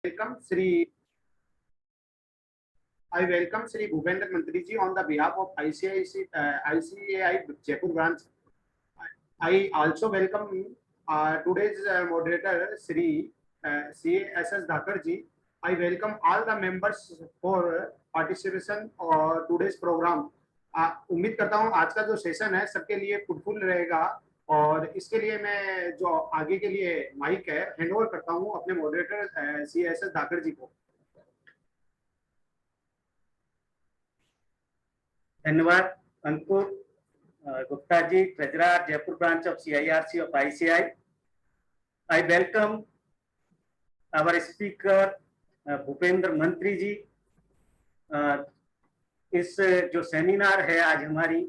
welcome Sri Bhupendra Mantri ji on the behalf of ICAI Jaipur branch. I also welcome today's moderator Sri CASS Dhaked ji. I welcome all the members for participation or today's program. उम्मीद करता हूँ आज का जो session है सबके लिए fruitful रहेगा और इसके लिए मैं जो आगे के लिए माइक है हैंड ओवर करता हूँ अपने मॉडरेटर CASS धाकड़ जी को। धन्यवाद Ankur Gupta ji, treasurer Jaipur branch of CIRC of ICAI. I welcome our speaker Bhupendra Mantri ji. इस जो सेमिनार है आज हमारी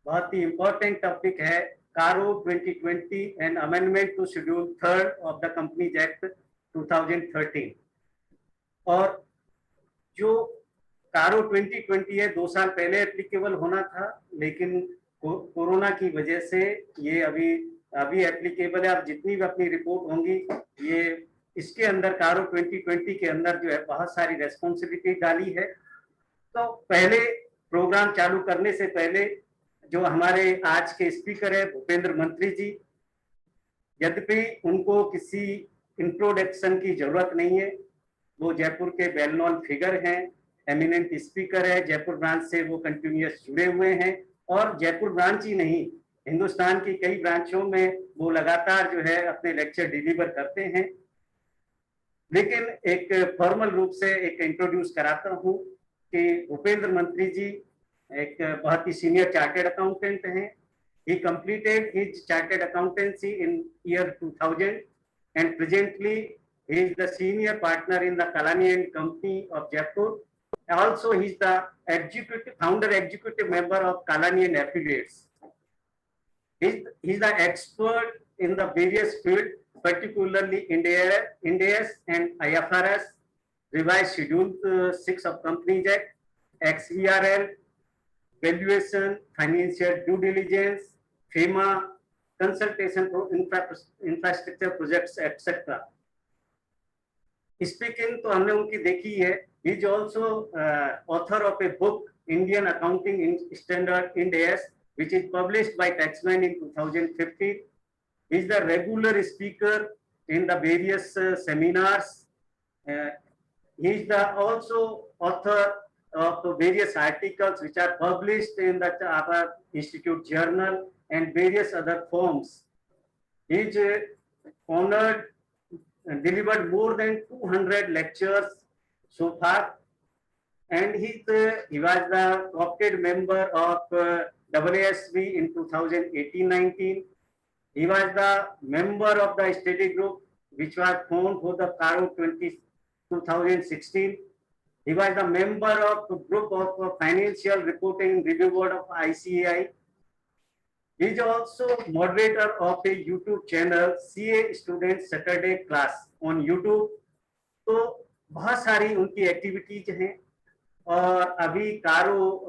बहुत ही इम्पोर्टेंट टॉपिक है CARO-2020 and amendment to schedule 3rd of the companies act 2013। और जो CARO-2020 है 2 साल पहले एप्लीकेबल होना था, लेकिन कोरोना की वजह से ये अभी एप्लीकेबल है। अब जितनी भी अपनी रिपोर्ट होंगी ये इसके अंदर CARO-2020 के अंदर जो है बहुत सारी रेस्पॉन्सिबिलिटी डाली है। तो पहले प्रोग्राम चालू करने से पहले जो हमारे आज के स्पीकर है भूपेंद्र मंत्री जी, यद्यपि उनको किसी इंट्रोडक्शन की जरूरत नहीं है, वो जयपुर के वेल नोन फिगर हैं, एमिनेंट स्पीकर है, जयपुर ब्रांच से वो कंटिन्यूअस जुड़े हुए हैं और जयपुर ब्रांच ही नहीं हिंदुस्तान की कई ब्रांचों में वो लगातार जो है अपने लेक्चर डिलीवर करते हैं। लेकिन एक फॉर्मल रूप से एक इंट्रोड्यूस कराता हूँ कि भूपेंद्र मंत्री जी एक बहुत ही सीनियर चार्टेड अकाउंटेंट हैं। He completed his chartered accountancy in year 2000 and presently he is the senior partner in the Kalani and Company of Jaipur. Also he is the founder executive member of Kalani and Affiliates. He is the expert in the various fields, particularly Ind AS and IFRS, revised schedule 6 of Companies Act, XBRL, valuation, financial due diligence, FEMA, consultation for infrastructure projects, etc. Speaking तो हमने उनकी देखी है। He is also author of a book, Indian Accounting Standard Ind AS, which is published by Taxman in 2015. He is the regular speaker in the various seminars. He is also author of the various articles which are published in the our Institute Journal and various other forms. He is honored and delivered more than 200 lectures so far, and he was the opted member of AASB in 2018-19. He was the member of the study group which was formed for the CARO-2016. He was the member of the group of Financial Reporting Review Board of ICAI. He is also moderator of a YouTube channel, CA Student Saturday Class on YouTube. तो बहुत सारी उनकी activities हैं और अभी CARO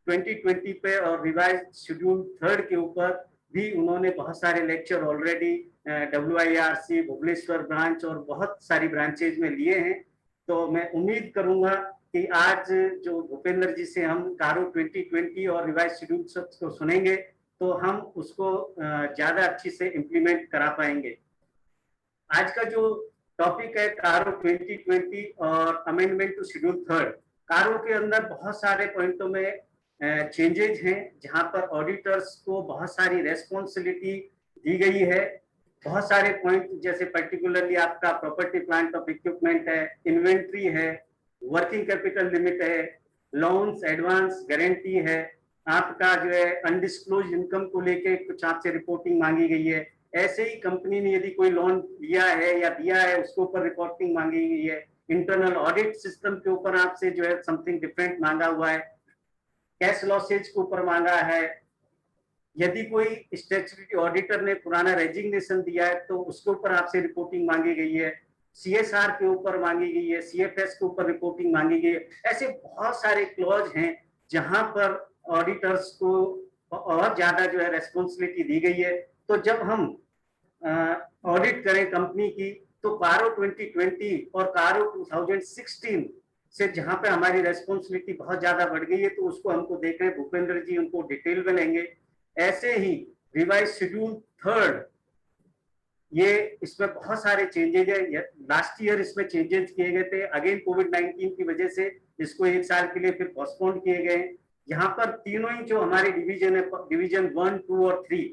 2020 पे और revise schedule 3rd के ऊपर भी उन्होंने बहुत सारे lecture already WIRC, Bhubaneswar branch और बहुत सारी ब्रांचेज में लिए हैं। तो मैं उम्मीद करूंगा कि आज जो भूपेंद्र जी से हम CARO-2020 और रिवाइज शेड्यूल को सुनेंगे तो हम उसको ज्यादा अच्छी से इम्प्लीमेंट करा पाएंगे। आज का जो टॉपिक है CARO-2020 और amendment to schedule 3rd। CARO के अंदर बहुत सारे पॉइंटों में चेंजेज हैं जहां पर ऑडिटर्स को बहुत सारी रेस्पॉन्सिबिलिटी दी गई है। बहुत सारे पॉइंट जैसे पर्टिकुलरली आपका प्रॉपर्टी प्लांट ऑफ इक्विपमेंट है, इन्वेंट्री है, वर्किंग कैपिटल लिमिट है, लोन्स, एडवांस, गारंटी है, आपका जो है अनडिस्क्लोज इनकम को लेके कुछ आपसे रिपोर्टिंग मांगी गई है। ऐसे ही कंपनी ने यदि कोई लोन लिया है या दिया है उसके ऊपर रिपोर्टिंग मांगी गई है। इंटरनल ऑडिट सिस्टम के ऊपर आपसे जो है समथिंग डिफरेंट मांगा हुआ है। कैश लॉसेज के ऊपर मांगा है। यदि कोई स्टैट्यूटरी ऑडिटर ने पुराना रेजिग्नेशन दिया है तो उसके ऊपर आपसे रिपोर्टिंग मांगी गई है। CSR के ऊपर मांगी गई है, CFS के ऊपर रिपोर्टिंग मांगी गई है। ऐसे बहुत सारे क्लॉज हैं जहां पर ऑडिटर्स को और ज्यादा जो है रेस्पॉन्सिबिलिटी दी गई है। तो जब हम ऑडिट करें कंपनी की तो CARO 2020 और CARO 2016 से जहां पे हमारी रेस्पॉन्सिबिलिटी बहुत ज्यादा बढ़ गई है, तो उसको हमको देख रहे हैं, भूपेंद्र जी उनको डिटेल में लेंगे। ऐसे ही रिवाइज शेड्यूल थर्ड, ये इसमें बहुत सारे चेंजेज है। लास्ट ईयर इसमें चेंजेस किए गए थे, अगेन कोविड-19 की वजह से इसको एक साल के लिए फिर पोस्टपोन किए गए। यहाँ पर तीनों ही जो हमारे डिवीजन है, डिवीजन 1, 2 और 3,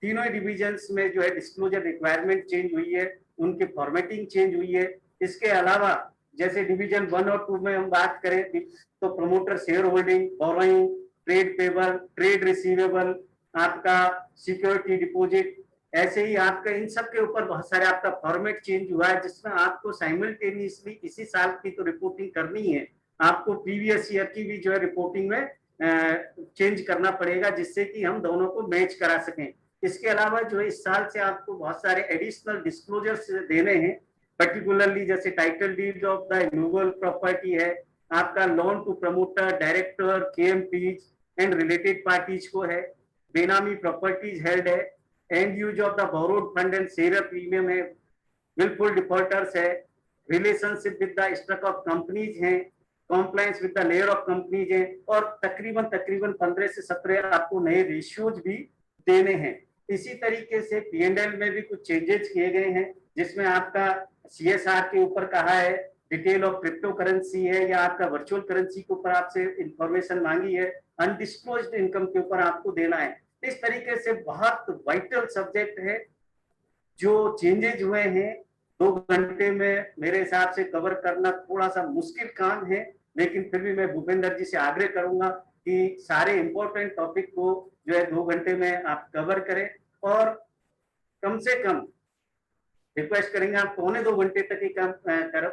तीनों ही डिविजन्स में जो है डिस्क्लोजर रिक्वायरमेंट चेंज हुई है, उनकी फॉर्मेटिंग चेंज हुई है। इसके अलावा जैसे डिवीजन 1 और 2 में हम बात करें तो promoter share holding, borrowing, trade payable, trade receivable, आपका सिक्योरिटी डिपॉजिट, ऐसे ही आपका इन सब के ऊपर बहुत सारे आपका फॉर्मेट चेंज हुआ है, जिसमें आपको साइमल्टेनियसली इसी साल की तो रिपोर्टिंग करनी है, आपको प्रीवियस ईयर की भी जो है रिपोर्टिंग में चेंज करना पड़ेगा, जिससे कि हम दोनों को मैच करा सकें। इसके अलावा जो है इस साल से आपको बहुत सारे एडिशनल डिस्क्लोजर्स देने हैं, पर्टिकुलरली जैसे title deed of the immovable property है, आपका loan to promoter, director, KMPs and related parties को है, बेनामी प्रॉपर्टीज हेल्ड है, and use of the borrowed fund and share premium है, विलफुल डिफॉल्टर्स है, relationship with the stock of companies हैं, compliance with the layer of companies हैं, और तकरीबन 15 से 17 आपको नए रेशियोज भी देने हैं। इसी तरीके से P&L में भी कुछ चेंजेस किए गए हैं, जिसमें आपका CSR के ऊपर कहा है, डिटेल ऑफ क्रिप्टो करेंसी है, या आपका वर्चुअल करेंसी के ऊपर आपसे इंफॉर्मेशन मांगी है, अनडिस्क्लोज्ड इनकम के ऊपर आपको देना है। इस तरीके से बहुत वाइटल सब्जेक्ट है जो चेंजेज हुए हैं। 2 घंटे में मेरे हिसाब से कवर करना थोड़ा सा मुश्किल काम है, लेकिन फिर भी मैं भूपेंद्र जी से आग्रह करूंगा कि सारे इंपॉर्टेंट टॉपिक को जो है 2 घंटे में आप कवर करें, और कम से कम रिक्वेस्ट करेंगे आप 2.25 घंटे तक ही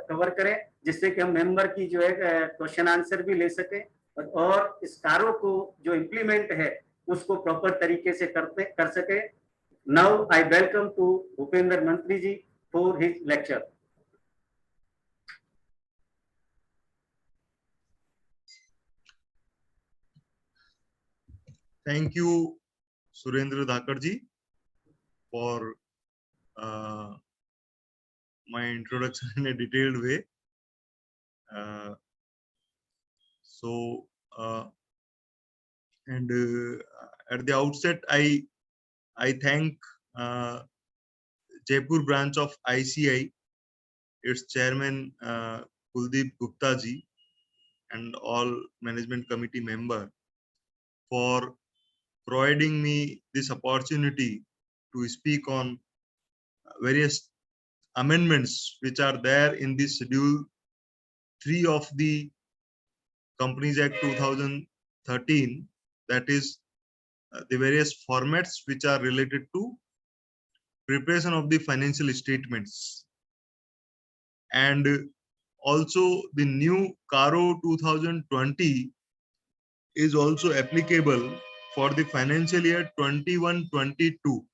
कवर करें, जिससे कि हम मेंबर की जो है क्वेश्चन आंसर भी ले सकें, और इस कारो को जो इम्प्लीमेंट है उसको प्रॉपर तरीके से कर सके। Now I welcome to Bhupendra Mantri ji for his lecture. Thank you, Surendra Dhaked ji, for my introduction in a detailed way. At the outset, I thank Jaipur branch of ICI, its chairman Kuldeep Gupta ji, and all management committee member for providing me this opportunity to speak on various amendments which are there in the Schedule 3 of the Companies Act 2013, that is the various formats which are related to preparation of the financial statements, and also the new CARO 2020 is also applicable for the financial year 21-22.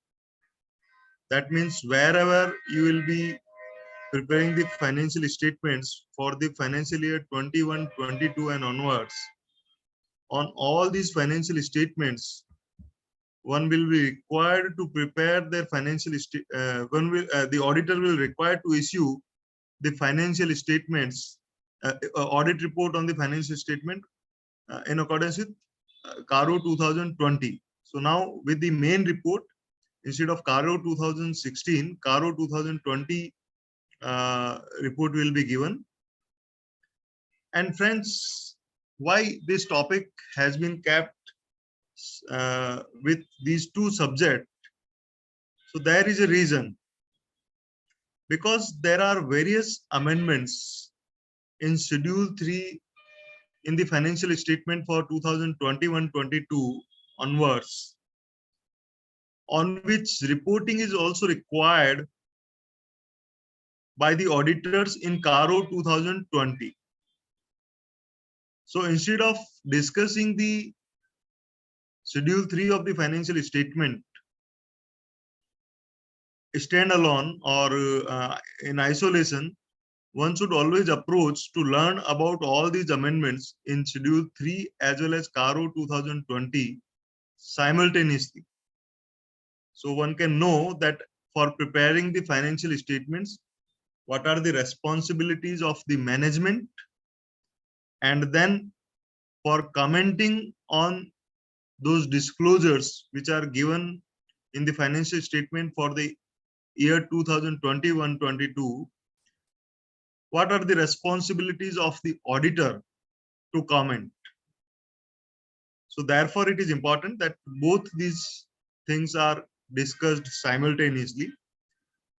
That means wherever you will be preparing the financial statements for the financial year 21-22 and onwards, on all these financial statements, one will be required to prepare their financial the auditor will require to issue the financial statements, audit report on the financial statement in accordance with CARO 2020. So now with the main report, instead of CARO 2016, CARO 2020 report will be given. And friends, why this topic has been kept with these two subjects? So there is a reason, because there are various amendments in Schedule 3 in the financial statement for 2021-22 onwards, on which reporting is also required by the auditors in CARO 2020. So instead of discussing the Schedule 3 of the financial statement standalone or in isolation, one should always approach to learn about all these amendments in Schedule 3 as well as CARO 2020 simultaneously. So one can know that for preparing the financial statements, what are the responsibilities of the management, and then for commenting on those disclosures which are given in the financial statement for the year 2021-22, what are the responsibilities of the auditor to comment. So therefore, it is important that both these things are discussed simultaneously.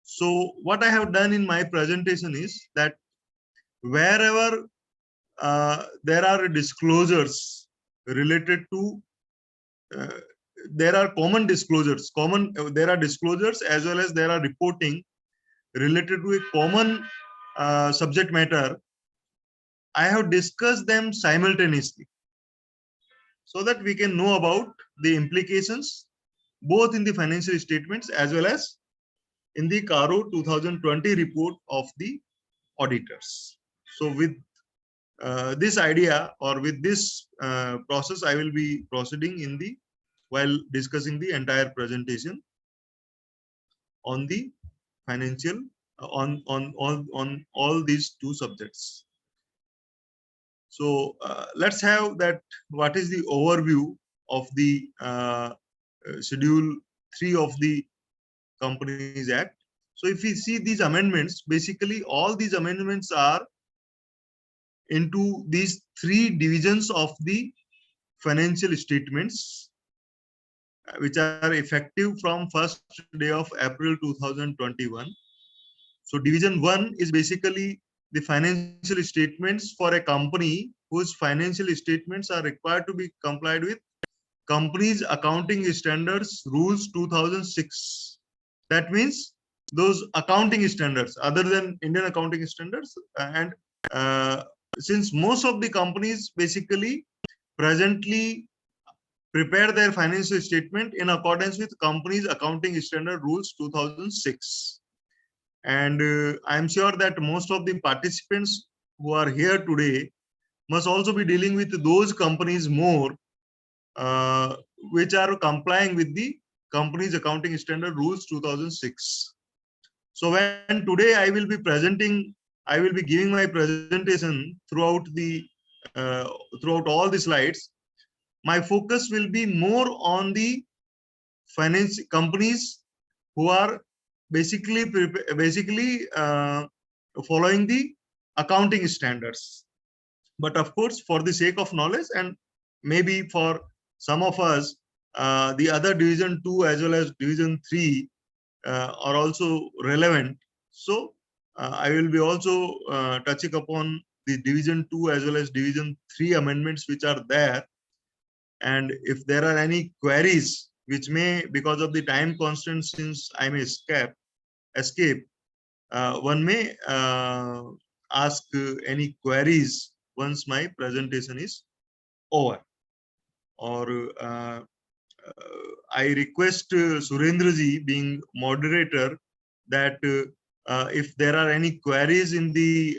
So what I have done in my presentation is that wherever there are disclosures related to, there are common disclosures, there are disclosures as well as there are reporting related to a common subject matter, I have discussed them simultaneously so that we can know about the implications both in the financial statements as well as in the CARO 2020 report of the auditors. So with this idea or with this process, I will be proceeding in the while discussing the entire presentation on the financial on all these two subjects. So let's have that. What is the overview of the Schedule 3 of the Companies Act? So if we see these amendments, basically all these amendments are into these three divisions of the financial statements, which are effective from first day of April 2021. So division 1 is basically the financial statements for a company whose financial statements are required to be complied with Companies Accounting Standards Rules 2006. That means those accounting standards other than Indian accounting standards, and since most of the companies basically presently prepare their financial statement in accordance with Companies Accounting Standard Rules 2006. And I'm sure that most of the participants who are here today must also be dealing with those companies more which are complying with the Companies Accounting Standard Rules 2006. So when today I will be giving my presentation throughout all the slides, my focus will be more on the finance companies who are basically following the accounting standards. But of course, for the sake of knowledge and maybe for some of us, the other division 2 as well as division 3 are also relevant. So I will be also touching upon the division 2 as well as division 3 amendments which are there. And if there are any queries which may, because of the time constraint, since I may escape, one may ask any queries once my presentation is over. Or I request Surendra ji, being moderator, that if there are any queries in the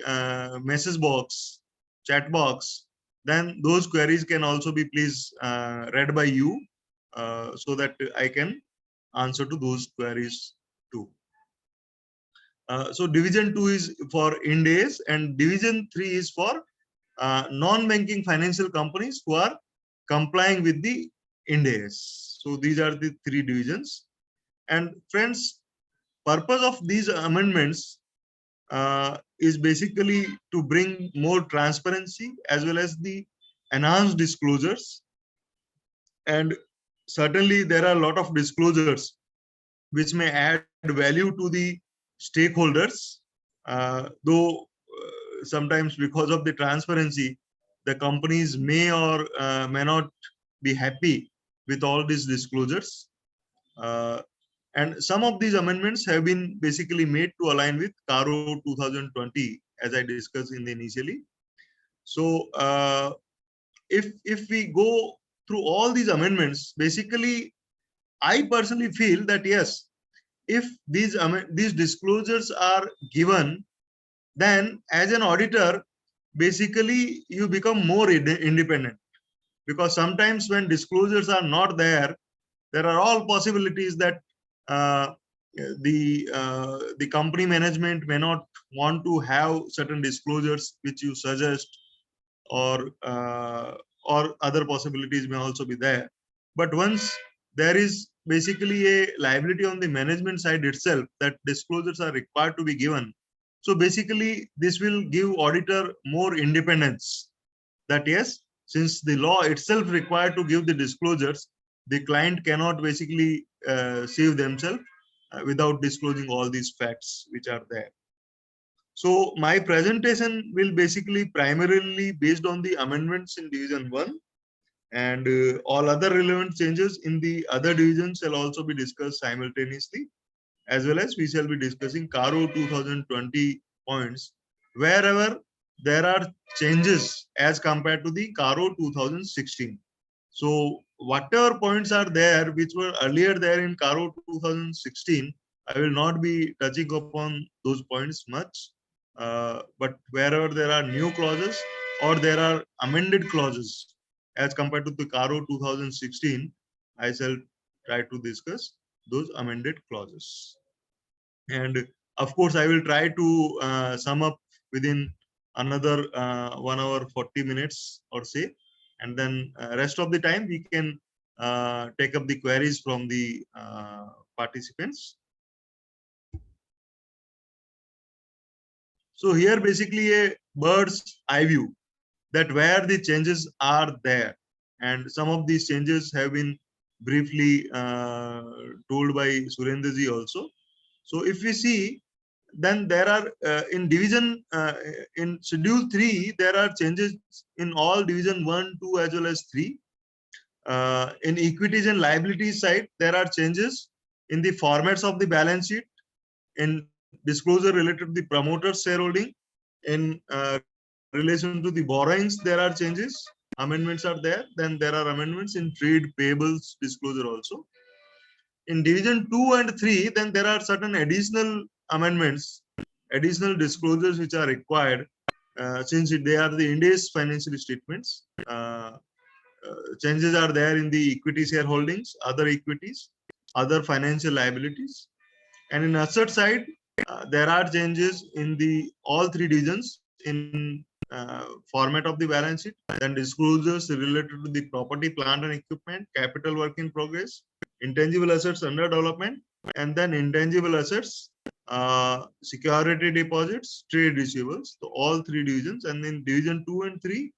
message box, chat box, then those queries can also be please read by you so that I can answer to those queries too. So division 2 is for Ind AS and division 3 is for non-banking financial companies who are complying with the Ind AS. So these are the three divisions. And friends, purpose of these amendments is basically to bring more transparency as well as the enhanced disclosures. And certainly there are a lot of disclosures which may add value to the stakeholders, though sometimes because of the transparency, the companies may or may not be happy with all these disclosures. And some of these amendments have been basically made to align with CARO 2020, as I discussed in the initially. So if we go through all these amendments, basically, I personally feel that yes, if these disclosures are given, then as an auditor, basically you become more independent, because sometimes when disclosures are not there, there are all possibilities that the company management may not want to have certain disclosures which you suggest, or other possibilities may also be there. But once there is basically a liability on the management side itself that disclosures are required to be given, so basically this will give auditor more independence, that yes, since the law itself required to give the disclosures, the client cannot basically save themselves without disclosing all these facts which are there. So my presentation will basically primarily based on the amendments in division 1, and all other relevant changes in the other divisions shall also be discussed simultaneously, as well as we shall be discussing CARO 2020 points wherever there are changes as compared to the CARO 2016. So whatever points are there which were earlier there in CARO 2016, I will not be touching upon those points much. But wherever there are new clauses or there are amended clauses as compared to the CARO 2016, I shall try to discuss those amended clauses. And of course, I will try to sum up within another 1 hour 40 minutes or say, and then rest of the time we can take up the queries from the participants. So here basically a bird's eye view that where the changes are there, and some of these changes have been briefly told by Surendraji also. So if we see, then there are in division in schedule 3 there are changes in all division 1, 2 as well as 3. In equities and liabilities side there are changes in the formats of the balance sheet, in disclosure related to the promoter's shareholding, in relation to the borrowings there are changes, amendments are there. Then there are amendments in trade payables disclosure also. In division 2 and 3, then there are certain additional amendments, additional disclosures which are required since they are the Ind AS financial statements. Changes are there in the equity shareholdings, other equities, other financial liabilities. And in asset side, there are changes in the all 3 divisions in format of the balance sheet, then disclosures related to the property, plant and equipment, capital work in progress, intangible assets under development, and then intangible assets, security deposits, trade receivables. So all 3 divisions. And in division 2 and 3,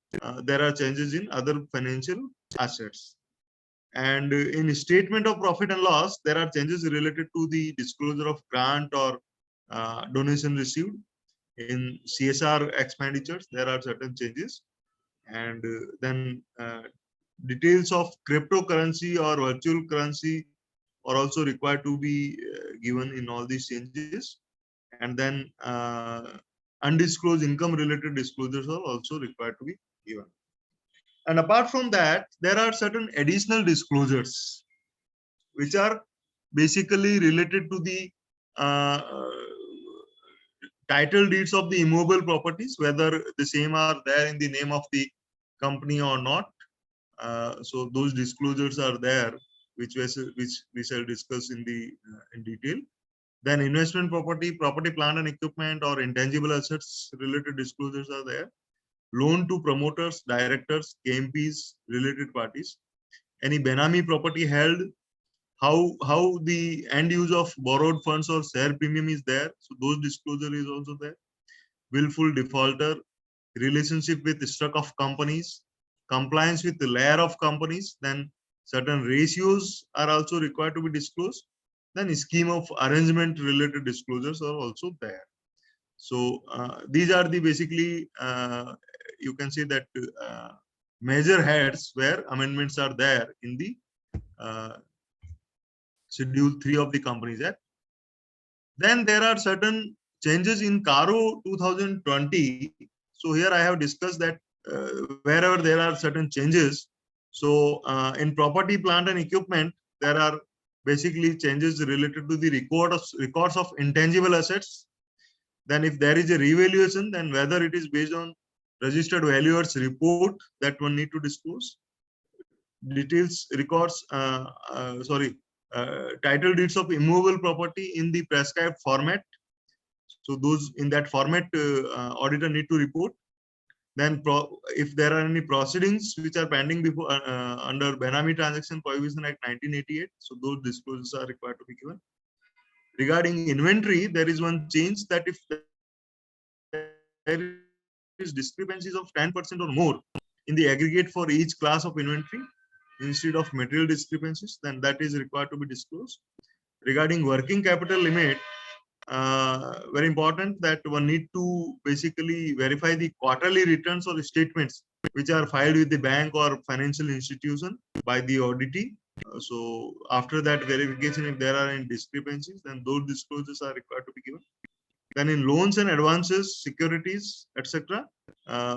there are changes in other financial assets. And in statement of profit and loss, there are changes related to the disclosure of grant or donation received. In CSR expenditures, there are certain changes. And then details of cryptocurrency or virtual currency are also required to be given in all these changes. And then undisclosed income related disclosures are also required to be given. And apart from that, there are certain additional disclosures which are basically related to the title deeds of the immobile properties, whether the same are there in the name of the company or not. So those disclosures are there, which we shall discuss in detail. Then investment property, property, plant and equipment, or intangible assets related disclosures are there. Loan to promoters, directors, KMPs, related parties. Any Benami property held, how the end use of borrowed funds or share premium is there. So those disclosure is also there. Willful defaulter, relationship with stock of companies, compliance with the layer of companies. Then certain ratios are also required to be disclosed. Then scheme of arrangement related disclosures are also there. So these are the basically you can say that major heads where amendments are there in the schedule 3 of the Companies Act. Then there are certain changes in CARO 2020. So here I have discussed that wherever there are certain changes. So in property, plant and equipment, there are basically changes related to the records of intangible assets. Then if there is a revaluation, then whether it is based on registered valuer's report, that one need to disclose. Details records, title deeds of immobile property in the prescribed format. So those in that format, auditor need to report. Then if there are any proceedings which are pending before under Benami Transaction Prohibition Act 1988, so those disclosures are required to be given. Regarding inventory, there is one change that if there is discrepancies of 10% or more in the aggregate for each class of inventory instead of material discrepancies, then that is required to be disclosed. Regarding working capital limit, very important that one need to basically verify the quarterly returns or statements which are filed with the bank or financial institution by the auditee. So after that verification, if there are any discrepancies, then those disclosures are required to be given. Then in loans and advances, securities, etc.,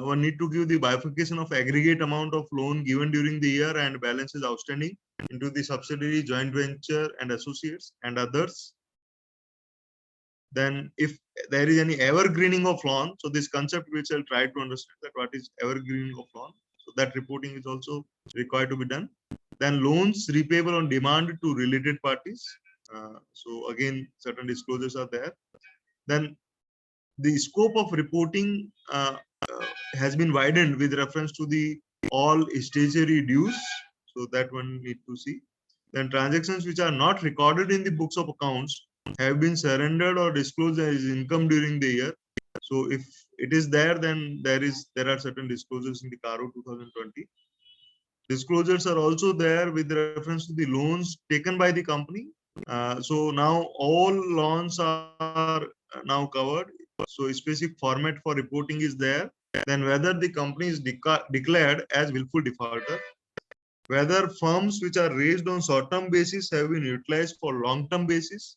one need to give the bifurcation of aggregate amount of loan given during the year and balances outstanding into the subsidiary, joint venture, and associates and others. Then if there is any evergreening of loan, so this concept which I'll try to understand that what is evergreening of loan. So that reporting is also required to be done. Then loans repayable on demand to related parties. So again, certain disclosures are there. Then the scope of reporting has been widened with reference to the all statutory dues. So that one need to see. Then transactions which are not recorded in the books of accounts have been surrendered or disclosed as income during the year. So if it is there, then there are certain disclosures in the CARO 2020. Disclosures are also there with reference to the loans taken by the company. So now all loans are now covered. So a specific format for reporting is there. Then whether the company is declared as willful defaulter, whether firms which are raised on short-term basis have been utilized for long-term basis,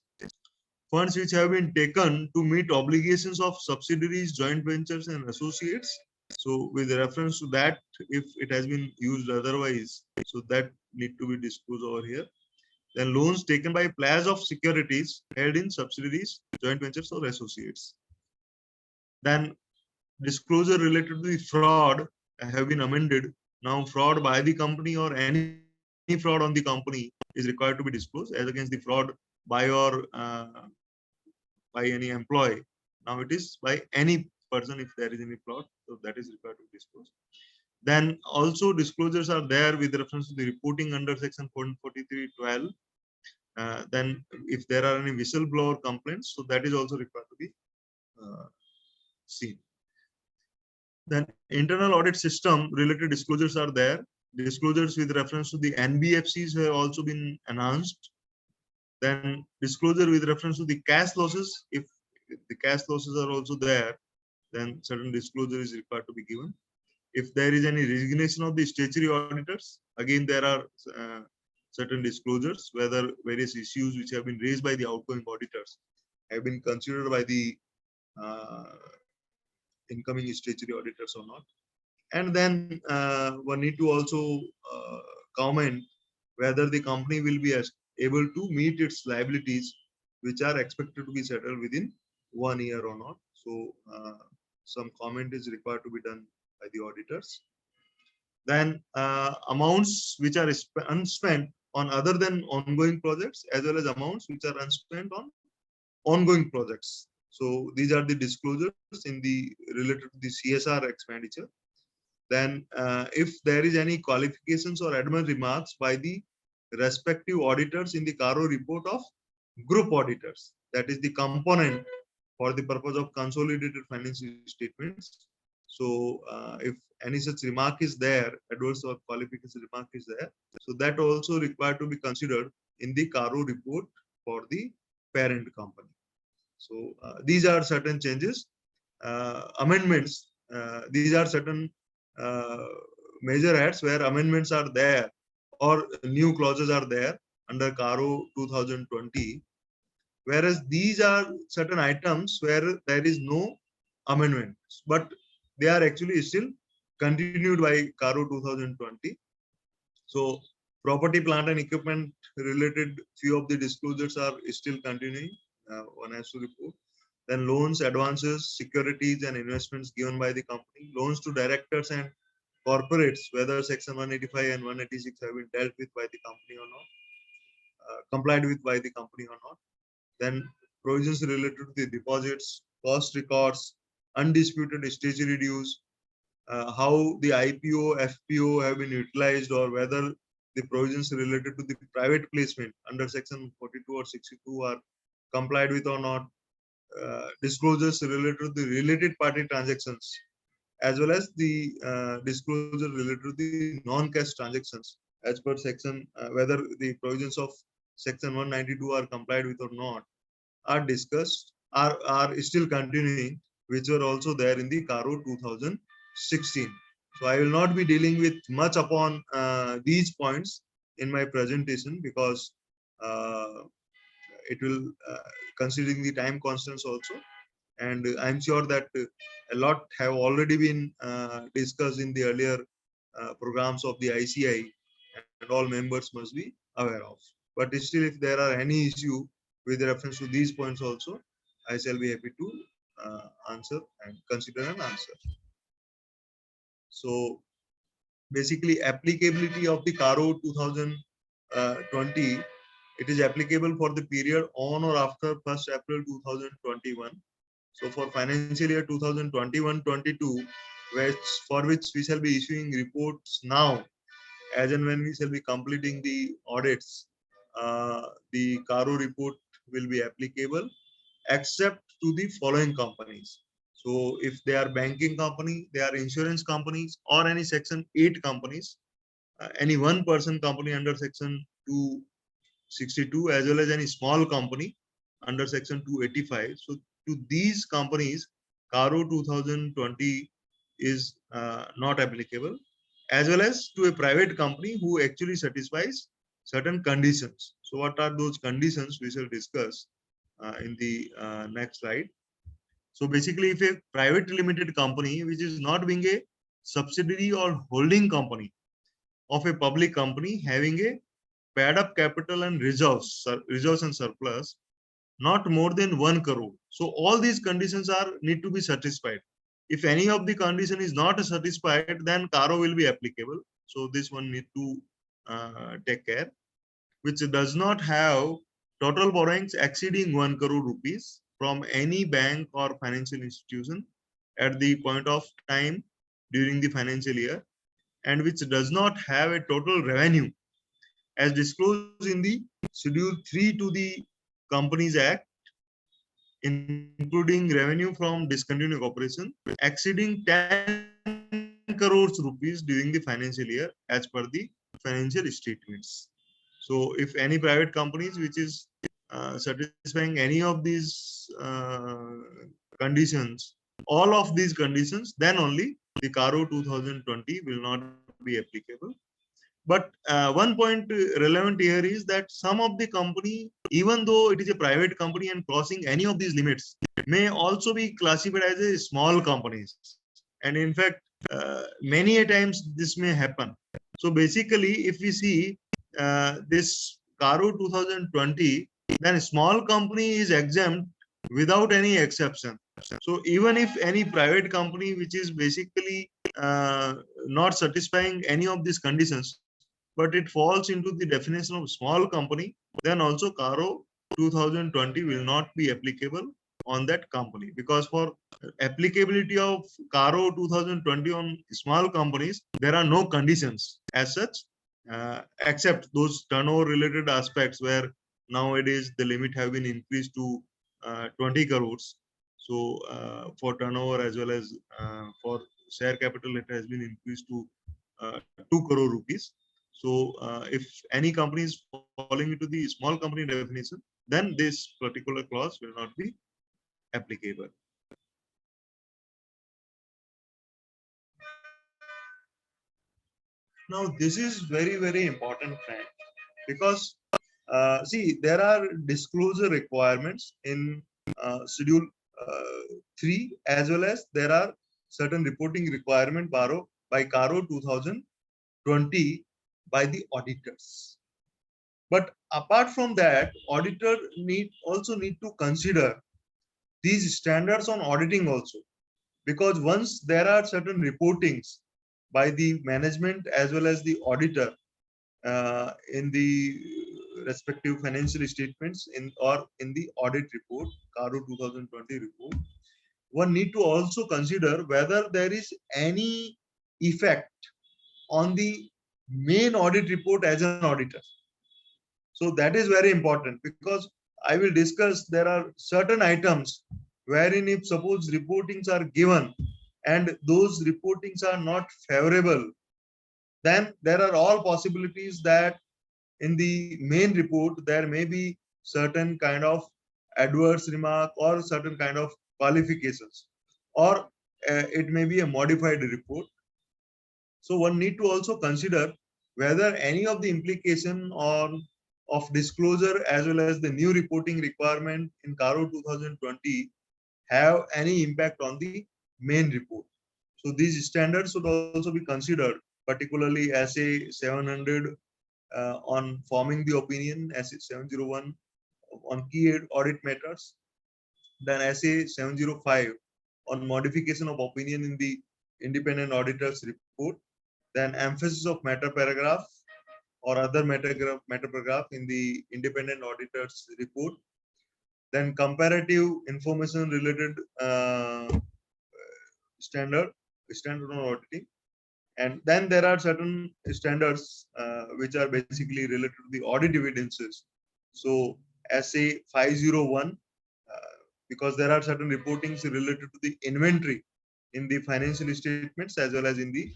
funds which have been taken to meet obligations of subsidiaries, joint ventures, and associates. So with reference to that, if it has been used otherwise, so that need to be disclosed over here. Then loans taken by players of securities held in subsidiaries, joint ventures, or associates. Then disclosure related to the fraud have been amended. Now fraud by the company or any fraud on the company is required to be disclosed as against the fraud by or by any employee. Now it is by any person if there is any fraud, so that is required to be disclosed. Then also disclosures are there with reference to the reporting under section 43.12. Then if there are any whistleblower complaints, so that is also required to be seen. Then internal audit system related disclosures are there. Disclosures with reference to the NBFCs have also been announced. Then disclosure with reference to the cash losses. If the cash losses are also there, then certain disclosure is required to be given. If there is any resignation of the statutory auditors, again there are certain disclosures whether various issues which have been raised by the outgoing auditors have been considered by the incoming statutory auditors or not. And then one need to also comment whether the company will be able to meet its liabilities which are expected to be settled within 1 year or not. So some comment is required to be done by the auditors. Then amounts which are unspent on other than ongoing projects as well as amounts which are unspent on ongoing projects. So these are the disclosures in the related to the CSR expenditure. Then if there is any qualifications or admin remarks by the respective auditors in the CARO report of group auditors, that is the component for the purpose of consolidated financial statements. So if any such remark is there, adverse or qualification remark is there, so that also required to be considered in the CARO report for the parent company. So these are certain changes, amendments. These are certain major acts where amendments are there or new clauses are there under CARO 2020. Whereas these are certain items where there is no amendments, but they are actually still continued by CARO 2020. So property, plant and equipment related few of the disclosures are still continuing. One has to report. Then loans, advances, securities and investments given by the company, loans to directors and corporates, whether section 185 and 186 have been dealt with by the company or not, complied with by the company or not. Then provisions related to the deposits, cost records, undisputed statutory dues, how the IPO, FPO have been utilized, or whether the provisions related to the private placement under section 42 or 62 are complied with or not, disclosures related to the related party transactions, as well as the disclosure related to the non-cash transactions as per section, whether the provisions of section 192 are complied with or not, are discussed, are still continuing, which were also there in the CARO 2016. So I will not be dealing with much upon these points in my presentation, because it will, considering the time constants also, and I'm sure that a lot have already been discussed in the earlier programs of the ICI, and all members must be aware of. But still, if there are any issue with reference to these points also, I shall be happy to answer and consider an answer. So basically, applicability of the CARO 2020, it is applicable for the period on or after 1st April 2021. So for financial year 2021-22, for which we shall be issuing reports now, as and when we shall be completing the audits, the CARO report will be applicable, except to the following companies. So if they are banking company, they are insurance companies, or any section 8 companies, any one person company under section 262, as well as any small company under section 285. So to these companies, CARO 2020 is not applicable, as well as to a private company who actually satisfies certain conditions. So what are those conditions? We shall discuss in the next slide. So basically, if a private limited company, which is not being a subsidiary or holding company of a public company, having a paid up capital and reserves and surplus not more than 1 crore. So all these conditions need to be satisfied. If any of the condition is not satisfied, then CARO will be applicable. So this one need to take care. Which does not have total borrowings exceeding 1 crore rupees from any bank or financial institution at the point of time during the financial year, and which does not have a total revenue as disclosed in the Schedule 3 to the Companies Act, including revenue from discontinued operation exceeding 10 crores rupees during the financial year as per the financial statements. So if any private companies which is satisfying any of these conditions, all of these conditions, then only the CARO 2020 will not be applicable. But one point relevant here is that some of the company, even though it is a private company and crossing any of these limits, may also be classified as a small companies. And in fact, many a times this may happen. So basically, if we see this CARO 2020, then a small company is exempt without any exception. So even if any private company which is basically not satisfying any of these conditions, but it falls into the definition of small company, then also CARO 2020 will not be applicable on that company, because for applicability of CARO 2020 on small companies, there are no conditions as such, except those turnover related aspects where nowadays the limit have been increased to 20 crores. So for turnover as well as for share capital, it has been increased to 2 crore rupees. So if any company is falling into the small company definition, then this particular clause will not be applicable. Now, this is very, very important fact, because see, there are disclosure requirements in Schedule 3, as well as there are certain reporting requirement by CARO 2020 by the auditors. But apart from that, auditor also need to consider these standards on auditing also, because once there are certain reportings by the management as well as the auditor in the respective financial statements or in the audit report, CARO 2020 report, one need to also consider whether there is any effect on the main audit report as an auditor. So that is very important, because I will discuss there are certain items wherein if suppose reportings are given and those reportings are not favorable, then there are all possibilities that in the main report there may be certain kind of adverse remark or certain kind of qualifications, or it may be a modified report. So one need to also consider whether any of the implication or of disclosure as well as the new reporting requirement in CARO 2020 have any impact on the main report. So these standards should also be considered, particularly SA 700 on forming the opinion, SA 701 on key audit matters, then SA 705 on modification of opinion in the independent auditor's report, then emphasis of matter paragraph or other matter paragraph in the independent auditor's report, then comparative information related standard on auditing, and then there are certain standards which are basically related to the audit evidences. So SA 501, because there are certain reportings related to the inventory in the financial statements as well as in the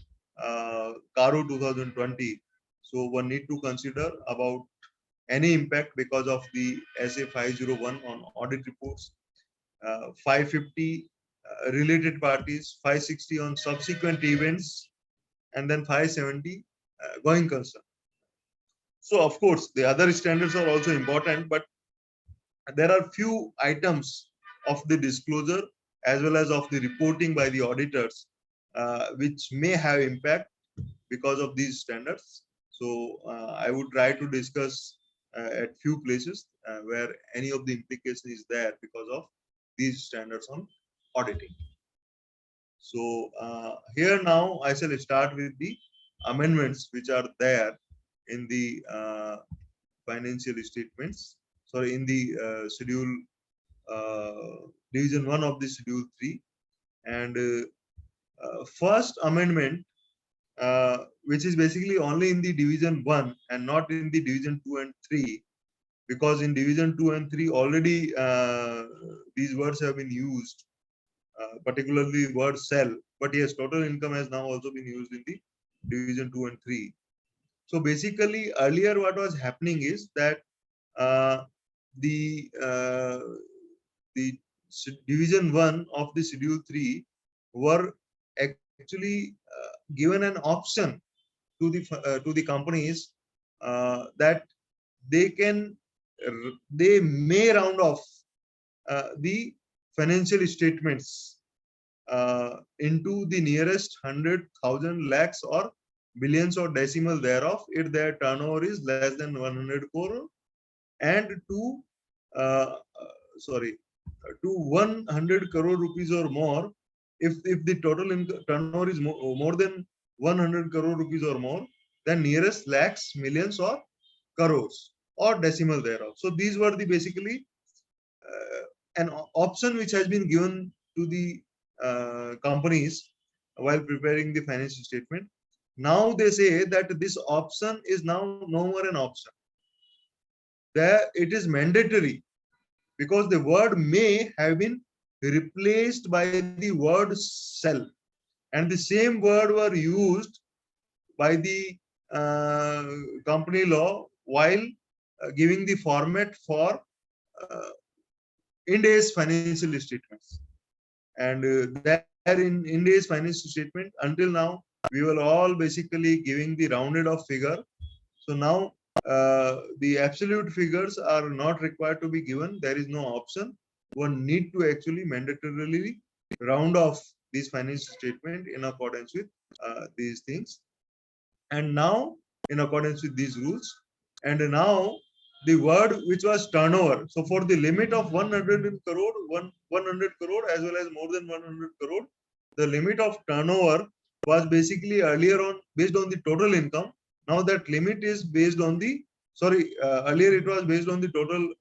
CARO 2020. So one need to consider about any impact because of the SA 501 on audit reports, 550 related parties, 560 on subsequent events, and then 570 going concern. So of course the other standards are also important, but there are few items of the disclosure as well as of the reporting by the auditors which may have impact because of these standards. So I would try to discuss at few places where any of the implication is there because of these standards on auditing. So here now I shall start with the amendments which are there in the financial statements, sorry, in the schedule division 1 of the schedule 3. And first amendment, which is basically only in the division 1 and not in the division 2 and 3, because in division 2 and 3 already these words have been used, particularly word sell, but yes, total income has now also been used in the division 2 and 3. So basically earlier what was happening is that the division 1 of the schedule 3 were actually given an option to the companies that they may round off the financial statements into the nearest 100,000 lakhs or billions or decimal thereof if their turnover is less than 100 crore, and to 100 crore rupees or more if the total turnover is more than 100 crore rupees or more, then nearest lakhs, millions or crores or decimal thereof. So these were the basically an option which has been given to the companies while preparing the financial statement. Now they say that this option is now no more an option. There it is mandatory, because the word may have been replaced by the word shall, and the same word were used by the company law while giving the format for Ind AS financial statements. And there in Ind AS financial statement, until now we were all basically giving the rounded off figure. So now the absolute figures are not required to be given. There is no option. One need to actually mandatorily round off these financial statement in accordance with these things. And now in accordance with these rules, and now the word which was turnover. So for the limit of 100 crore, 100 crore as well as more than 100 crore, the limit of turnover was basically earlier on based on the total income. Now that limit is based on the, earlier it was based on the total,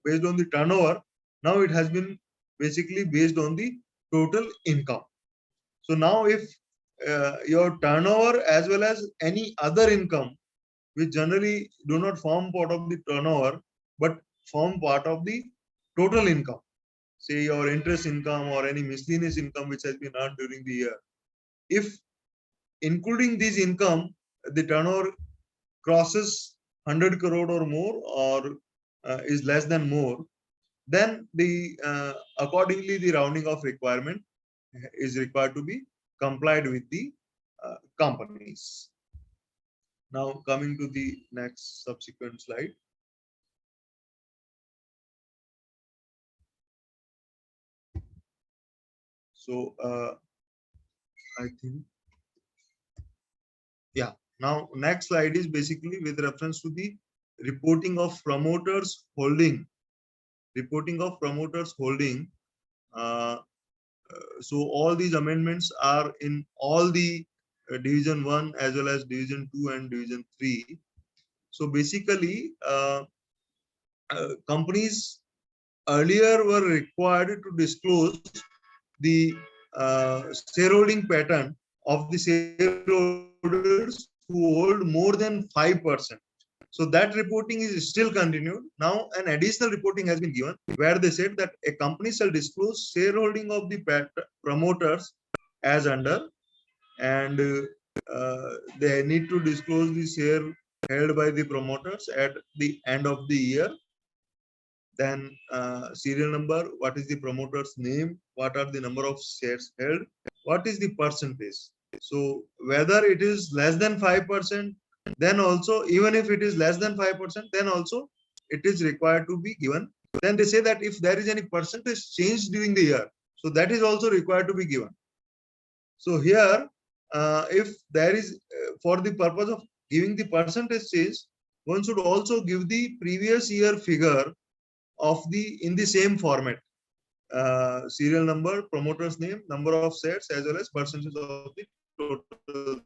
based on the turnover. Now it has been basically based on the total income. So now if your turnover as well as any other income, which generally do not form part of the turnover, but form part of the total income, say your interest income or any miscellaneous income which has been earned during the year, if including this income, the turnover crosses 100 crore or more, or is less than more, then the accordingly the rounding off requirement is required to be complied with the companies. Now coming to the next subsequent slide. So I think, yeah, now next slide is basically with reference to the reporting of promoters holding. Reporting of promoters holding. So all these amendments are in all the division 1 as well as division 2 and division 3. So basically companies earlier were required to disclose the shareholding pattern of the shareholders who hold more than 5%. So that reporting is still continued. Now an additional reporting has been given where they said that a company shall disclose shareholding of the promoters as under, and they need to disclose the share held by the promoters at the end of the year. Then serial number, what is the promoter's name, what are the number of shares held, what is the percentage. So whether it is less than 5%, then also, even if it is less than 5%, then also it is required to be given. Then they say that if there is any percentage change during the year, so that is also required to be given. So here, if there is, for the purpose of giving the percentage change, one should also give the previous year figure of the in the same format. Serial number, promoter's name, number of shares, as well as percentage of the total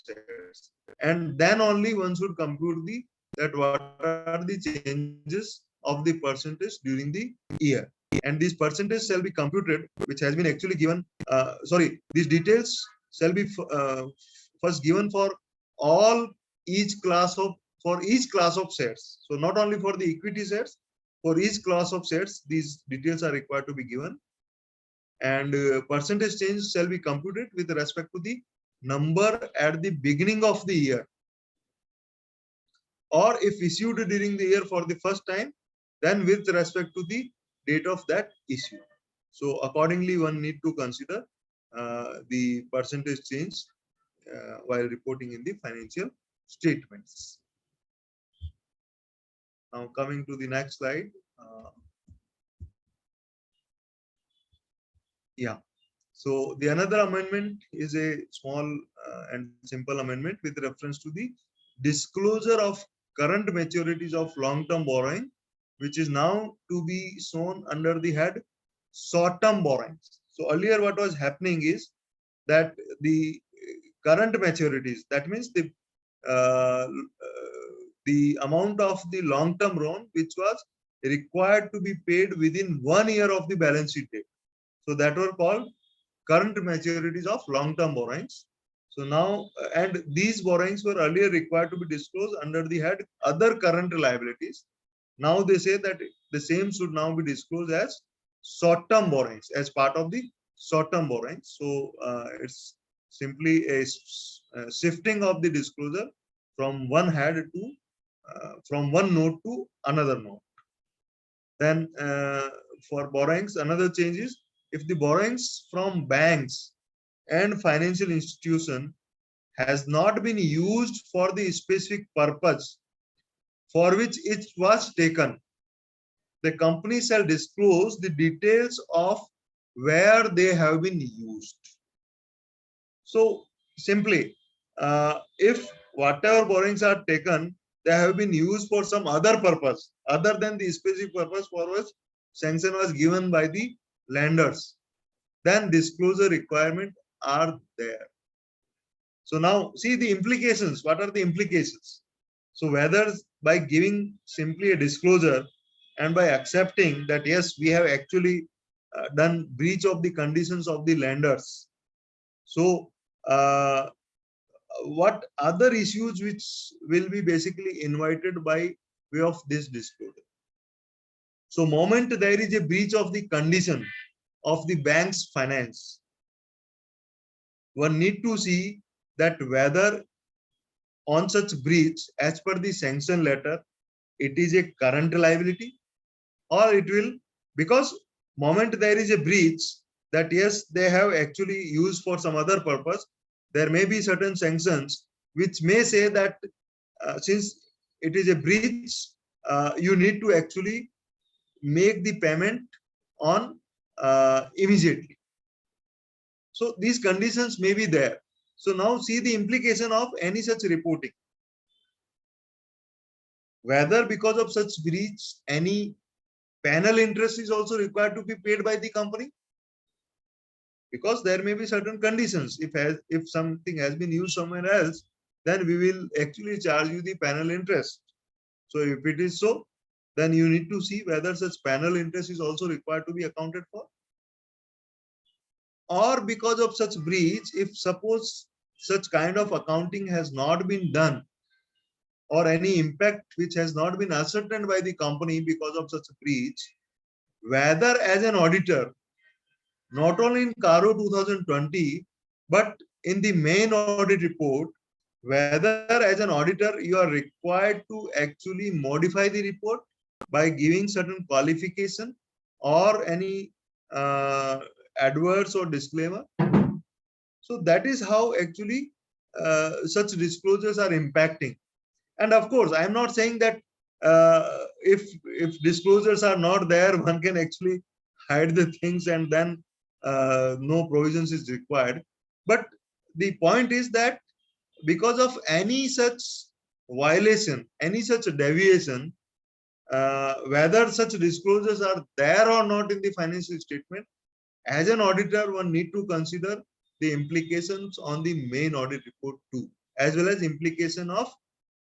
shares. And then only one should compute the that what are the changes of the percentage during the year. And this percentage shall be computed, which has been actually given. These details shall be first given for each class of shares. So not only for the equity shares, for each class of shares, these details are required to be given. And percentage change shall be computed with respect to the number at the beginning of the year, or if issued during the year for the first time, then with respect to the date of that issue. So accordingly, one need to consider the percentage change while reporting in the financial statements. Now coming to the next slide. Yeah. So the another amendment is a small and simple amendment with reference to the disclosure of current maturities of long-term borrowing, which is now to be shown under the head short-term borrowings. So earlier what was happening is that the current maturities, that means the amount of the long-term loan which was required to be paid within 1 year of the balance sheet date. So that were called current maturities of long-term borrowings. So now, and these borrowings were earlier required to be disclosed under the head other current liabilities. Now they say that the same should now be disclosed as short-term borrowings, as part of the short-term borrowings. So it's simply a shifting of the disclosure from one head to from one note to another note. Then for borrowings, another change is if the borrowings from banks and financial institution has not been used for the specific purpose for which it was taken, the company shall disclose the details of where they have been used. So simply, if whatever borrowings are taken, they have been used for some other purpose other than the specific purpose for which sanction was given by the lenders, then disclosure requirement are there. So now see the implications. What are the implications? So whether by giving simply a disclosure and by accepting that yes, we have actually done breach of the conditions of the lenders. So what other issues which will be basically invited by way of this disclosure? So moment there is a breach of the condition of the bank's finance, one need to see that whether on such breach, as per the sanction letter, it is a current liability, or it will, because moment there is a breach, that yes, they have actually used for some other purpose, there may be certain sanctions which may say that since it is a breach, you need to actually make the payment on immediately. So these conditions may be there. So now see the implication of any such reporting. Whether because of such breach, any penal interest is also required to be paid by the company, because there may be certain conditions. If something has been used somewhere else, then we will actually charge you the penal interest. So if it is so, then you need to see whether such penal interest is also required to be accounted for. Or because of such breach, if suppose such kind of accounting has not been done, or any impact which has not been ascertained by the company because of such a breach, whether as an auditor, not only in CARO 2020, but in the main audit report, whether as an auditor you are required to actually modify the report by giving certain qualification or any adverse or disclaimer. So that is how actually such disclosures are impacting. And of course, I am not saying that if disclosures are not there, one can actually hide the things and then no provisions is required. But the point is that because of any such violation, any such deviation, whether such disclosures are there or not in the financial statement, as an auditor, one need to consider the implications on the main audit report too, as well as implication of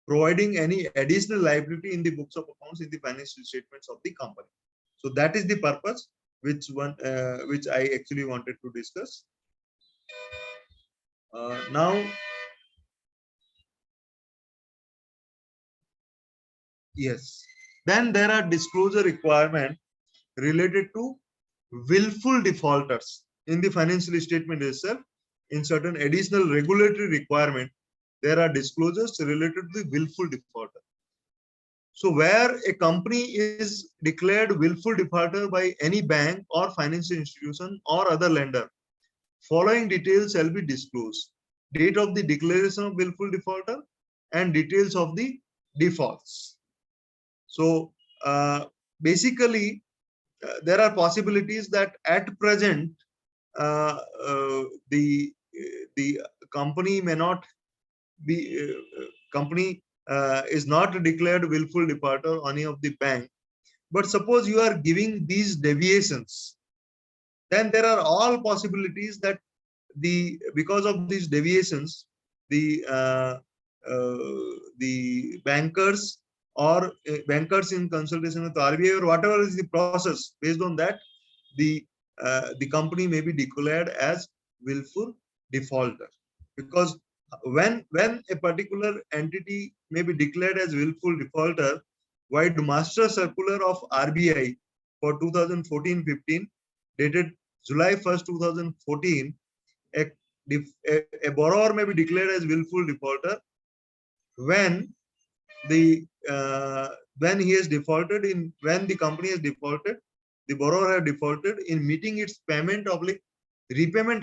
providing any additional liability in the books of accounts in the financial statements of the company. So that is the purpose which I actually wanted to discuss. Now, yes, then there are disclosure requirements related to willful defaulters in the financial statement itself. In certain additional regulatory requirement, there are disclosures related to the willful defaulter. So where a company is declared willful defaulter by any bank or financial institution or other lender, following details shall be disclosed: date of the declaration of willful defaulter and details of the defaults. So basically, there are possibilities that at present the company may not be company is not declared willful defaulter on any of the bank, but suppose you are giving these deviations, then there are all possibilities that because of these deviations, the bankers or bankers in consultation with RBI or whatever is the process, based on that the company may be declared as willful defaulter. Because when a particular entity may be declared as willful defaulter, by the master circular of RBI for 2014-15 dated July 1st, 2014, a borrower may be declared as willful defaulter when when he has defaulted in, when the company has defaulted, the borrower has defaulted in meeting its repayment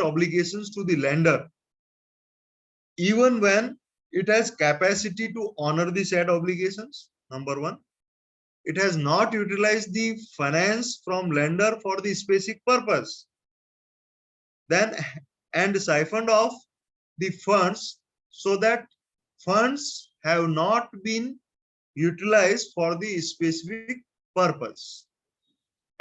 obligations to the lender, even when it has capacity to honor the said obligations. Number one, it has not utilized the finance from lender for the specific purpose, then and siphoned off the funds so that funds have not been utilized for the specific purpose,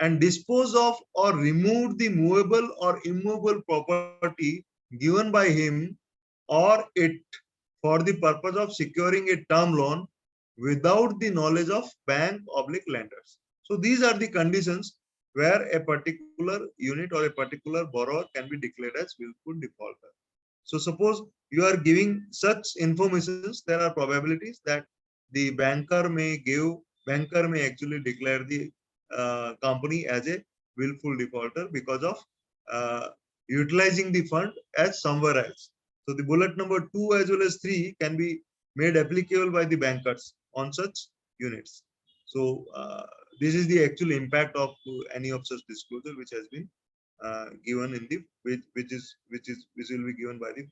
and dispose of or remove the movable or immovable property given by him or it for the purpose of securing a term loan without the knowledge of bank/lenders. So these are the conditions where a particular unit or a particular borrower can be declared as willful defaulter. So suppose you are giving such informations, there are probabilities that the banker may actually declare the company as a willful defaulter because of uh, utilizing the fund as somewhere else. So the bullet number 2 as well as 3 can be made applicable by the bankers on such units. So this is the actual impact of any of such disclosure which has been given in the which will be given by the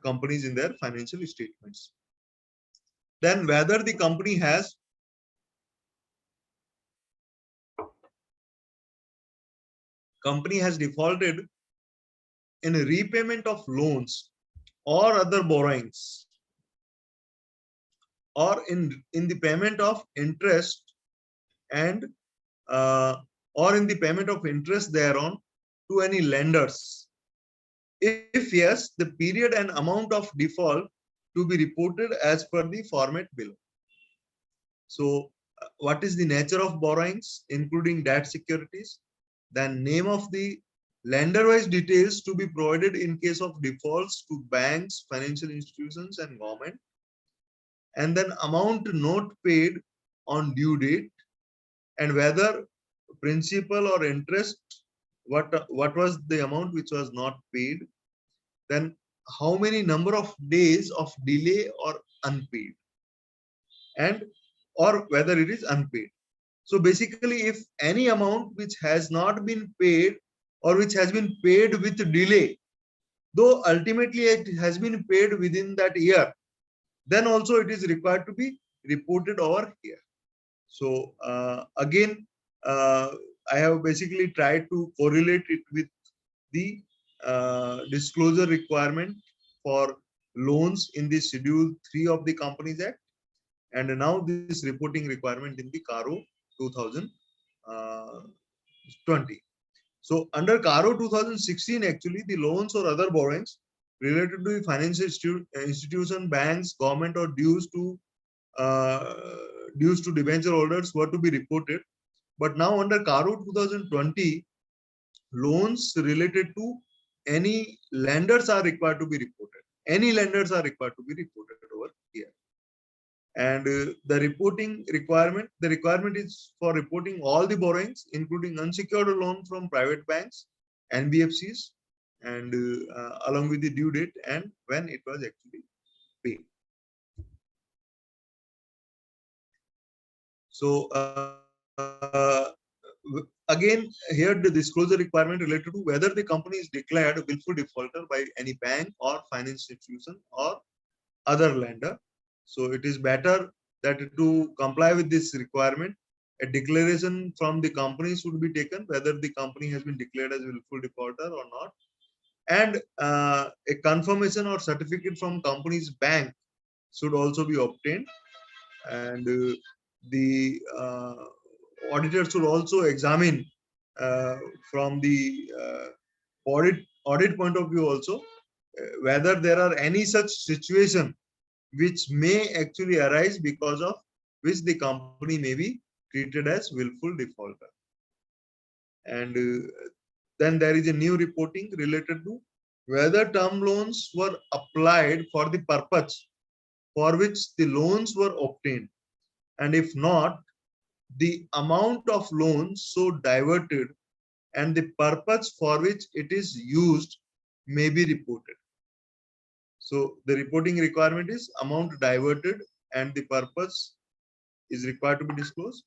companies in their financial statements. Then whether the company has defaulted in repayment of loans or other borrowings, or in the payment of interest and or in the payment of interest thereon to any lenders. If yes, the period and amount of default to be reported as per the format below. So what is the nature of borrowings, including debt securities? Then name of the lender-wise details to be provided in case of defaults to banks, financial institutions, and government. And then amount not paid on due date, and whether principal or interest, what was the amount which was not paid. Then how many number of days of delay or unpaid, and or whether it is unpaid. So basically, if any amount which has not been paid or which has been paid with delay, though ultimately it has been paid within that year, then also it is required to be reported over here. So again, I have basically tried to correlate it with the disclosure requirement for loans in the Schedule 3 of the Companies Act, and now this reporting requirement in the CARO 2020. So under CARO 2016, actually the loans or other borrowings related to the financial institution, banks, government, or dues to debenture holders were to be reported. But now under CARO 2020, loans related to any lenders are required to be reported. Any lenders are required to be reported over here. And the requirement is for reporting all the borrowings, including unsecured loan from private banks, NBFCs, and along with the due date and when it was actually paid. So again, here the disclosure requirement related to whether the company is declared a willful defaulter by any bank or financial institution or other lender. So it is better that to comply with this requirement, a declaration from the company should be taken whether the company has been declared as willful defaulter or not, and a confirmation or certificate from company's bank should also be obtained, and the auditor should also examine from the audit point of view also whether there are any such situation which may actually arise because of which the company may be treated as willful defaulter. And then there is a new reporting related to whether term loans were applied for the purpose for which the loans were obtained, and if not, the amount of loans so diverted and the purpose for which it is used may be reported. So the reporting requirement is amount diverted and the purpose is required to be disclosed.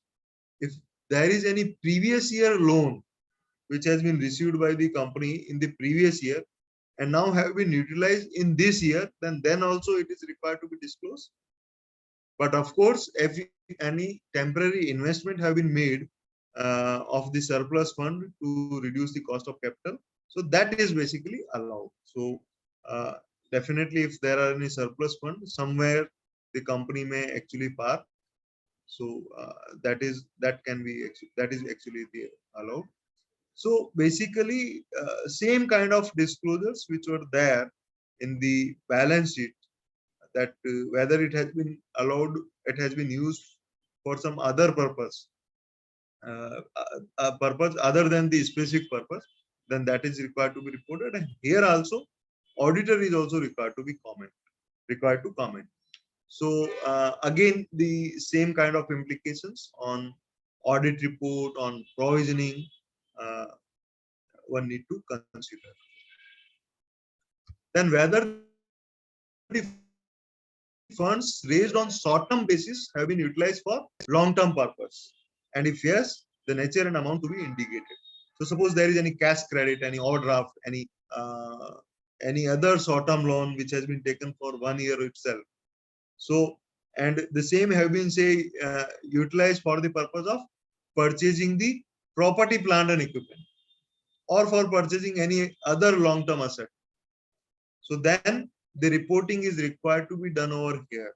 If there is any previous year loan which has been received by the company in the previous year and now have been utilized in this year, then also it is required to be disclosed. But of course, if any temporary investment have been made of the surplus fund to reduce the cost of capital, so that is basically allowed. So definitely, if there are any surplus fund somewhere, the company may actually park. So that is actually the allowed. So basically, same kind of disclosures which were there in the balance sheet, that whether it has been allowed, it has been used for some other purpose, a purpose other than the specific purpose, then that is required to be reported. And here also, auditor is also required to comment. So again, the same kind of implications on audit report, on provisioning, one need to consider. Then whether the funds raised on short-term basis have been utilized for long-term purpose, and if yes, the nature and amount to be indicated. So suppose there is any cash credit, any overdraft, any other short-term loan which has been taken for 1 year itself. So, and the same have been say utilized for the purpose of purchasing the property, plant and equipment, or for purchasing any other long-term asset. So then the reporting is required to be done over here.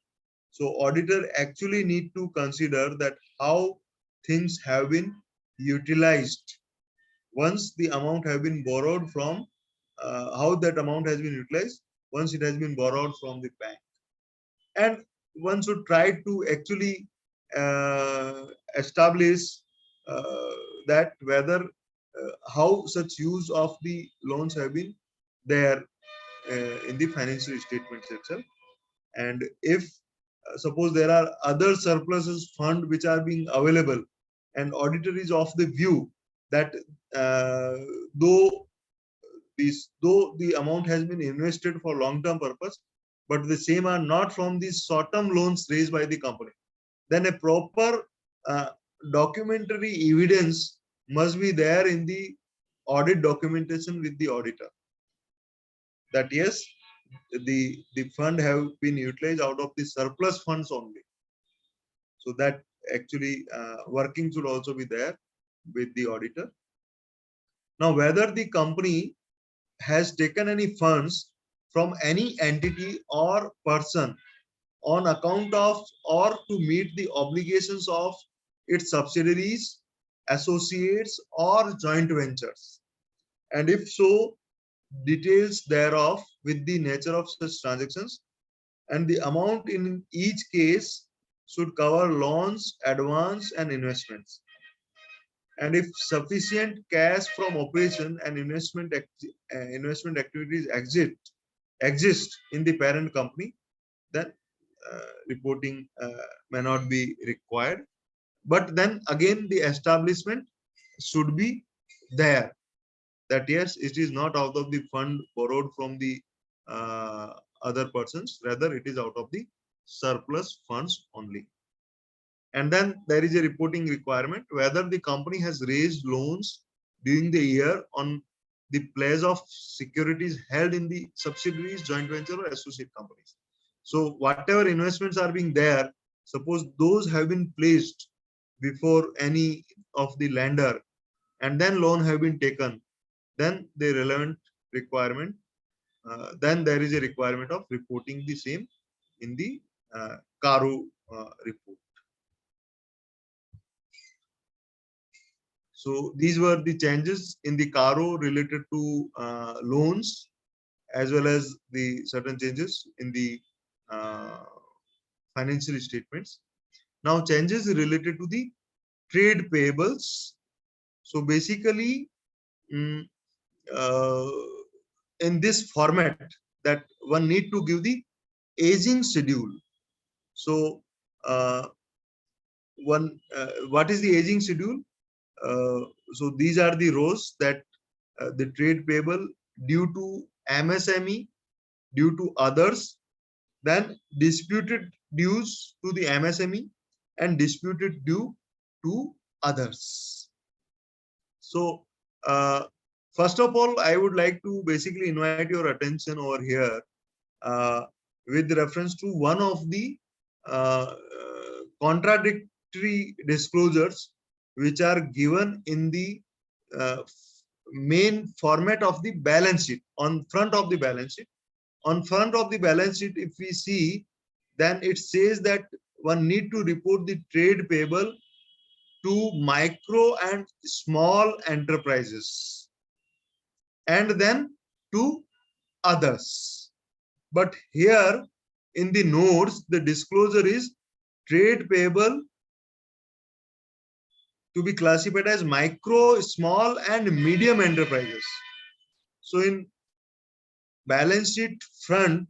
So auditor actually need to consider that how things have been utilized once the amount have been borrowed from, how that amount has been utilized once it has been borrowed from the bank. And one should try to actually establish that whether how such use of the loans have been there in the financial statements itself. And if suppose there are other surpluses fund which are being available, and auditor is of the view that though the amount has been invested for long-term purpose, but the same are not from these short-term loans raised by the company, then a proper documentary evidence must be there in the audit documentation with the auditor, that yes, the fund have been utilized out of the surplus funds only. So that actually working should also be there with the auditor. Now, whether the company has taken any funds from any entity or person on account of or to meet the obligations of its subsidiaries, associates or joint ventures, and if so, details thereof with the nature of such transactions, and the amount in each case should cover loans, advance and investments. And if sufficient cash from operation and investment activities exist in the parent company, then reporting may not be required. But then again, the establishment should be there, that yes, it is not out of the fund borrowed from the other persons, rather it is out of the surplus funds only. And then there is a reporting requirement whether the company has raised loans during the year on the place of securities held in the subsidiaries, joint venture or associate companies. So whatever investments are being there, suppose those have been placed before any of the lender and then loan have been taken, then the relevant requirement, then there is a requirement of reporting the same in the CARO report. So these were the changes in the CARO related to loans, as well as the certain changes in the financial statements. Now changes related to the trade payables. So basically, in this format, that one need to give the aging schedule. So what is the aging schedule? So these are the rows that the trade payable due to MSME, due to others, then disputed dues to the MSME and disputed due to others. So first of all, I would like to basically invite your attention over here with reference to one of the contradictory disclosures which are given in the main format of the balance sheet, on front of the balance sheet. On front of the balance sheet, if we see, then it says that one need to report the trade payable to micro and small enterprises, and then to others. But here in the notes, the disclosure is trade payable to be classified as micro, small, and medium enterprises. So in balance sheet front,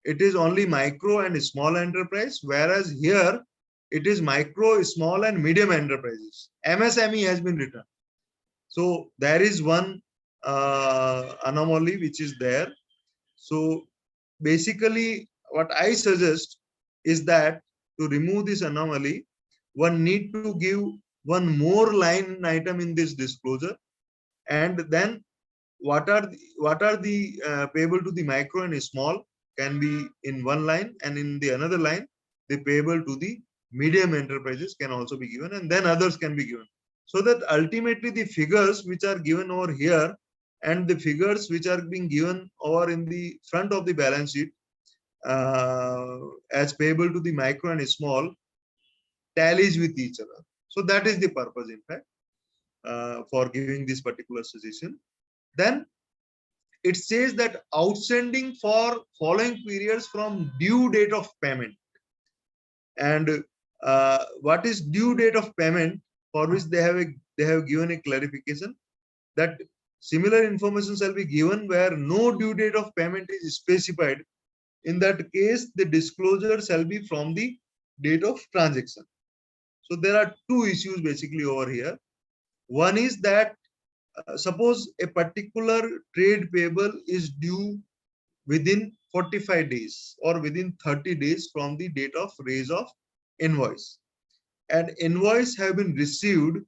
it is only micro and small enterprise, whereas here it is micro, small, and medium enterprises. MSME has been written. So there is one anomaly which is there. So basically, what I suggest is that to remove this anomaly, one need to give one more line item in this disclosure, and then what are the payable to the micro and small can be in one line, and in the another line the payable to the medium enterprises can also be given, and then others can be given, so that ultimately the figures which are given over here and the figures which are being given over in the front of the balance sheet as payable to the micro and small tallies with each other. So that is the purpose, in fact, for giving this particular suggestion. Then it says that outstanding for following periods from due date of payment. And what is due date of payment, for which they have given a clarification that similar information shall be given where no due date of payment is specified. In that case, the disclosure shall be from the date of transaction. So there are two issues basically over here. One is that suppose a particular trade payable is due within 45 days or within 30 days from the date of raise of invoice, and invoice have been received,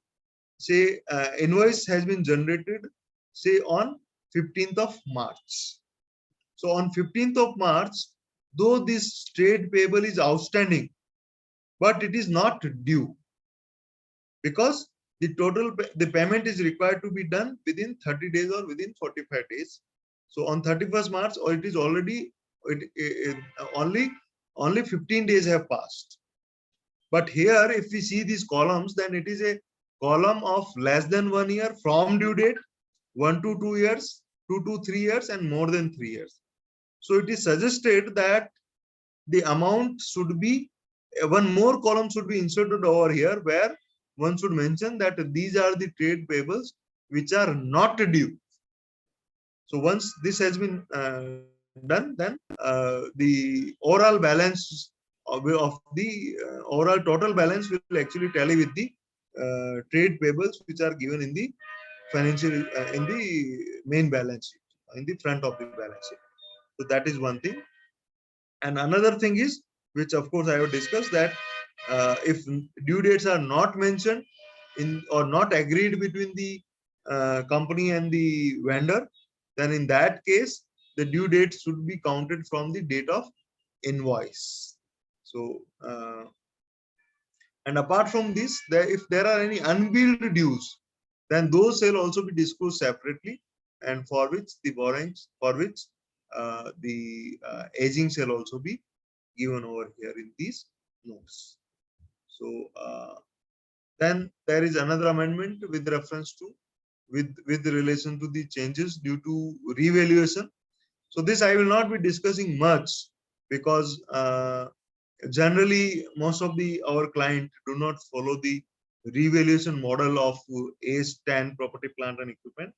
say invoice has been generated say on 15th of March. So on 15th of March, though this trade payable is outstanding, but it is not due, because the payment is required to be done within 30 days or within 45 days. So on 31st March, or it is already only 15 days have passed. But here, if we see these columns, then it is a column of less than 1 year from due date, 1 to 2 years, 2 to 3 years, and more than 3 years. So it is suggested that the amount should be, one more column should be inserted over here, where one should mention that these are the trade payables which are not due. So once this has been done, then the overall balance of the overall total balance will actually tally with the trade payables which are given in the financial in the main balance sheet, in the front of the balance sheet. So that is one thing. And another thing is, which of course I have discussed, that if due dates are not mentioned in or not agreed between the company and the vendor, then in that case the due date should be counted from the date of invoice. So and apart from this, if there are any unbilled dues, then those shall also be disclosed separately, and for which the borrowings, for which the aging shall also be given over here in these notes. So then there is another amendment with reference to with relation to the changes due to revaluation. So this I will not be discussing much, because generally most of our client do not follow the revaluation model of AS 10 property, plant and equipment,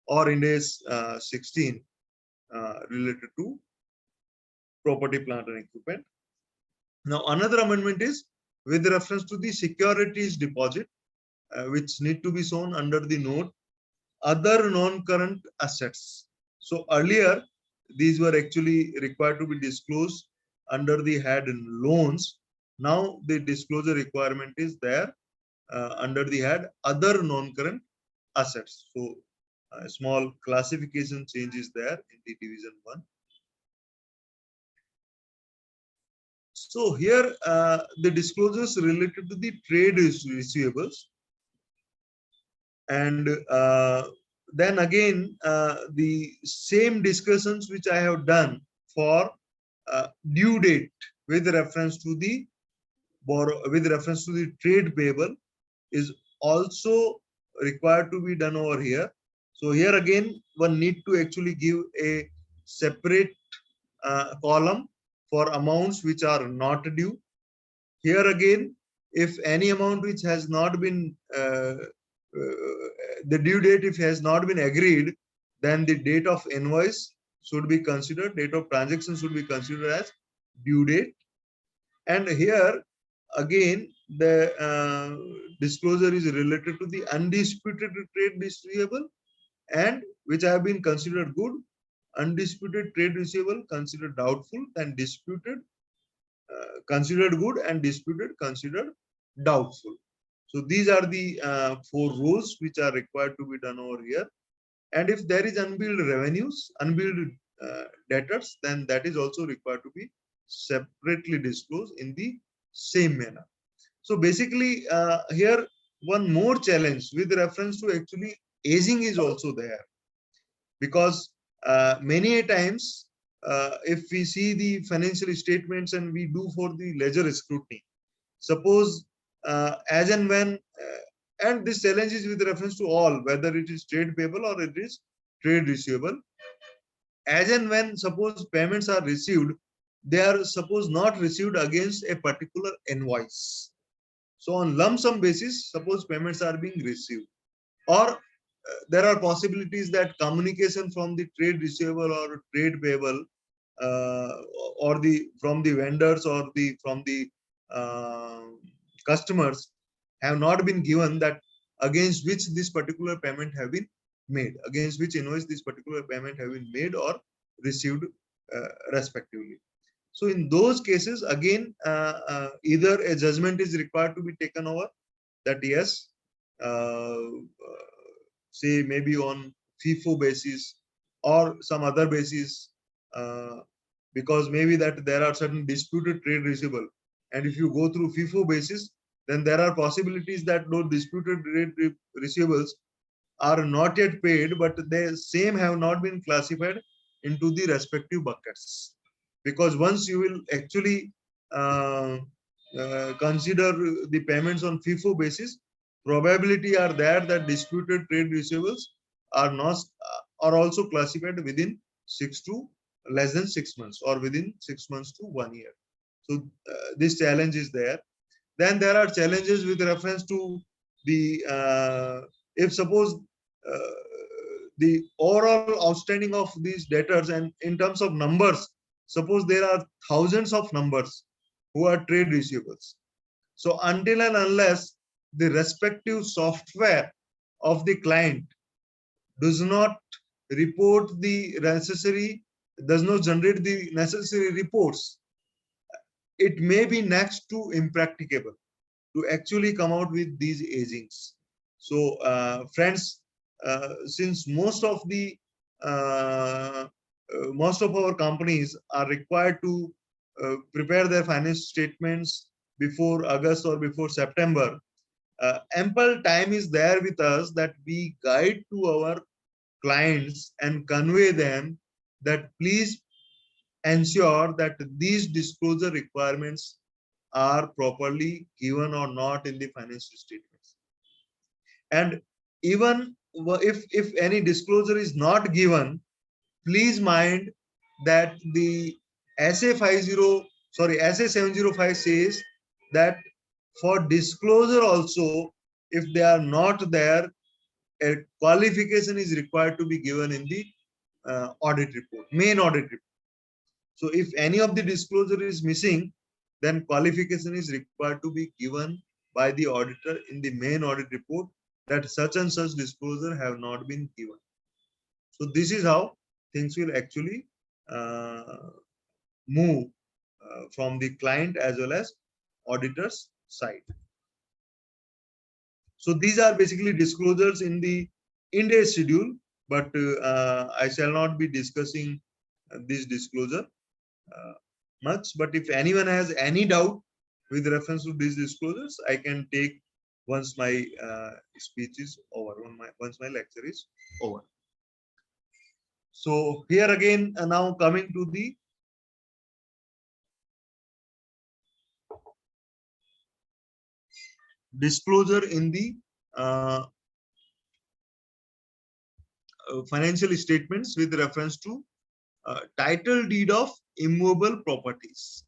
or in AS 16 related to property, plant and equipment. Now another amendment is with reference to the securities deposit, which need to be shown under the note other non-current assets. So earlier these were actually required to be disclosed under the head loans. Now the disclosure requirement is there under the head other non-current assets. So a small classification change is there in the division 1. So here the disclosures related to the trade receivables, and then again the same discussions which I have done for due date with reference to the trade payable is also required to be done over here. So here again one need to actually give a separate column for amounts which are not due. Here again if any amount which has not been the due date if has not been agreed, then the date of invoice should be considered, date of transaction should be considered as due date. And here again the disclosure is related to the undisputed trade receivable, and which have been considered good, undisputed trade receivable considered doubtful, and disputed considered good, and disputed considered doubtful. So these are the 4 rules which are required to be done over here. And if there is unbilled revenues, unbilled debtors, then that is also required to be separately disclosed in the same manner. So basically here one more challenge with reference to actually aging is also there, because many a times if we see the financial statements and we do for the ledger scrutiny, suppose as and when and this challenge is with reference to all, whether it is trade payable or it is trade receivable. As and when suppose payments are received, they are suppose not received against a particular invoice. So on lump sum basis, suppose payments are being received, or there are possibilities that communication from the trade receivable or trade payable or the from the vendors or the from the customers have not been given, that against which this particular payment have been made, against which invoice this particular payment have been made or received respectively. So in those cases again either a judgment is required to be taken over, that yes say maybe on FIFO basis or some other basis, because maybe that there are certain disputed trade receivable, and if you go through FIFO basis, then there are possibilities that those disputed trade receivables are not yet paid, but they same have not been classified into the respective buckets. Because once you will actually consider the payments on FIFO basis, probability are there that disputed trade receivables are not are also classified within 6 to less than 6 months, or within 6 months to 1 year. So this challenge is there. Then there are challenges with reference to the if suppose the overall outstanding of these debtors, and in terms of numbers, suppose there are thousands of numbers who are trade receivables. So until and unless the respective software of the client does not report the necessary, does not generate the necessary reports, it may be next to impracticable to actually come out with these agings. So friends, since most of our companies are required to prepare their financial statements before August or before September, ample time is there with us that we guide to our clients and convey them that please ensure that these disclosure requirements are properly given or not in the financial statements. And even if any disclosure is not given, please mind that the SA 705 says that for disclosure also, if they are not there, a qualification is required to be given in the audit report, main audit report. So if any of the disclosure is missing, then qualification is required to be given by the auditor in the main audit report that such and such disclosure have not been given. So this is how things will actually move from the client as well as auditor's side. So these are basically disclosures in the Ind-AS schedule, but I shall not be discussing this disclosure much. But if anyone has any doubt with reference to these disclosures, I can take once my speech is over, once my lecture is over. So here again, now coming to the disclosure in the financial statements with reference to title deed of immobile properties.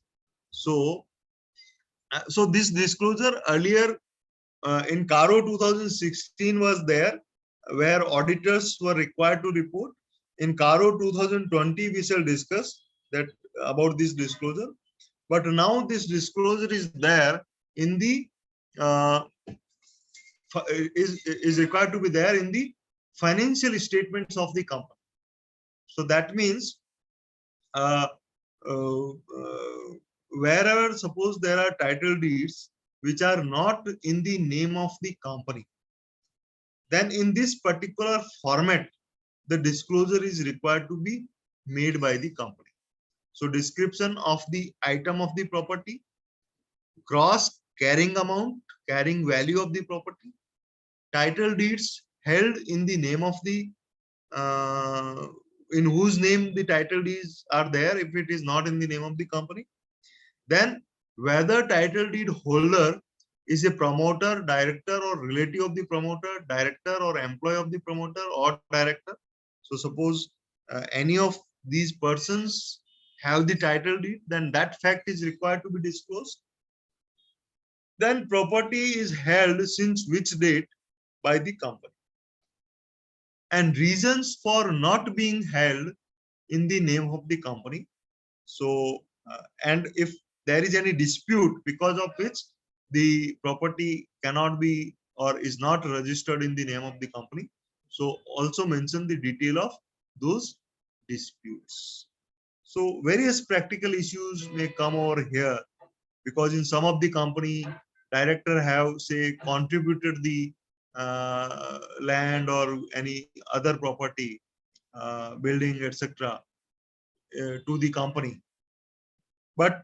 So So this disclosure earlier in CARO 2016 was there, where auditors were required to report. In CARO 2020, we shall discuss that about this disclosure. But now this disclosure is there in the uh, is required to be there in the financial statements of the company. So that means uh, uh, uh, wherever suppose there are title deeds which are not in the name of the company, then in this particular format, the disclosure is required to be made by the company. So description of the item of the property, gross carrying amount, carrying value of the property, title deeds held in the name of the in whose name the title deeds are there, if it is not in the name of the company, then whether title deed holder is a promoter, director, or relative of the promoter, director, or employee of the promoter or director. So suppose any of these persons have the title deed, then that fact is required to be disclosed. Then property is held since which date by the company, and reasons for not being held in the name of the company. So and if there is any dispute because of which the property cannot be or is not registered in the name of the company, so also mention the detail of those disputes. So various practical issues may come over here, because in some of the company, director have say contributed the land or any other property, building, etc., to the company, but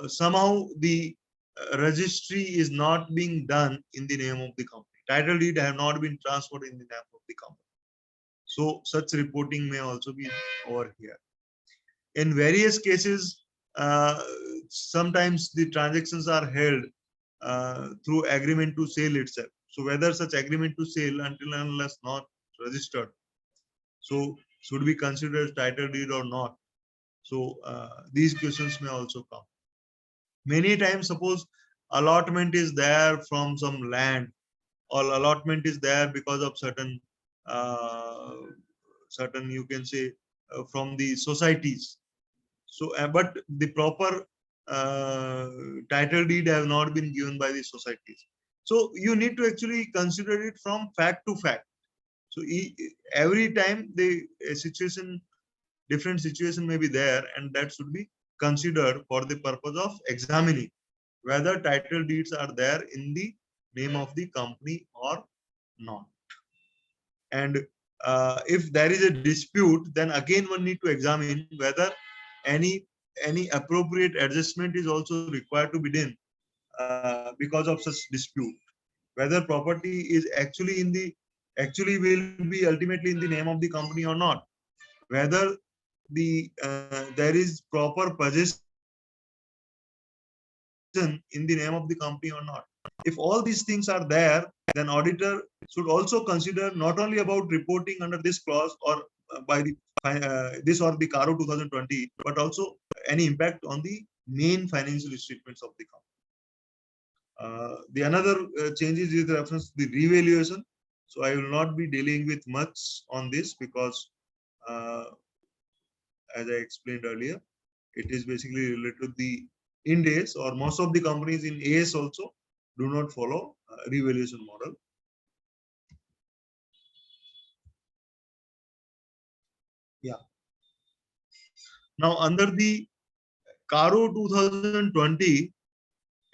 somehow the registry is not being done in the name of the company. Title deed have not been transferred in the name of the company. So such reporting may also be over here. In various cases, sometimes the transactions are held through agreement to sale itself. So whether such agreement to sale until and unless not registered, so should be considered title deed or not. So these questions may also come. Many times, suppose allotment is there from some land, or allotment is there because of certain certain, you can say, from the societies. So but the proper title deed have not been given by the societies. So you need to actually consider it from fact to fact. So every time the situation, different situation may be there, and that should be considered for the purpose of examining whether title deeds are there in the name of the company or not. And if there is a dispute, then again one need to examine whether any appropriate adjustment is also required to be done because of such dispute. Whether property is actually will be ultimately in the name of the company or not. Whether there is proper possession in the name of the company or not. If all these things are there, then auditor should also consider not only about reporting under this clause or by the this or the CARO 2020, but also any impact on the main financial statements of the company. The another changes is reference to the revaluation. So I will not be dealing with much on this, because as I explained earlier, it is basically related to the Ind AS, or most of the companies in AS also do not follow revaluation model. Yeah. Now under the CARO 2020,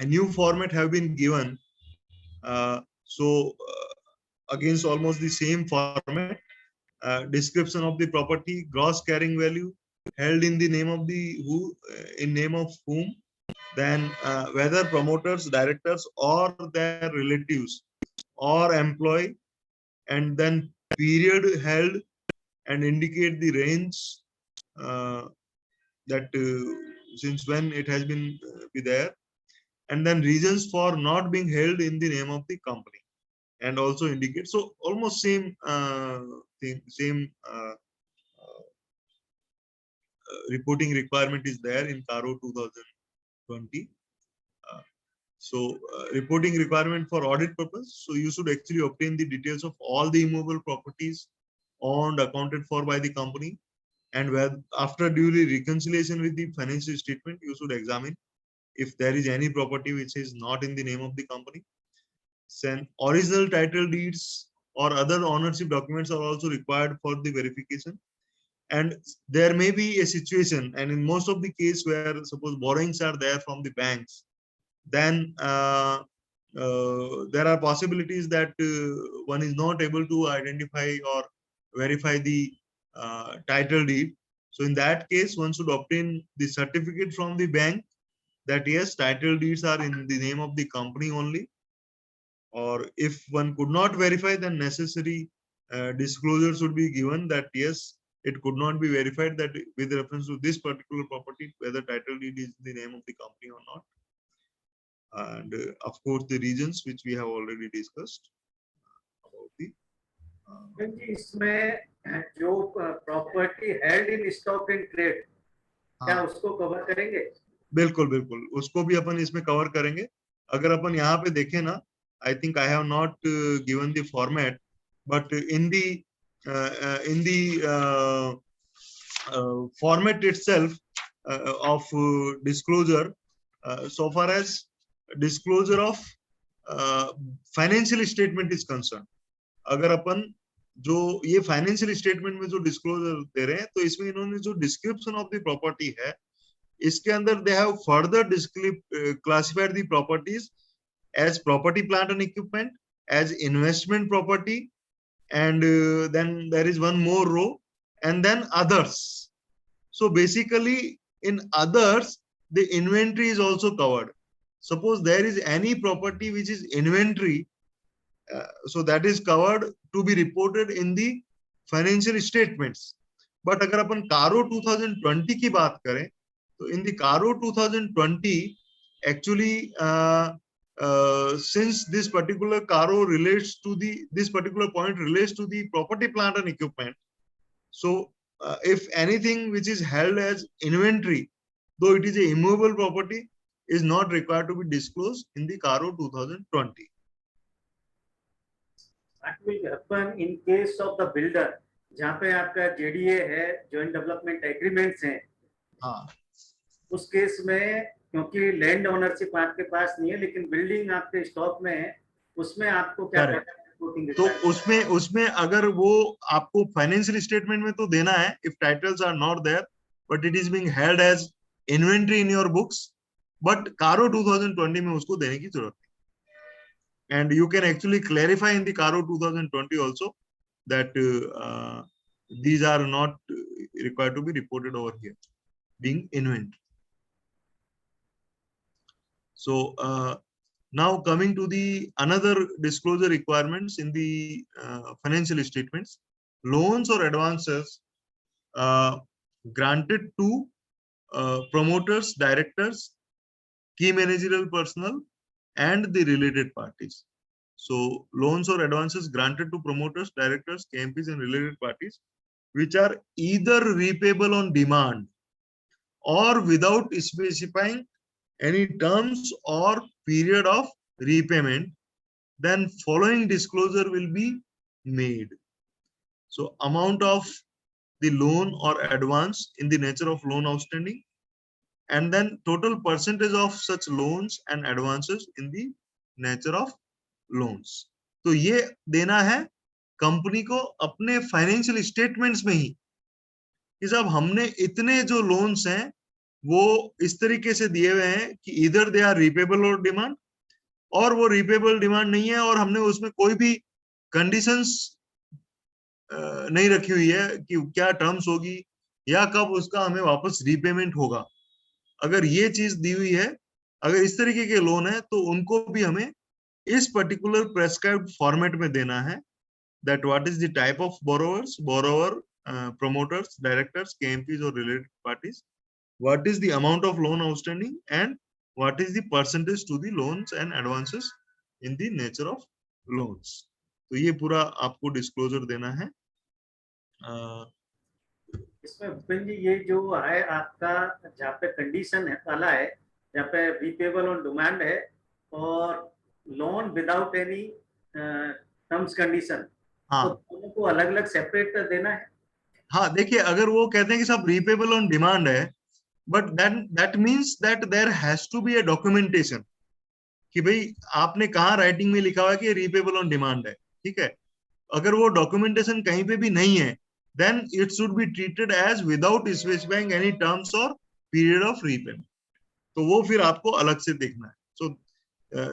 a new format have been given. Against almost the same format, description of the property, gross carrying value, held in the name of the in name of whom, then whether promoters, directors, or their relatives or employee, and then period held, and indicate the range that since when it has been be there, and then reasons for not being held in the name of the company, and also indicate. So almost same thing, same reporting requirement is there in CARO 2020. So reporting requirement for audit purpose, so you should actually obtain the details of all the immovable properties owned, accounted for by the company, and where after duly reconciliation with the financial statement, you should examine if there is any property which is not in the name of the company. Then original title deeds or other ownership documents are also required for the verification. And there may be a situation, and in most of the case where suppose borrowings are there from the banks, then there are possibilities that one is not able to identify or verify the title deed. So in that case, one should obtain the certificate from the bank that yes, title deeds are in the name of the company only. Or if one could not verify, then necessary disclosure should be given that yes, it could not be verified that with reference to this particular property, whether title deed is the name of the company or not. And of course, the reasons which we have already discussed about the. इसमें जो property held in stock and trade, क्या उसको cover करेंगे? बिल्कुल बिल्कुल, उसको भी अपन इसमें कवर करेंगे. अगर अपन यहाँ पे देखें ना, I think I have not given the format, but in the format itself of disclosure, so far as disclosure of financial statement is concerned, अगर अपन जो ये फाइनेंशियल स्टेटमेंट में जो डिस्क्लोजर दे रहे हैं, तो इसमें इन्होंने जो डिस्क्रिप्शन ऑफ द प्रॉपर्टी है, इसके अंदर they have further classified the properties as property, plant and equipment, as investment property, and then there is one more row, and then others. So basically in others, the inventory is also covered. Suppose there is any property which is inventory, so that is covered to be reported in the financial statements. But अगर अपन CARO 2020 की बात करें, तो in the CARO 2020 actually since this particular CARO relates to this particular point relates to the property, plant and equipment, so if anything which is held as inventory, though it is a immovable property, is not required to be disclosed in the CARO 2020. That will happen in case of the builder, जहाँ पे आपका JDA है, joint development agreements हैं, हाँ, उस case में क्योंकि land ownership आपके पास नहीं है लेकिन बिल्डिंग आपके स्टॉक में है, उसमें आपको क्या करना है? तो उसमें अगर वो आपको फाइनेंशियल स्टेटमेंट में तो देना है, if titles are not there but it is being held as inventory in your books, but CARO 2020 में उसको देने की जरूरत है. And you can actually clarify in the CARO 2020 also that these are not required to be reported over here, being inventory. So now coming to the another disclosure requirements in the financial statements, loans or advances granted to promoters, directors, key managerial personnel, and the related parties. So loans or advances granted to promoters, directors, KMPs, and related parties, which are either repayable on demand or without specifying any terms or period of repayment, then following disclosure will be made. So amount of the loan or advance in the nature of loan outstanding, and then total percentage of such loans and advances in the nature of loans. तो ये देना है company को अपने financial statements में ही कि जब हमने इतने जो लोन्स हैं वो इस तरीके से दिए हुए हैं कि इधर दे आर रिपेबल और डिमांड, और वो रिपेबल डिमांड नहीं है और हमने उसमें कोई भी कंडीशंस नहीं रखी हुई है कि क्या टर्म्स होगी या कब उसका हमें वापस रीपेमेंट होगा. अगर ये चीज दी हुई है, अगर इस तरीके के लोन है, तो उनको भी हमें इस पर्टिकुलर प्रेस्क्राइब्ड फॉर्मेट में देना है. That what is the type of borrowers, borrower, promoters, directors, KMPs or related parties, what is the amount of loan outstanding, and what is the percentage to the loans and advances in the nature of loans. तो ये पूरा आपको disclosure देना है. इसमें भूपेंद्र जी ये जो है आपका जहाँ पे कंडीशन है वाला है, जहाँ पे रिपेबल ऑन डिमांड है और loan without any terms condition, हाँ तो दोनों को अलग अलग सेपरेट कर देना है? हाँ, देखिए अगर वो कहते हैं कि सब रीपेबल ऑन डिमांड है, but that means that there has to be a documentation कि भाई आपने कहा राइटिंग में लिखा हुआ है कि रीपेबल ऑन डिमांड है, ठीक है। अगर वो डॉक्यूमेंटेशन कहीं पे भी नहीं है, then it should be treated as without specifying any terms और पीरियड ऑफ रीपेमेंट, तो वो फिर आपको अलग से देखना है। So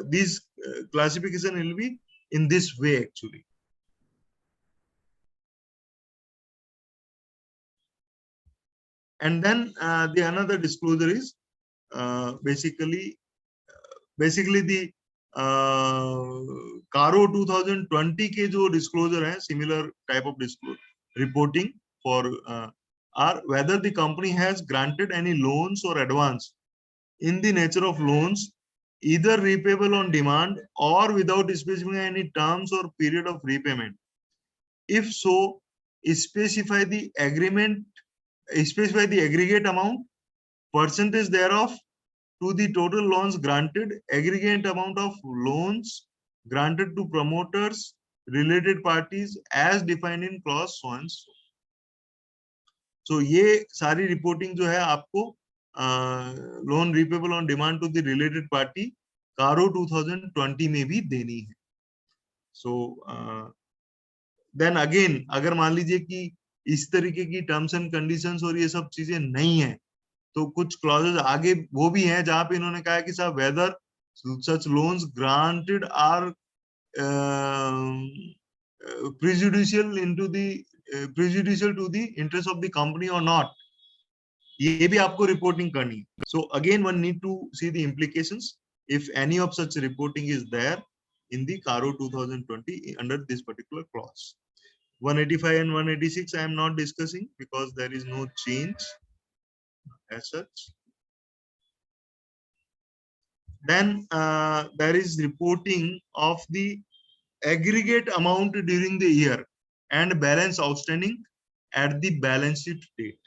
this classification will be in this way actually. And then the another disclosure is basically the CARO 2020 के जो disclosure है, similar type of disclosure reporting for are whether the company has granted any loans or advance in the nature of loans, either repayable on demand or without specifying any terms or period of repayment. If so, specify the aggregate amount, percentage thereof to the total loans granted, aggregate amount of loans granted to promoters, related parties as defined in clause so and so. So ये सारी reporting जो है आपको loan repayable on demand to the related party CARO 2020 में भी देनी है। So then again अगर मान लीजिए कि इस तरीके की टर्म्स एंड कंडीशंस और ये सब चीजें नहीं है, तो कुछ क्लॉजेस आगे वो भी हैं जहां पे इन्होंने कहा है कि साहब whether such loans granted are prejudicial to the interest of the company or not, ये भी आपको रिपोर्टिंग करनी है. So again one need to see the implications if any of such reporting is there in the CARO 2020 under this particular clause. 185 and 186 I am not discussing because there is no change as such. Then there is reporting of the aggregate amount during the year and balance outstanding at the balance sheet date.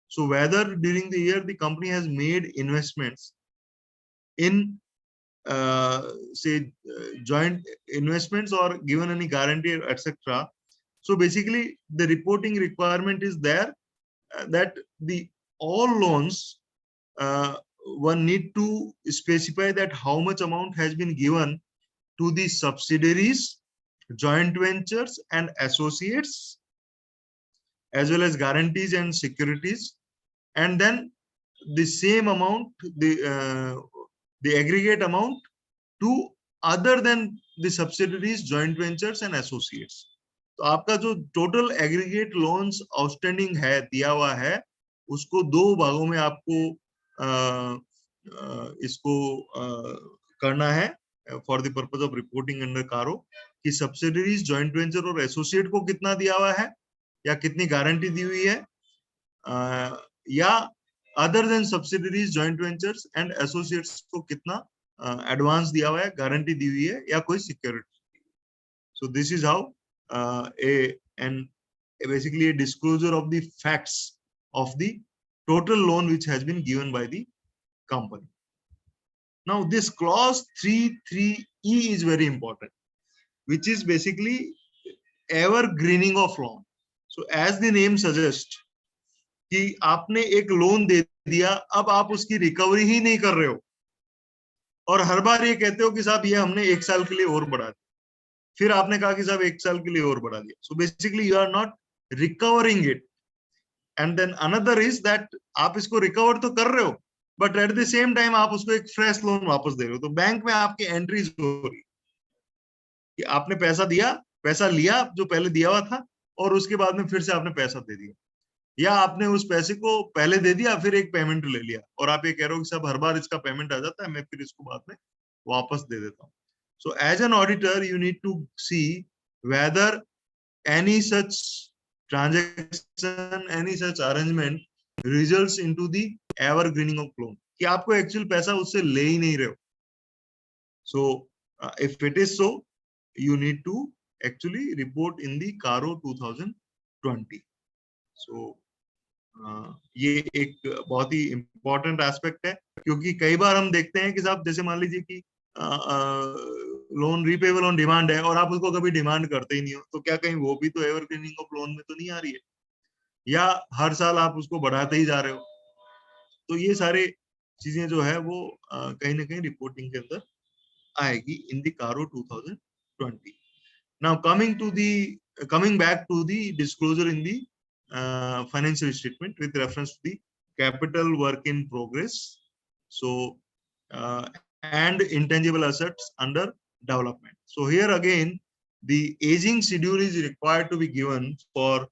So whether during the year the company has made investments in say joint investments or given any guarantee, etc. So basically the reporting requirement is there that the all loans one need to specify that how much amount has been given to the subsidiaries, joint ventures and associates, as well as guarantees and securities, and then the same amount, the aggregate amount to other than the subsidiaries, joint ventures and associates. तो आपका जो total aggregate loans outstanding है दिया हुआ है, उसको दो भागों में आपको इसको करना है for the purpose of reporting under कारो, कि सब्सिडरीज, जॉइंट वेंचर और एसोसिएट को कितना दिया हुआ है या कितनी गारंटी दी हुई है, या other than subsidiaries, joint ventures and associates को कितना एडवांस दिया हुआ है, गारंटी दी हुई है या कोई security. So this is how basically a disclosure of the facts of the total loan which has been given by the company. Now this clause 3(3)(e) is very important, which is basically evergreening of loan. So as the name suggests कि आपने एक loan दे दिया, अब आप उसकी recovery ही नहीं कर रहे हो और हर बार ये कहते हो कि साहब ये हमने 1 साल के लिए और बढ़ा दिया, फिर आपने कहा कि साहब 1 साल के लिए और बढ़ा दिया. So basically you are not recovering it. And then another is that आप इसको रिकवर तो कर रहे हो, but at the same time आप उसको एक फ्रेश लोन वापस दे रहे हो. तो बैंक में आपकी एंट्रीज हो रही कि आपने पैसा दिया, पैसा लिया जो पहले दिया हुआ था, और उसके बाद में फिर से आपने पैसा दे दिया, या आपने उस पैसे को पहले दे दिया फिर एक पेमेंट ले लिया और आप ये कह रहे हो कि साहब हर बार इसका पेमेंट आ जाता है, मैं फिर इसको बाद में वापस दे देता हूँ. So as an auditor, you need to see whether any such transaction, any such arrangement results into the evergreening of loan, कि आपको एक्चुअल पैसा उससे ले ही नहीं रहे हो. So if it is so, you need to actually report in the CARO 2020. So ये एक बहुत ही इम्पोर्टेंट एस्पेक्ट है, क्योंकि कई बार हम देखते हैं कि साहब जैसे मान लीजिए कि लोन रीपेबल ऑन डिमांड है और आप उसको कभी डिमांड करते ही नहीं हो, तो क्या कहीं वो भी तो एवरग्रीनिंग ऑफ लोन में तो नहीं आ रही है, या हर साल आप उसको बढ़ाते ही जा रहे हो? तो ये सारे चीजें जो है वो कहीं ना कहीं रिपोर्टिंग के अंदर आएगी इन द कारो 2020. Now coming back to the disclosure in the financial statement with reference to the capital work in progress, so and intangible assets under development. So here again, the aging schedule is required to be given for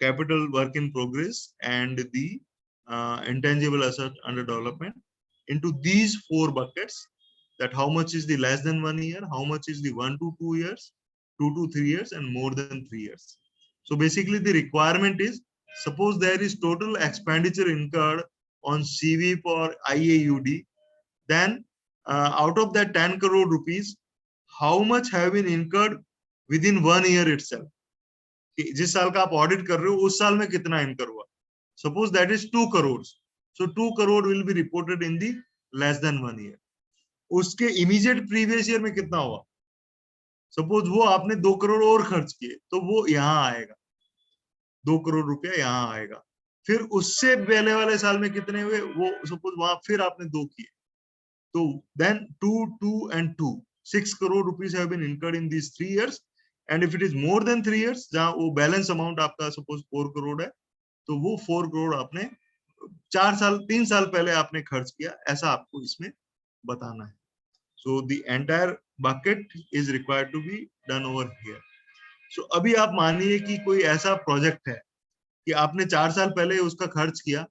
capital work in progress and the intangible asset under development into these 4 buckets, that how much is the less than 1 year, how much is the 1 to 2 years, 2 to 3 years, and more than 3 years. So basically the requirement is, suppose there is total expenditure incurred on CV for IAUD, then out of that 10 crore rupees, how much have been incurred within 1 year itself? जिस साल का आप audit कर रहे हो उस साल में कितना इनकर हुआ? Suppose that is 2 crores. So 2 crore will be reported in the less than 1 year. उसके इमीडिएट प्रीवियस ईयर में कितना हुआ? सपोज वो आपने 2 करोड़ और खर्च किए, तो वो यहाँ आएगा, 2 करोड़ रुपया यहाँ आएगा. फिर उससे पहले वाले साल में कितने हुए, वो सपोज वहां फिर आपने 2 किए, तो then 2, 2 and 2, 6 crore rupees have been incurred in these 3 years. And if it is more than 3 years, जहां वो बैलेंस अमाउंट आपका सपोज 4 करोड़ है, तो वो 4 करोड़ आपने 3 साल पहले आपने खर्च किया, ऐसा आपको इसमें बताना है. So the entire bucket is required to be done over here. So अभी आप मानिए कि कोई ऐसा प्रोजेक्ट है कि आपने 4 साल पहले उसका खर्च किया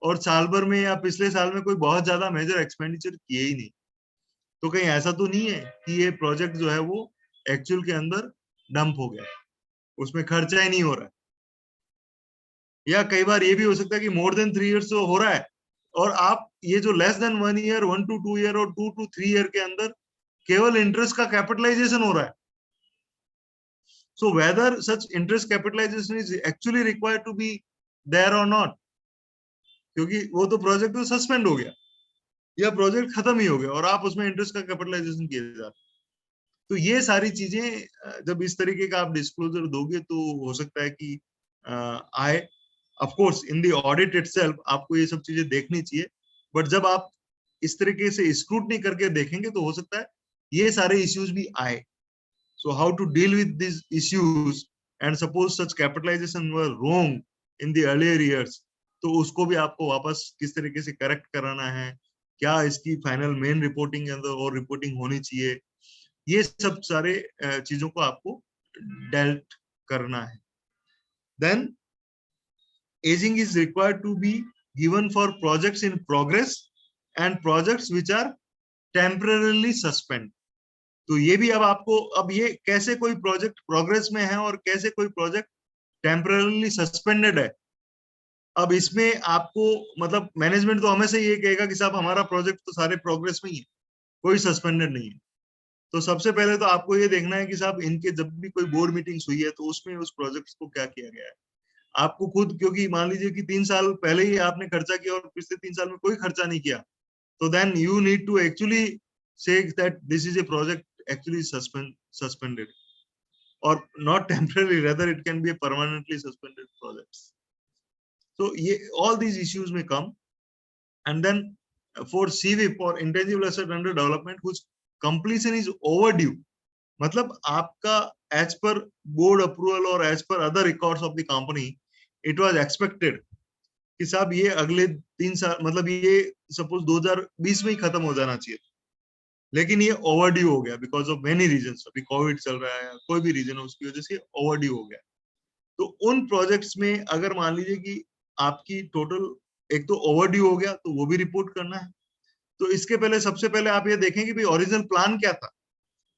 और साल भर में या पिछले साल में कोई बहुत ज्यादा मेजर एक्सपेंडिचर किए ही नहीं, तो कहीं ऐसा तो नहीं है कि ये प्रोजेक्ट जो है वो एक्चुअल के अंदर डंप हो गया, उसमें खर्चा ही नहीं हो रहा है? या कई बार ये भी हो सकता है कि मोर देन 3 इयर्स तो हो रहा है और आप ये जो less than 1 year, 1 to 2 year और 2 to 3 ईयर के अंदर केवल इंटरेस्ट का कैपिटलाइजेशन हो रहा है. So whether such interest capitalization is actually required to be there or not, क्योंकि वो तो प्रोजेक्ट तो सस्पेंड हो गया या प्रोजेक्ट खत्म ही हो गया और आप उसमें इंटरेस्ट का कैपिटलाइजेशन किए जा रहे. तो ये सारी चीजें जब इस तरीके का आप डिस्क्लोजर दोगे तो हो सकता है कि आए. Of course in the audit itself आपको ये सब चीजें देखनी चाहिए, बट जब आप इस तरीके से स्क्रूटनी करके देखेंगे तो हो सकता है ये सारे इश्यूज भी आए. So how to deal with these issues, and suppose such capitalization were wrong in the earlier years, तो उसको भी आपको वापस किस तरीके से करेक्ट कराना है, क्या इसकी फाइनल मेन रिपोर्टिंग के अंदर और रिपोर्टिंग होनी चाहिए, ये सब सारे चीजों को आपको डेल्ट करना है. Then aging is required to be given for projects in progress and projects which are temporarily suspended. तो ये भी अब आपको, अब ये कैसे कोई प्रोजेक्ट प्रोग्रेस में है और कैसे कोई प्रोजेक्ट टेम्पररीली सस्पेंडेड है. अब इसमें आपको मतलब मैनेजमेंट तो हमेशा ये कहेगा कि साहब हमारा प्रोजेक्ट तो सारे प्रोग्रेस में ही है, कोई सस्पेंडेड नहीं है. तो सबसे पहले तो आपको ये देखना है कि साहब इनके जब भी कोई बोर्ड मीटिंग्स हुई है तो उसमें उस प्रोजेक्ट को क्या किया गया है. आपको खुद, क्योंकि मान लीजिए कि 3 साल पहले ही आपने खर्चा किया और पिछले 3 साल में कोई खर्चा नहीं किया, तो then you need to actually say that this is a project actually suspended or not temporarily, rather it can be a permanently suspended projects. So all these issues may come. And then for CV, for intangible asset under development whose completion is overdue, मतलब आपका as per board approval or as per other records of the company it was expected कि साहब ये अगले 3 साल, मतलब ये suppose 2020 में ही खत्म हो जाना चाहिए, लेकिन ये ओवरड्यू हो गया बिकॉज ऑफ मेनी रीजंस. अभी कोविड चल रहा है, कोई भी रीजन है उसकी वजह से ओवरड्यू हो गया. तो उन प्रोजेक्ट्स में अगर मान लीजिए कि आपकी टोटल एक तो ओवरड्यू हो गया तो वो भी रिपोर्ट करना है. तो इसके पहले सबसे पहले आप ये देखें कि भाई ओरिजिनल प्लान क्या था.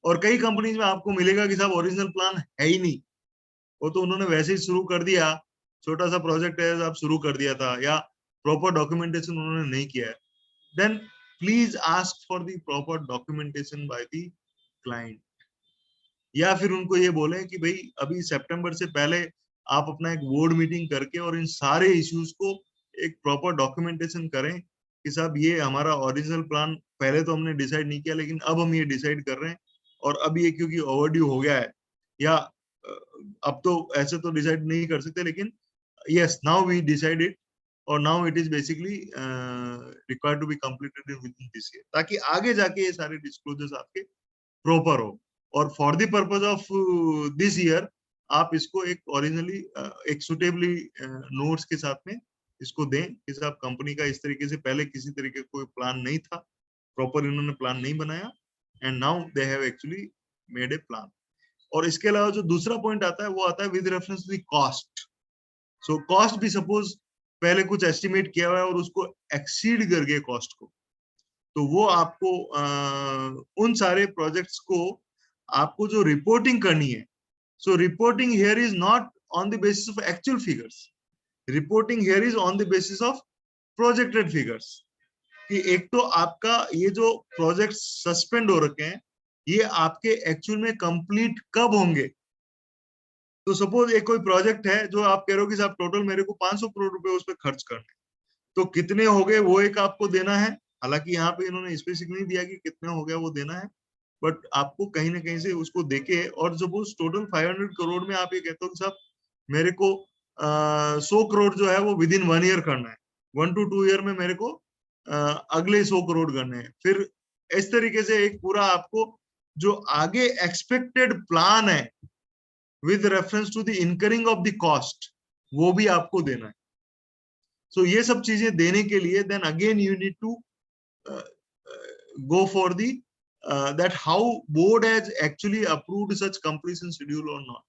और कई कंपनीज में आपको मिलेगा कि साहब ओरिजिनल प्लान है ही नहीं, वो तो उन्होंने वैसे ही शुरू कर दिया, छोटा सा प्रोजेक्ट है आप शुरू कर दिया था, या प्रॉपर डॉक्यूमेंटेशन उन्होंने नहीं किया है. Then please ask for the proper documentation by the client, या फिर उनको ये बोले कि भाई अभी सितंबर से पहले आप अपना एक बोर्ड मीटिंग करके और इन सारे इश्यूज को एक प्रॉपर डॉक्यूमेंटेशन करें कि साहब ये हमारा ओरिजिनल प्लान पहले तो हमने डिसाइड नहीं किया, लेकिन अब हम ये डिसाइड कर रहे हैं, और अब ये क्योंकि ओवरड्यू हो गया है, या अब तो ऐसे तो डिसाइड नहीं कर सकते, लेकिन yes, now we decided, or now it is basically required to be completed within this year, ताकि आगे जाके ये सारे डिस्क्लोजर्स आपके प्रॉपर हो, और for the purpose of this year आप इसको एक ओरिजिनली एक सुटेबली नोट्स के साथ में इसको दें कि साहब कंपनी का इस तरीके से पहले किसी तरीके का कोई प्लान नहीं था, प्रॉपर इन्होंने प्लान नहीं बनाया, and now they have actually made a plan. और इसके अलावा जो दूसरा पॉइंट आता है वो आता है with reference to the cost. So cost भी सपोज पहले कुछ एस्टिमेट किया हुआ है और उसको एक्सीड कर गए कॉस्ट को, तो वो आपको उन सारे प्रोजेक्ट्स को आपको जो रिपोर्टिंग करनी है, so reporting here is not on the basis of actual figures, reporting here is on the basis of projected figures, कि एक तो आपका ये जो प्रोजेक्ट सस्पेंड हो रखे हैं ये आपके एक्चुअल में कंप्लीट कब होंगे। तो सपोज एक कोई प्रोजेक्ट है जो आप कह रहे हो कि साहब टोटल मेरे को 500 करोड़ रुपए उस पर खर्च करने, तो कितने हो गए वो एक आपको देना है, हालांकि यहाँ पे इन्होंने स्पेसिफिक नहीं दिया कि कितने हो गया वो देना है, बट आपको कहीं ना कहीं से उसको देके, और सपोज टोटल 500 करोड़ में आप ये कहते हो कि साहब मेरे को 100 करोड़ जो है वो विद इन 1 ईयर करना है, 1 to 2 ईयर में मेरे को अगले 100 करोड़ करने हैं, फिर इस तरीके से एक पूरा आपको जो आगे एक्सपेक्टेड प्लान है with reference to the incurring of the cost वो भी आपको देना है। So ये सब चीजें देने के लिए then again you need to go for the that how board has actually approved such completion schedule or not।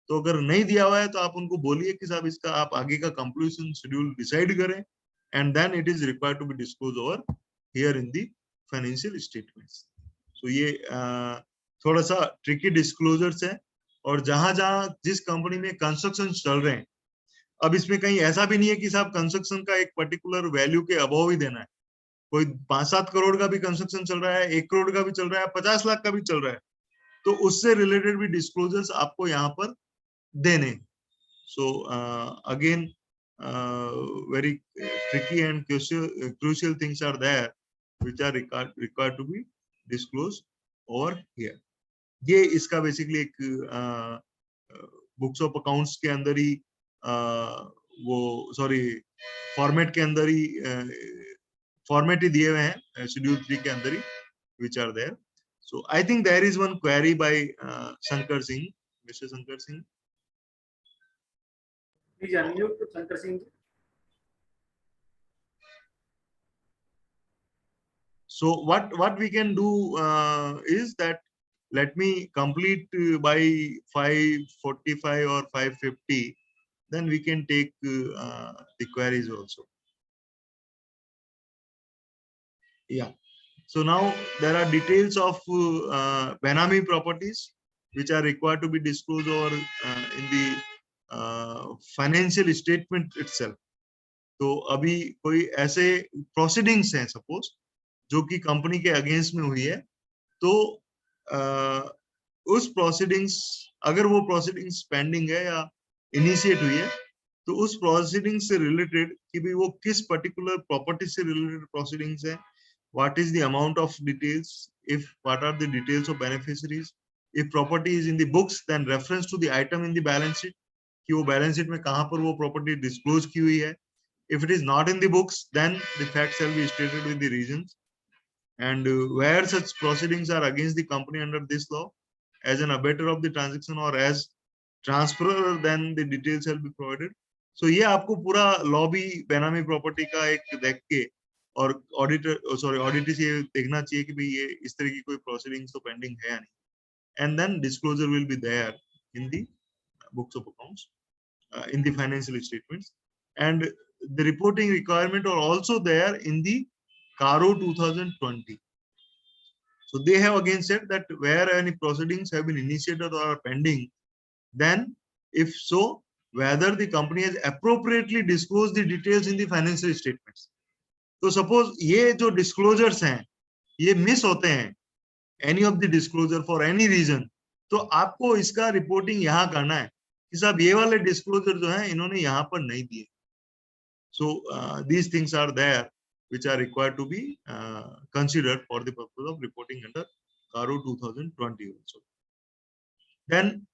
तो अगर नहीं दिया हुआ है तो आप उनको बोलिए कि साहब इसका आप आगे का completion schedule decide करें, and then it is required to be disclosed over here in the financial statements। So ये थोड़ा सा tricky disclosures है, और जहां जहां जिस कंपनी में कंस्ट्रक्शन चल रहे हैं, अब इसमें कहीं ऐसा भी नहीं है कि साहब कंस्ट्रक्शन का एक पर्टिकुलर वैल्यू के अबव ही देना है, कोई 5-7 करोड़ का भी कंस्ट्रक्शन चल रहा है, 1 करोड़ का भी चल रहा है, 50 लाख का भी चल रहा है, तो उससे रिलेटेड भी डिस्क्लोजर्स आपको यहाँ पर देने। So again very tricky and crucial things are there which are required to be disclose over here. ये इसका बेसिकली एक बुक्स ऑफ अकाउंट्स के अंदर ही वो सॉरी फॉर्मेट के अंदर ही फॉर्मेट ही दिए हुए हैं शेड्यूल 3 के अंदर ही which are there। So I think there is one query by Shankar Singh, Mr. Shankar Singh। Please unmute Shankar Singh। So what we can do is that let me complete by 5:45 or 5:50, then we can take the queries also। Yeah, so now there are details of Benami properties which are required to be disclosed or in the financial statement itself। तो अभी कोई ऐसे proceedings हैं suppose जो कि company के against में हुई है, तो उस प्रोसीडिंग्स, अगर वो प्रोसीडिंग्स पेंडिंग है या इनिशिएट हुई है, तो उस प्रोसीडिंग से रिलेटेड कि भाई वो किस पर्टिकुलर प्रॉपर्टी से रिलेटेड प्रोसीडिंग्स है, what is the amount of details, if what are the details of beneficiaries, if property is in the books then reference to the item in the balance sheet, कि वो balance sheet में कहां पर वो property disclose की हुई है। If it is not in the books, then the facts shall be stated with the reasons, and where such proceedings are against the company under this law as an abettor of the transaction or as transferor, then the details shall be provided। So ये आपको पूरा law भी बेनामी property का एक देख के और ऑडिटर से देखना चाहिए कि भाई ये इस तरह की कोई प्रोसीडिंग्स तो पेंडिंग है या नहीं, and then disclosure will be there in the books of accounts, in the financial statements, and the reporting requirement are also there in the CARO-2020। So they have again said that where any proceedings have been initiated or are pending, then if so, whether the company has appropriately disclosed the details in the financial statements। तो suppose ये जो disclosures हैं ये miss होते हैं, any of the disclosure for any reason, तो आपको इसका रिपोर्टिंग यहाँ करना है कि साहब ये वाले डिस्क्लोजर जो है इन्होंने यहाँ पर नहीं दिए। So these things are there, which are required to be considered for the purpose of reporting under CARO 2020 also. Then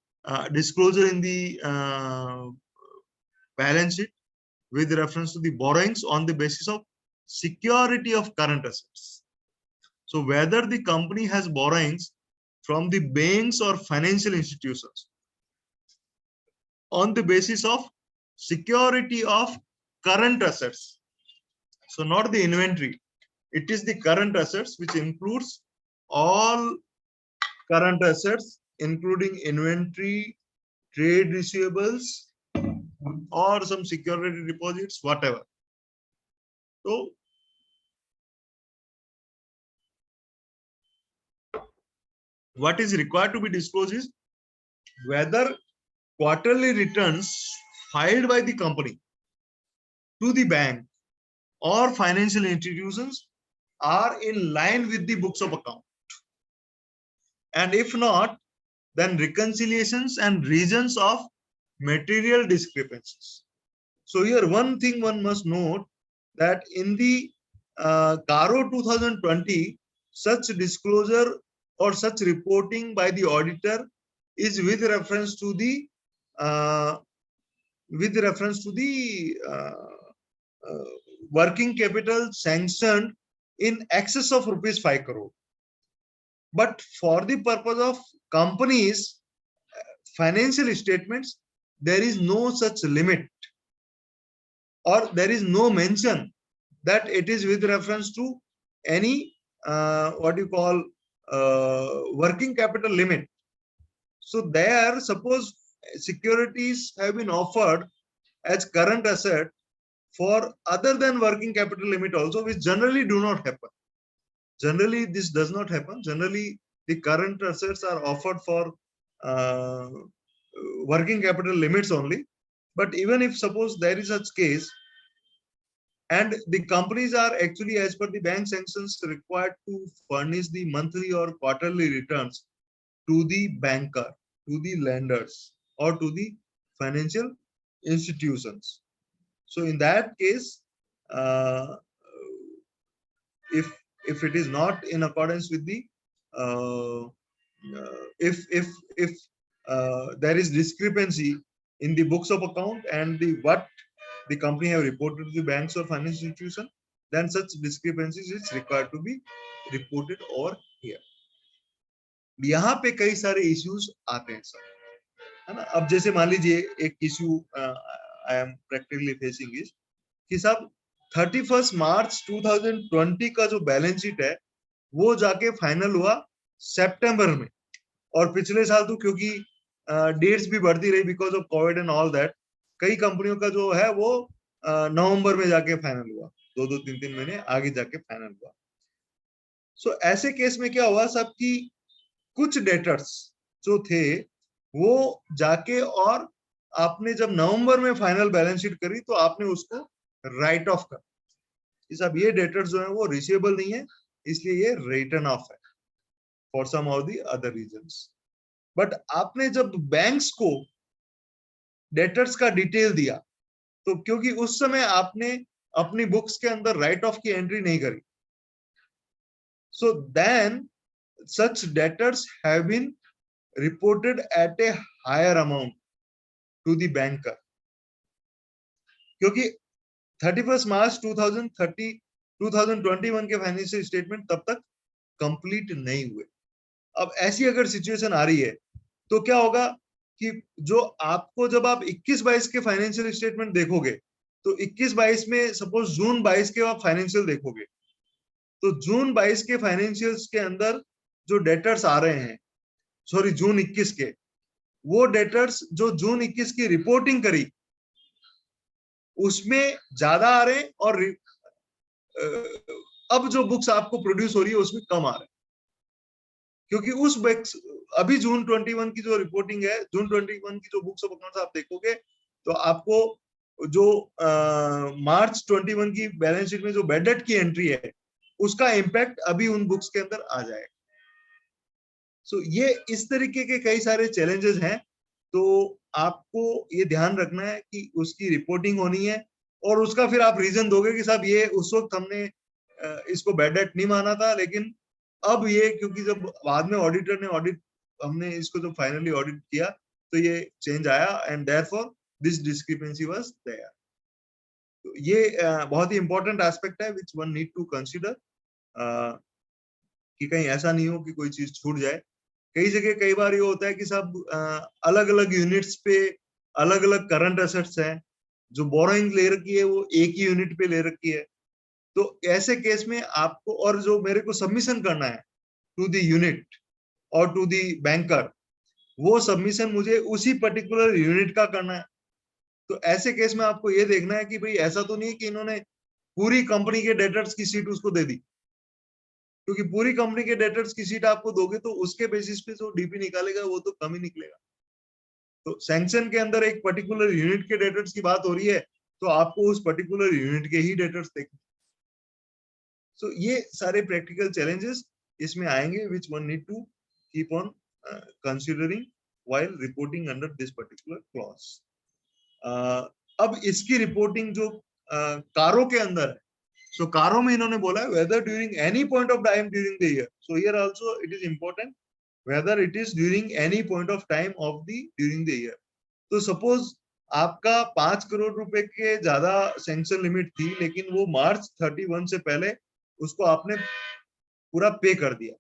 disclosure in the balance sheet with reference to the borrowings on the basis of security of current assets. So whether the company has borrowings from the banks or financial institutions on the basis of security of current assets. So not the inventory, it is the current assets, which includes all current assets, including inventory, trade receivables, or some security deposits, whatever. So what is required to be disclosed is whether quarterly returns filed by the company to the bank or financial institutions are in line with the books of account. And if not, then reconciliations and reasons of material discrepancies. So here one thing one must note, that in the CARO 2020, such disclosure or such reporting by the auditor is with reference to the working capital sanctioned in excess of rupees 5 crore. But for the purpose of companies' financial statements, there is no such limit, or there is no mention that it is with reference to any working capital limit. So there, suppose securities have been offered as current asset for other than working capital limit also, which generally do not happen. Generally, this does not happen. Generally, the current assets are offered for working capital limits only. But even if suppose there is such case, and the companies are actually, as per the bank sanctions, required to furnish the monthly or quarterly returns to the banker, to the lenders, or to the financial institutions. So in that case, if it is not in accordance with the if there is discrepancy in the books of account and what the company have reported to the banks or financial institution, then such discrepancies is required to be reported over here. यहाँ पे कई सारे issues आते हैं sir, है ना. अब जैसे मान लीजिए एक issue I am practically facing is कि साहब 31 मार्च 2020 का जो बैलेंस शीट है वो जाके फाइनल हुआ सितंबर में, और पिछले साल तो क्योंकि डेट्स भी बढ़ती रही because of Covid and all that, कई कंपनियों का जो है वो नवंबर में जाके फाइनल हुआ, 2-3 महीने आगे जाके फाइनल हुआ. सो ऐसे केस में क्या हुआ साहब कि कुछ डेटर्स जो थे वो जाके, और आपने जब नवंबर में फाइनल बैलेंस शीट करी तो आपने उसको राइट ऑफ कर, साहब ये डेटर्स जो है वो रिसीवेबल नहीं है, इसलिए ये रिटर्न ऑफ है for some of the other reasons. But आपने जब बैंक्स को डेटर्स का डिटेल दिया, तो क्योंकि उस समय आपने अपनी बुक्स के अंदर राइट ऑफ की एंट्री नहीं करी, so then such debtors have been reported at a higher amount to the banker, क्योंकि 31 मार्च 2021 के फाइनेंशियल स्टेटमेंट तब तक कंप्लीट नहीं हुए. अब ऐसी अगर सिचुएशन आ रही है तो क्या होगा कि जो आपको, जब आप 21-22 के फाइनेंशियल स्टेटमेंट देखोगे तो 21-22 में सपोज जून 22 के आप फाइनेंशियल देखोगे तो जून 22 के फाइनेंशियल्स के अंदर जो डेटर्स आ रहे हैं, सॉरी जून 21 के, वो डेटर्स जो जून 21 की रिपोर्टिंग करी उसमें ज्यादा आ रहे हैं, और अब जो बुक्स आपको प्रोड्यूस हो रही है उसमें कम आ रहे हैं, क्योंकि उस बुक्स अभी जून 21 की जो रिपोर्टिंग है, जून 21 की जो बुक्स ऑफ अकाउंट्स आप देखोगे तो आपको जो मार्च 21 की बैलेंस शीट में जो बैड डेट की एंट्री है उसका इम्पैक्ट अभी उन बुक्स के अंदर आ जाएगा. सो ये इस तरीके के कई सारे चैलेंजेस हैं, तो आपको ये ध्यान रखना है कि उसकी रिपोर्टिंग होनी है, और उसका फिर आप रीजन दोगे कि साहब ये उस वक्त हमने इसको बैड डेट नहीं माना था, लेकिन अब ये क्योंकि जब बाद में ऑडिटर ने हमने इसको जब फाइनली ऑडिट किया तो ये चेंज आया and therefore this discrepancy was there. तो ये बहुत ही इंपॉर्टेंट एस्पेक्ट है which one need to consider, कि कहीं ऐसा नहीं हो कि कोई चीज छूट जाए। कई जगह कई बार ये होता है कि सब अलग अलग यूनिट्स पे अलग अलग करंट एसेट्स हैं, जो बोरोइंग ले रखी है वो एक ही यूनिट पे ले रखी है। तो ऐसे केस में आपको, और जो मेरे को सबमिशन करना है टू द यूनिट और टू द बैंकर, वो सबमिशन मुझे उसी पर्टिकुलर यूनिट का करना है। तो ऐसे केस में आपको ये देखना है कि भाई ऐसा तो नहीं है कि इन्होंने पूरी कंपनी के डेटर्स की सीट उसको दे दी, क्योंकि पूरी कंपनी के डेटर्स की सीट आपको दोगे तो उसके बेसिस पे जो डीपी निकालेगा वो तो कम ही निकलेगा। तो सैंक्शन के अंदर एक पर्टिकुलर यूनिट के डेटर्स की बात हो रही है तो आपको उस पर्टिकुलर यूनिट के ही डेटर्स देखने। सो ये सारे प्रैक्टिकल चैलेंजेस इसमें आएंगे which one need to keep on considering while reporting under this particular clause. अब इसकी रिपोर्टिंग जो कारो के अंदर है, सो कारो में इन्होंने बोला है whether during any point of time during the year, so here also it is important whether it is during any point of time of the during the year. तो सपोज आपका 5 करोड़ रुपए के ज्यादा सैंक्शन लिमिट थी, लेकिन वो मार्च 31 से पहले उसको आपने पूरा पे कर दिया,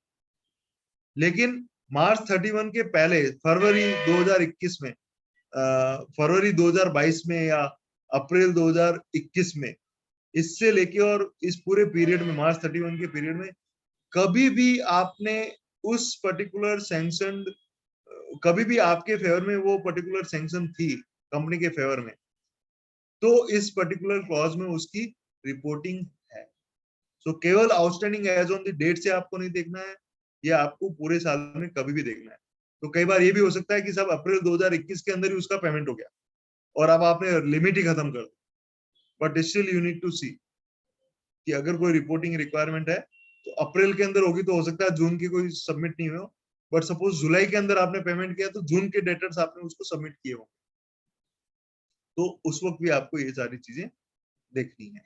लेकिन मार्च 31 के पहले फरवरी 2021 में, फरवरी 2022 में या अप्रैल 2021 में, इससे लेके और इस पूरे पीरियड में मार्च 31 के पीरियड में कभी भी आपने उस पर्टिकुलर सैंक्शन, कभी भी आपके फेवर में वो पर्टिकुलर सैंक्शन थी कंपनी के फेवर में, तो इस पर्टिकुलर क्लॉज में उसकी रिपोर्टिंग है। सो केवल outstanding as on the date से आपको नहीं देखना है, ये आपको पूरे साल में कभी भी देखना है। तो कई बार ये भी हो सकता है कि सब अप्रैल 2021 के अंदर ही उसका पेमेंट हो गया और अब आपने लिमिट ही खत्म कर दी, but still you need to see कि अगर कोई रिपोर्टिंग रिक्वायरमेंट है तो अप्रैल के अंदर होगी, तो हो सकता है जून की कोई सबमिट नहीं हो, बट सपोज जुलाई के अंदर आपने पेमेंट किया तो जून के डेटर्स आपने उसको सबमिट किए हो, तो उस वक्त भी आपको ये सारी चीजें देखनी है।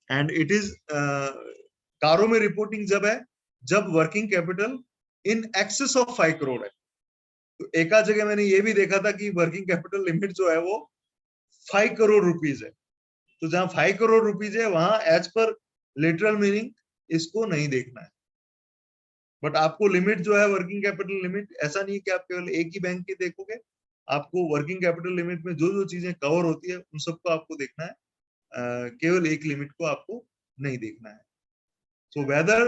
एंड इट इज कारो में रिपोर्टिंग जब है जब working capital in excess of 5 crore है। तो एक आध जगह मैंने ये भी देखा था कि वर्किंग कैपिटल लिमिट जो है वो 5 करोड़ रुपीज है, तो जहां 5 करोड़ रुपीज है वहां एज पर लिटरल मीनिंग इसको नहीं देखना है। बट आपको लिमिट जो है वर्किंग कैपिटल लिमिट, ऐसा नहीं है कि आप केवल एक ही बैंक की देखोगे, आपको वर्किंग कैपिटल लिमिट में जो जो चीजें कवर होती है उन सबको आपको देखना है, केवल एक लिमिट को आपको नहीं देखना है। So whether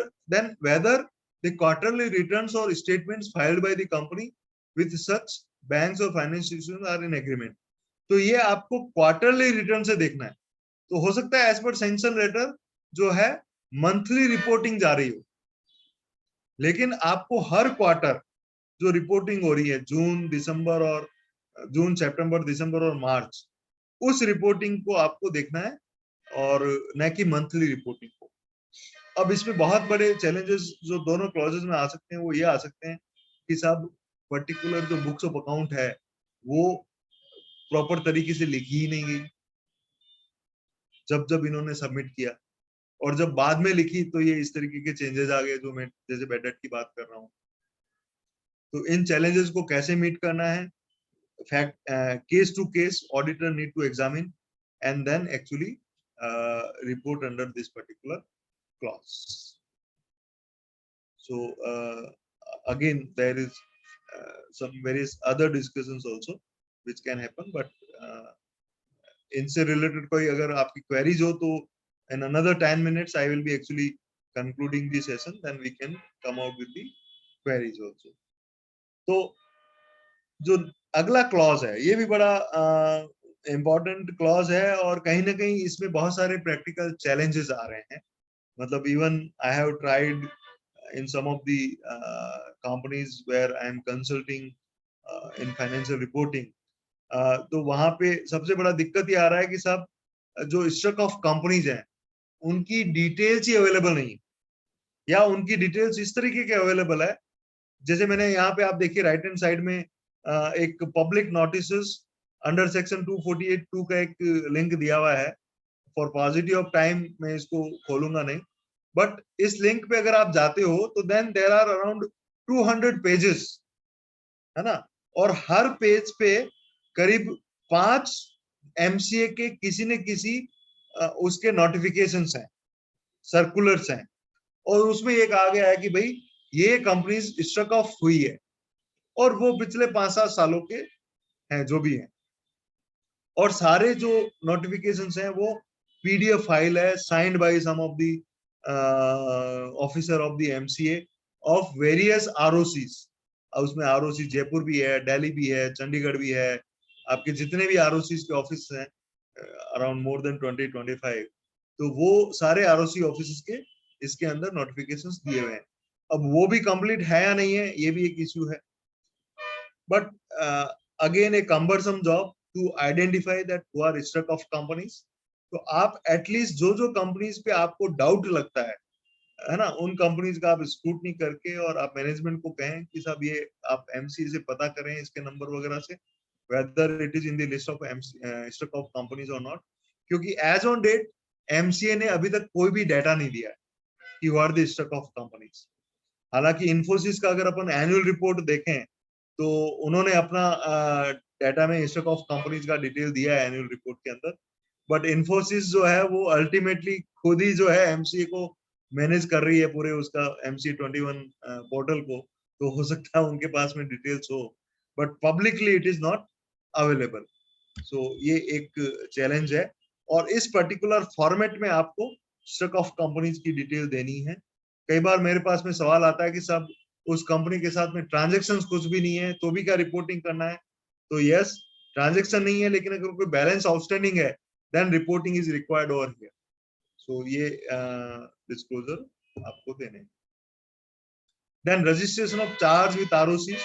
the quarterly returns or statements filed by the company with such banks or financial institutions are in agreement, तो ये आपको क्वार्टरली रिटर्न से देखना है। तो हो सकता है एज पर सैंक्शन लेटर जो है मंथली रिपोर्टिंग जा रही हो, लेकिन आपको हर क्वार्टर जो रिपोर्टिंग हो रही है जून दिसंबर और जून सितंबर दिसंबर और मार्च, उस रिपोर्टिंग को आपको देखना है और न कि मंथली रिपोर्टिंग को। अब इसमें बहुत बड़े चैलेंजेस जो दोनों क्लॉजेस में आ सकते हैं वो ये आ सकते हैं कि साहब पर्टिकुलर जो बुक्स ऑफ अकाउंट है वो प्रॉपर तरीके से लिखी ही नहीं गई जब इन्होंने सबमिट किया, और जब बाद में लिखी तो ये इस तरीके के चेंजेस आ गए जो मैं जैसे बैड डेट की बात कर रहा हूँ। तो इन चैलेंजेस को कैसे मीट करना है, fact case to case auditor need to examine and then actually report under this particular clause. So again there is some various other discussions also which can happen, but इनसे related कोई अगर आपकी queries हो तो in another 10 minutes I will be actually concluding the session, then we can come out with the queries also. तो जो अगला clause है ये भी बड़ा important clause है और कहीं ना कहीं इसमें बहुत सारे practical challenges आ रहे हैं। मतलब even I have tried in some of the companies where I am consulting in financial reporting, तो वहां पे सबसे बड़ा दिक्कत ये आ रहा है कि सब जो स्टॉक ऑफ कंपनीज हैं उनकी डिटेल्स ही अवेलेबल नहीं, या उनकी डिटेल्स इस तरीके के अवेलेबल है जैसे मैंने यहाँ पे आप देखिए राइट हैंड साइड में एक पब्लिक नोटिस अंडर सेक्शन 248(2) का एक लिंक दिया हुआ है। फॉर पॉजिटिव ऑफ टाइम मैं इसको खोलूंगा नहीं, बट इस लिंक पे अगर आप जाते हो तो then there are around 200 pages, है ना, और हर पेज पे करीब 5 एमसीए के किसी न किसी उसके नोटिफिकेशंस हैं, सर्कुलर्स हैं, और उसमें एक आ गया है कि भाई ये कंपनीज स्ट्रक ऑफ हुई है, और वो पिछले 5-7 सालों के हैं जो भी हैं, और सारे जो नोटिफिकेशंस हैं वो पीडीएफ फाइल है signed by some of the officer of the MCA of various ROCs. उसमें आरओसी जयपुर भी है, दिल्ली भी है, चंडीगढ़ भी है, आपके जितने भी आरओसीज के ऑफिस हैं अराउंड मोर देन 20-25, तो वो सारे आरओसी ऑफिस के इसके अंदर नोटिफिकेशंस दिए हुए हैं। अब वो भी कंप्लीट है या नहीं है, ये भी एक इश्यू है, but again a cumbersome job to identify that who are struck off companies. तो आप एटलीस्ट जो जो कंपनीज पे आपको डाउट लगता है ना, उन कंपनीज का आप स्क्रूटनी करके और आप मैनेजमेंट को कहें कि साहब ये आप एमसीए से पता करें इसके नंबर वगैरह से, whether it is in the list of struck off companies और नॉट, क्योंकि एज ऑन डेट एमसीए ने अभी तक कोई भी डाटा नहीं दिया कि what are the struck off companies. हालांकि इन्फोसिस का अगर अपन एनुअल रिपोर्ट देखें तो उन्होंने अपना डाटा में स्टॉक ऑफ कंपनीज का डिटेल दिया है एनुअल रिपोर्ट के अंदर, बट इन्फोसिस जो है वो अल्टीमेटली खुद ही जो है एमसीए को मैनेज कर रही है, पूरे उसका एमसीए 21 पोर्टल को, तो हो सकता है उनके पास में डिटेल्स हो, but publicly it is not available. So ये एक चैलेंज है, और इस पर्टिकुलर फॉर्मेट में आपको स्टॉक ऑफ कंपनीज की डिटेल देनी है। कई बार मेरे पास में सवाल आता है कि साहब उस कंपनी के साथ में ट्रांजैक्शंस कुछ भी नहीं है तो भी क्या रिपोर्टिंग करना है? तो यस, ट्रांजैक्शन नहीं है, लेकिन अगर कोई बैलेंस आउटस्टैंडिंग है then reporting is required over here. So ये डिस्क्लोजर आपको देने। Then registration of charge with ROCs.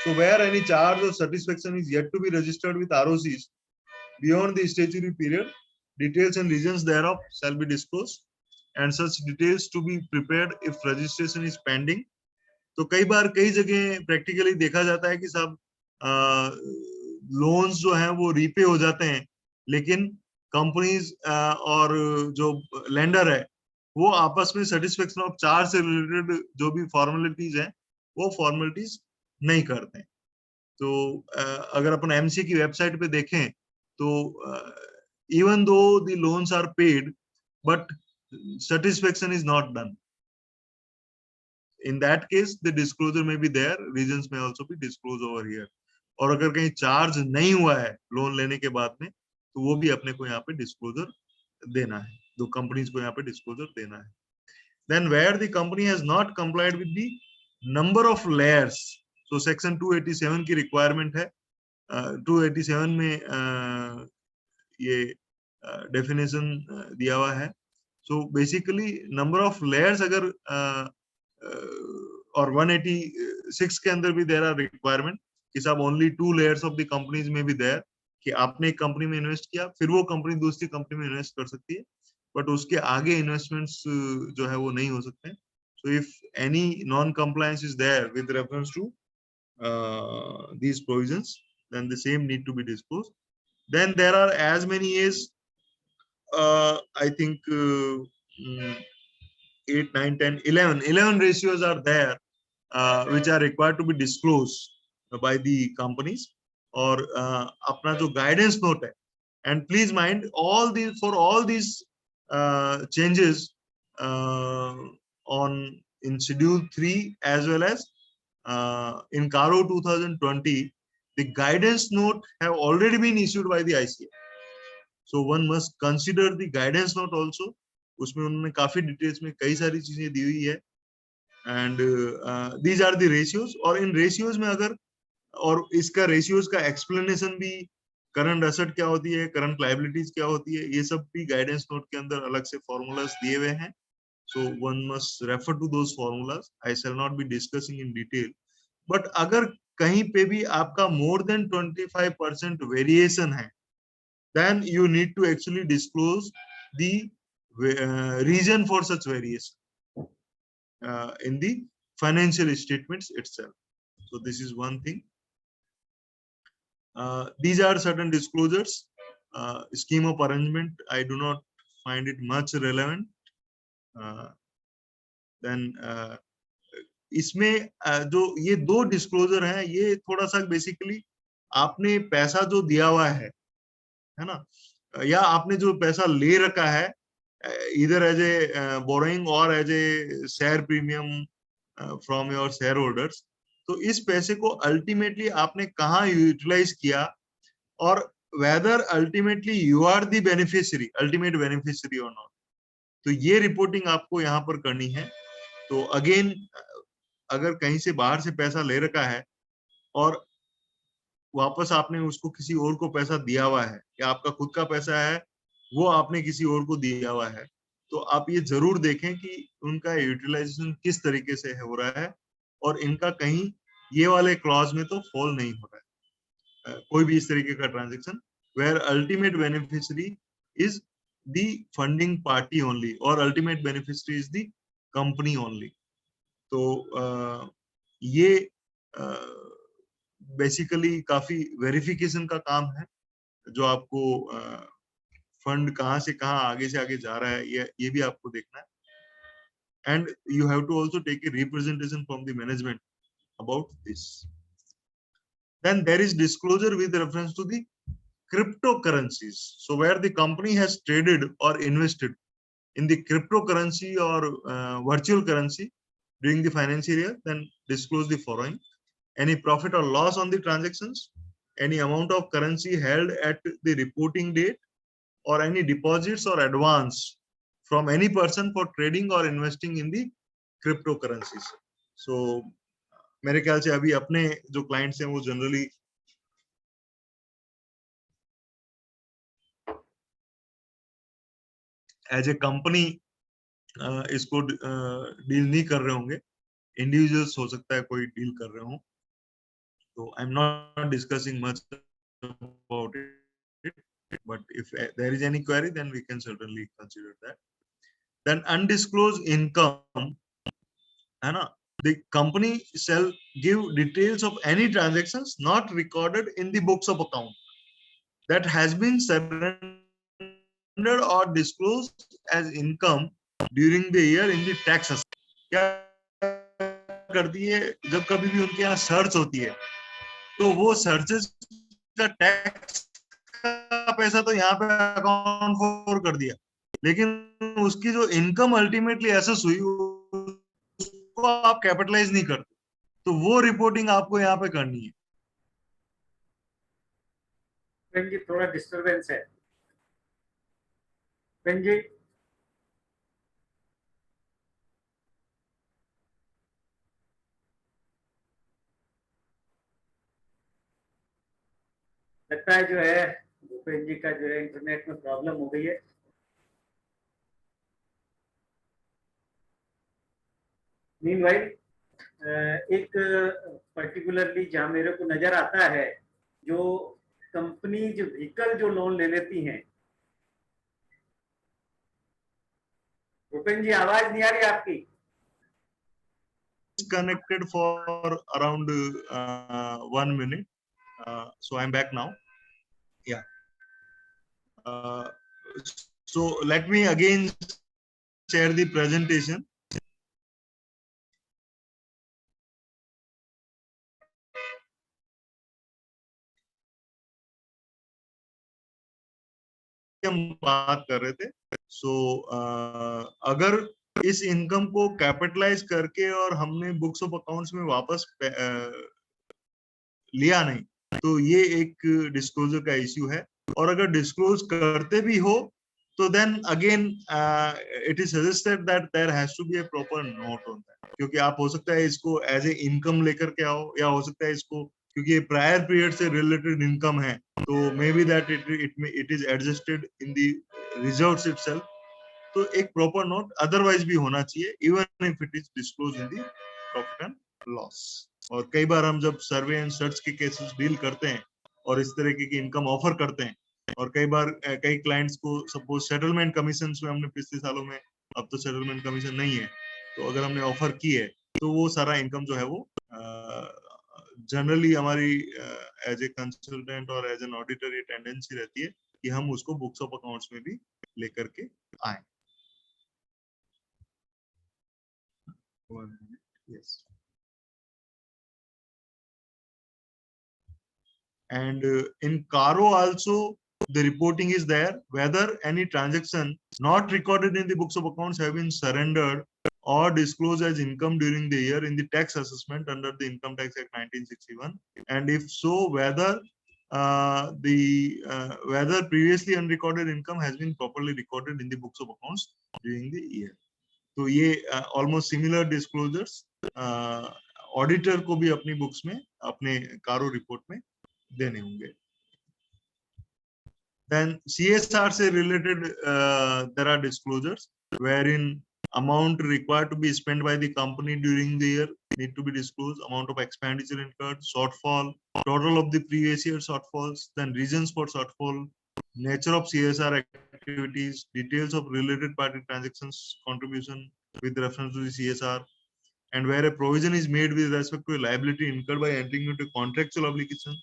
So where any charge or satisfaction is yet to be registered with ROCs beyond the statutory period, details and reasons thereof shall be disclosed, and such details to be prepared if registration is pending. तो कई बार कई जगह practically देखा जाता है कि साहब loans जो हैं वो रीपे हो जाते हैं, लेकिन कंपनीज और जो लेंडर है वो आपस में सेटिस्फेक्शन ऑफ चार्ज से रिलेटेड जो भी फॉर्मेलिटीज हैं वो फॉर्मेलिटीज नहीं करते। तो अगर अपन एमसी की वेबसाइट पे देखें तो even though the loans are paid but satisfaction is not done. In that case the disclosure may be there, reasons may also be disclosed over here. और अगर कहीं चार्ज नहीं हुआ है लोन लेने के बाद में तो वो भी अपने को यहाँ पे डिस्क्लोजर देना है, दो कंपनीज को यहाँ पे डिस्क्लोजर देना है। Then where the company has not complied with the number of layers, so section 287 की requirement है, 287 में ये definition दिया हुआ है। So basically number of layers अगर और 186 के अंदर भी there are requirement कि साहब only 2 layers of the companies में भी there, कि आपने एक कंपनी में इन्वेस्ट किया फिर वो कंपनी दूसरी कंपनी में इन्वेस्ट कर सकती है, बट उसके आगे इन्वेस्टमेंट्स जो है वो नहीं हो सकते। So if any non compliance is there with reference to these provisions, then the same need to be disclosed. Then there are as many as I think 8, 9, 10, 11 ratios are there which are required to be disclosed by the companies, और अपना जो guidance note है, and please mind all these, for all these changes on in schedule 3 as well as in CARO 2020, the guidance note have already been issued by the ICA, so one must consider the guidance note also. उसमें उन्होंने काफी details में कई सारी चीजें दी हुई है, and these are the ratios, और इन रेशियोज में अगर, और इसका रेशियोज का एक्सप्लेनेशन भी, करंट एसेट क्या होती है, करंट लायबिलिटीज क्या होती है, ये सब भी गाइडेंस नोट के अंदर अलग से फॉर्मूलाज दिए हुए हैं। So one must refer to those formulas, I shall not be discussing in detail, but अगर कहीं पे भी आपका मोर देन 25% वेरिएशन है, then you need to actually disclose the reason for such variation in the financial statements itself. So this is one thing. These are certain disclosures. Scheme of arrangement, I do not find it much relevant. Then इसमें जो ये दो disclosure हैं, ये थोड़ा सा basically आपने पैसा जो दिया हुआ है ना, या आपने जो पैसा ले रखा है इधर एज ए बोरोइंग और as a share premium from your shareholders, तो इस पैसे को अल्टीमेटली आपने कहाँ यूटिलाइज किया, और whether ultimately you are the beneficiary, ultimate beneficiary और नॉट, तो ये रिपोर्टिंग आपको यहाँ पर करनी है। तो अगेन अगर कहीं से बाहर से पैसा ले रखा है और वापस आपने उसको किसी और को पैसा दिया हुआ है, या आपका खुद का पैसा है वो आपने किसी और को दिया हुआ है, तो आप ये जरूर देखें कि उनका यूटिलाइजेशन किस तरीके से हो रहा है, और इनका कहीं ये वाले क्लॉज में तो फॉल नहीं हो रहा है कोई भी इस तरीके का transaction where ultimate beneficiary is the funding party only, और ultimate beneficiary is the company only. तो ये बेसिकली काफी वेरिफिकेशन का काम है, जो आपको फंड कहाँ से कहाँ आगे से आगे जा रहा है, ये भी आपको देखना है। And you have to also take a representation from the management about this. Then there is disclosure with reference to the cryptocurrencies. So where the company has traded or invested in the cryptocurrency or virtual currency during the financial year, then disclose the following: any profit or loss on the transactions, any amount of currency held at the reporting date, or any deposits or advance from any person for trading or investing in the cryptocurrencies. So मेरे ख्याल से अभी अपने जो clients हैं वो generally as a company इसको deal नहीं कर रहे होंगे, इंडिविजुअल्स हो सकता है कोई डील कर रहे हो, तो I am not discussing much about it, but if there is any query then we can certainly consider that. Then undisclosed income, है ना, the company shall give details of any transactions not recorded in the books of account that has been surrendered or disclosed as income during the year in the tax assessment. क्या करती है, जब कभी भी उनके यहाँ सर्च होती है तो वो सर्चेस का टैक्स का पैसा तो यहाँ पे अकाउंट फॉर कर दिया, लेकिन उसकी जो इनकम अल्टीमेटली एसेस हुई उसको आप कैपिटलाइज नहीं करते, तो वो रिपोर्टिंग आपको यहाँ पे करनी है। जी थोड़ा डिस्टरबेंस है जी। लगता है जो है भूपेंद्र जी का जो है इंटरनेट में प्रॉब्लम हो गई है। मीनवाइल एक पर्टिकुलरली जहां मेरे को नजर आता है, जो कंपनी जो व्हीकल जो लोन ले लेती हैं, भूपेंद्र जी आवाज नहीं आ रही आपकी। Connected for around 1 minute, so I'm back now. Yeah. So let me again share the presentation. हम बात कर रहे थे, सो अगर इस इनकम को कैपिटलाइज करके और हमने बुक्स ऑफ अकाउंट्स में वापस लिया नहीं, तो ये एक डिस्क्लोजर का इश्यू है। और अगर डिस्क्लोज करते भी हो तो then again it is suggested that there has to be a proper note on that, क्योंकि आप हो सकता है इसको एज ए इनकम लेकर के आओ, या हो सकता है इसको क्योंकि ये प्रायर पीरियड से रिलेटेड इनकम है, तो may be that it is adjusted in the reserves itself, तो एक प्रॉपर नोट अदरवाइज भी होना चाहिए even if it is disclose in the profit and loss. और कई बार हम जब सर्वे एंड सर्च के केसेस डील करते हैं और इस तरीके की इनकम ऑफर करते हैं, और कई बार कई क्लाइंट्स को सपोज सेटलमेंट कमीशन में हमने पिछले सालों में, अब तो सेटलमेंट कमीशन नहीं है, तो अगर हमने ऑफर की है तो वो सारा इनकम जो है वो जनरली हमारी एज ए कंसल्टेंट और एज एन ऑडिटर ये टेंडेंसी रहती है कि हम उसको बुक्स ऑफ अकाउंट्स में भी लेकर के आए। 1 minute. Yes. And in CARO also, the reporting is there whether any transaction not recorded in the books of accounts have been surrendered or disclosed as income during the year in the tax assessment under the Income Tax Act 1961, and if so, whether whether previously unrecorded income has been properly recorded in the books of accounts during the year. तो ये almost similar disclosures auditor को भी अपनी books में अपने CARO report में देने होंगे. Then CSR से related there are disclosures wherein amount required to be spent by the company during the year need to be disclosed, amount of expenditure incurred, shortfall, total of the previous year shortfalls, then reasons for shortfall, nature of CSR activities, details of related party transactions contribution with reference to the CSR, and where a provision is made with respect to a liability incurred by entering into a contractual obligation,